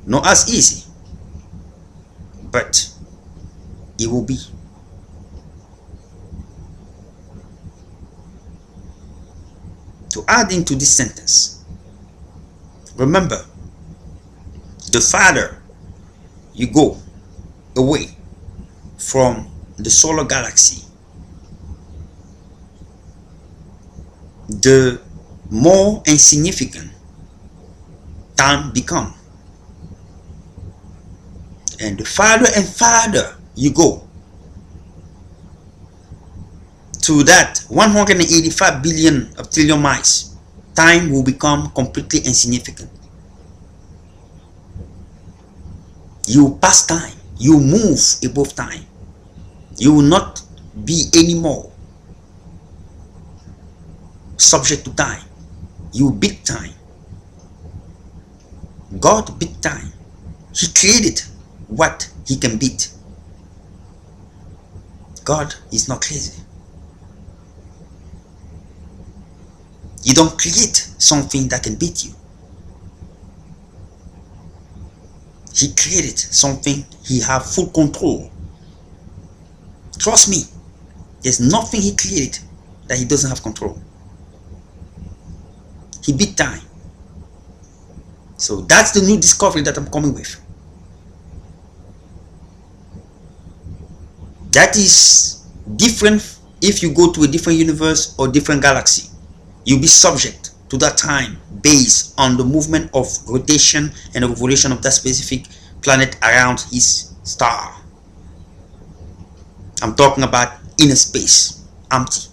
Not as easy, but it will be. To add into this sentence, remember, the farther you go away from the solar galaxy, the more insignificant time become, and the farther and farther you go to that 185 billion of trillion miles, time will become completely insignificant. You pass time, you move above time. You will not be anymore subject to time. You beat time. God beat time. He created what he can beat. God is not crazy. You don't create something that can beat you. He created something he have full control. Trust me, there's nothing he created that he doesn't have control. He beat time. So that's the new discovery that I'm coming with. That is different if you go to a different universe or different galaxy. You'll be subject to that time based on the movement of rotation and revolution of that specific planet around his star. I'm talking about inner space, empty.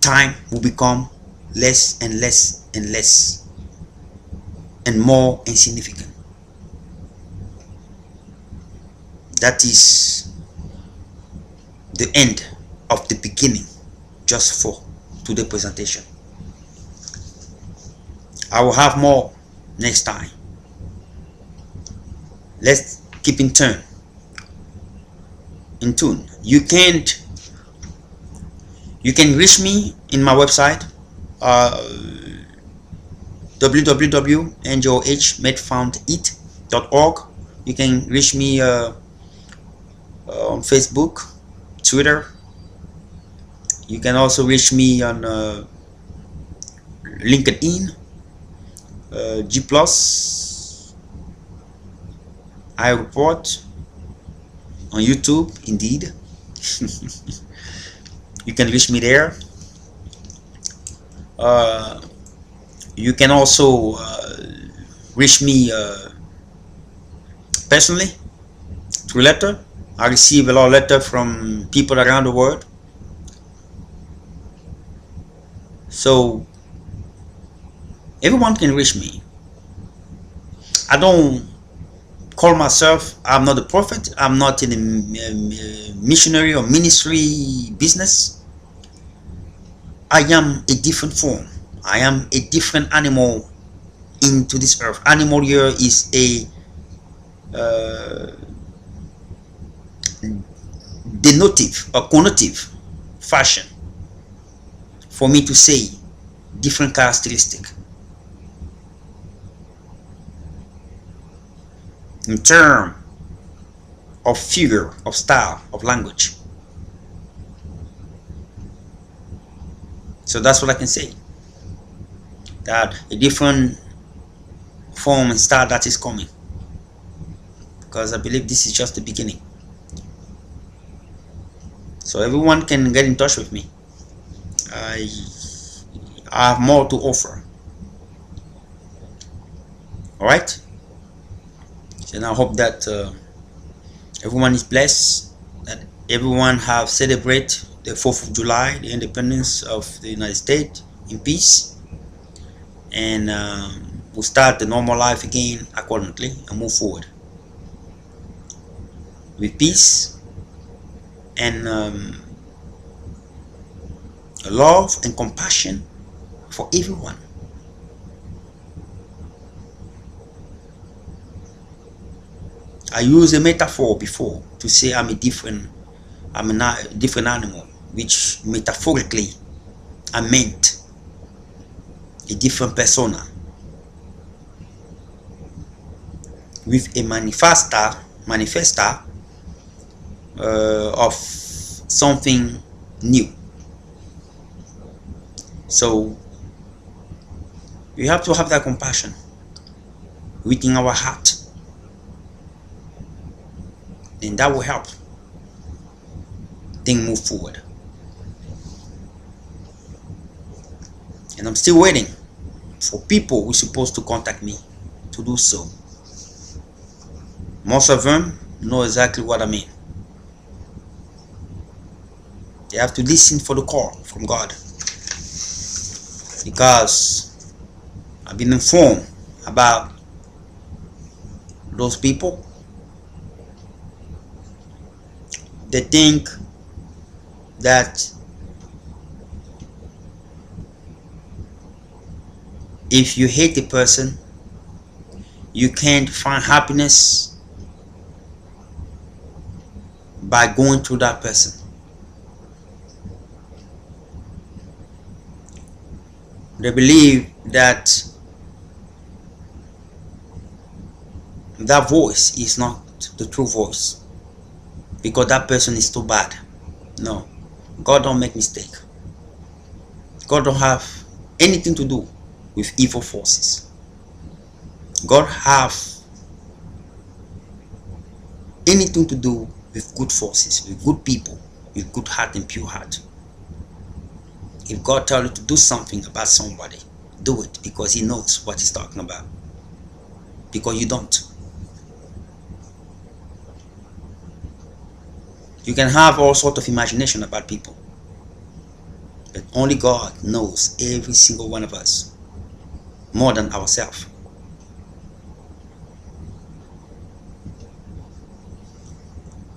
Time will become less and less and less and more insignificant. That is the end of the beginning just for today's presentation. I will have more next time. Let's keep in tune. You can reach me in my website, www.njohmedfoundit.org. You can reach me on Facebook, Twitter. You can also reach me on LinkedIn, G+, I report on YouTube, indeed. You can reach me there. You can also reach me personally through letter. I receive a lot of letters from people around the world. So everyone can reach me. I don't call myself, I'm not a prophet, I'm not in a missionary or ministry business. I am a different form. I am a different animal into this earth. Animal here is a denotive or connotative fashion for me to say different characteristic. In terms of figure, of style, of language. So that's what I can say. That a different form and style that is coming. Because I believe this is just the beginning. So everyone can get in touch with me. I have more to offer. Alright? And I hope that everyone is blessed, that everyone have celebrated the 4th of July, the independence of the United States, in peace, and we'll start the normal life again accordingly and move forward with peace and love and compassion for everyone. I used a metaphor before to say I'm a different animal, which metaphorically I meant a different persona with a manifesta of something new. So we have to have that compassion within our heart, and that will help things move forward. And I'm still waiting for people who are supposed to contact me to do so. Most of them know exactly what I mean. They have to listen for the call from God, because I've been informed about those people. They think that if you hate a person, you can't find happiness by going through that person. They believe that that voice is not the true voice because that person is too bad. No, God don't make mistake. God don't have anything to do with evil forces. God have anything to do with good forces, with good people, with good heart and pure heart. If God tells you to do something about somebody, do it because he knows what he's talking about. Because you don't. You can have all sorts of imagination about people, but only God knows every single one of us more than ourselves.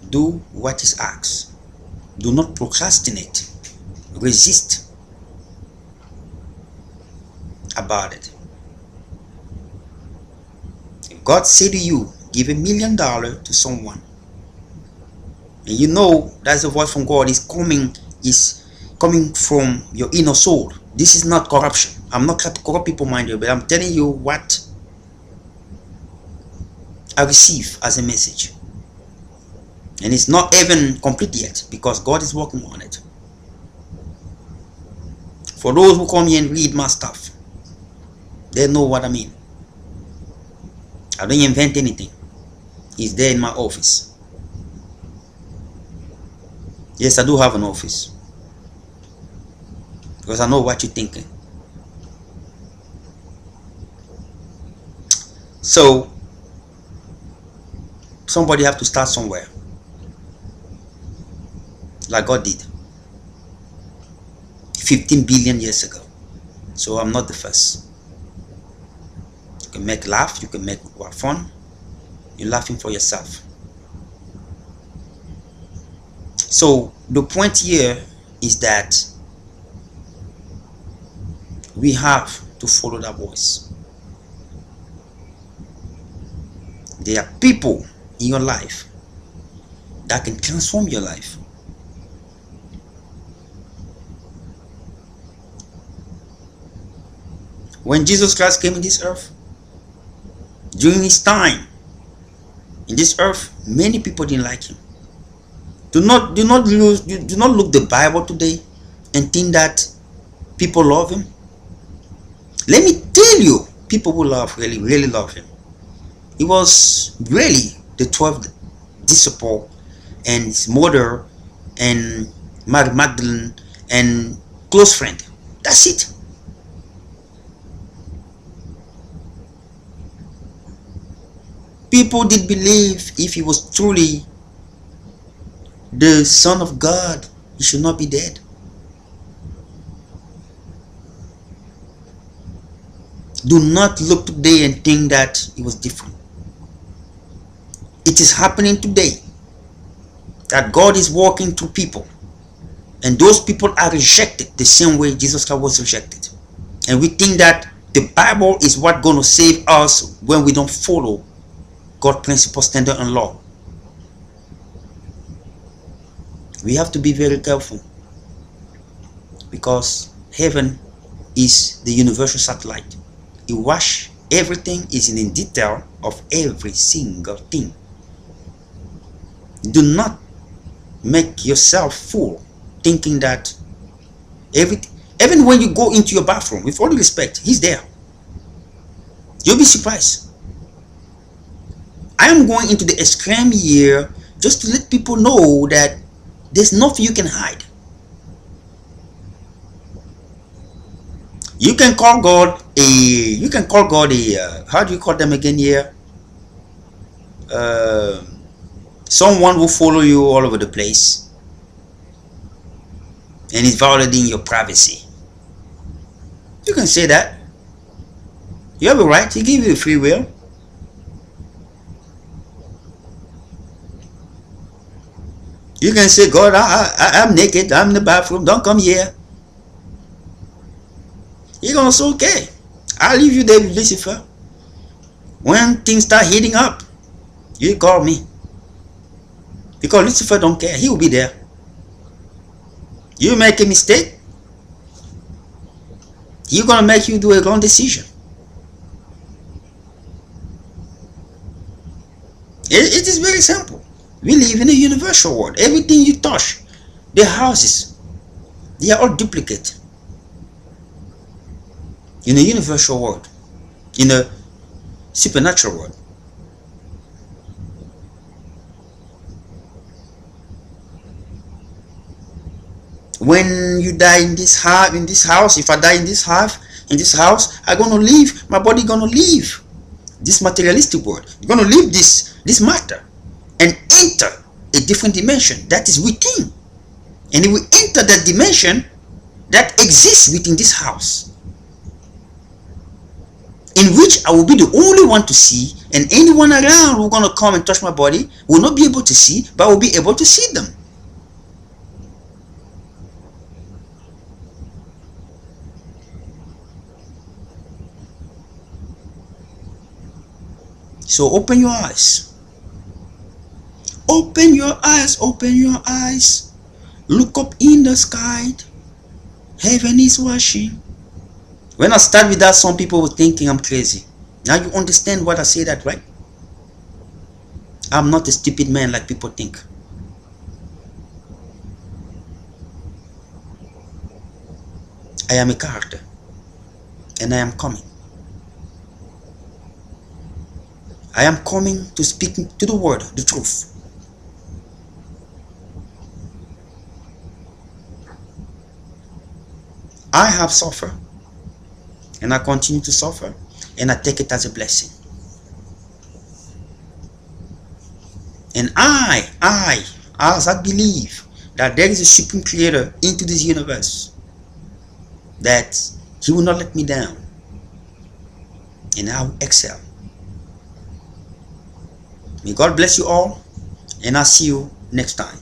Do what is asked. Do not procrastinate. Resist about it. If God say to you, give $1 million to someone, and you know that's the voice from God is coming from your inner soul. This is not corruption. I'm not trying to corrupt people, mind you, but I'm telling you what I receive as a message. And it's not even complete yet because God is working on it. For those who come here and read my stuff, they know what I mean. I don't invent anything. It's there in my office. Yes, I do have an office because I know what you're thinking. So somebody have to start somewhere, like God did 15 billion years ago. So I'm not the first. You can make laugh, you can make fun. You're laughing for yourself. So the point here is that we have to follow that voice. There are people in your life that can transform your life. When Jesus Christ came in this earth, during his time in this earth, many people didn't like him. Do not look the Bible today and think that people love him. Let me tell you, people who really love him. He was really the 12th disciple and his mother and Mary Magdalene and close friend. That's it. People did believe if he was truly the Son of God, he should not be dead. Do not look today and think that it was different. It is happening today that God is walking through people, and those people are rejected the same way Jesus Christ was rejected. And we think that the Bible is what's going to save us when we don't follow God's principle, standard, and law. We have to be very careful because heaven is the universal satellite. It watches everything, is in detail of every single thing. Do not make yourself fool thinking that even when you go into your bathroom, with all due respect, he's there. You'll be surprised. I am going into the extreme here just to let people know that there's nothing you can hide. You can call God a how do you call them again here? Someone who follow you all over the place and is violating your privacy. You can say that. You have a right. He gave you free will. You can say, God, I'm naked. I'm in the bathroom. Don't come here. You're going to say, okay, I'll leave you there with Lucifer. When things start heating up, you call me. Because Lucifer don't care. He will be there. You make a mistake, he's gonna make you do a wrong decision. It is very simple. We live in a universal world. Everything you touch, the houses, they are all duplicate. In a universal world, in a supernatural world. When you die in this house, if I die in this house, I'm gonna leave. My body gonna leave this materialistic world. You're gonna leave this matter and enter a different dimension that is within, and it will enter that dimension that exists within this house, in which I will be the only one to see, and anyone around who's gonna come and touch my body will not be able to see, but will be able to see them. So open your eyes. Open your eyes. Open your eyes. Look up in the sky. Heaven is watching. When I start with that, some people were thinking I'm crazy. Now you understand what I say that, right? I'm not a stupid man like people think. I am a character. And I am coming. I am coming to speak to the word, the truth. I have suffered, and I continue to suffer, and I take it as a blessing. And as I believe that there is a supreme creator into this universe, that he will not let me down, and I will excel. May God bless you all, and I'll see you next time.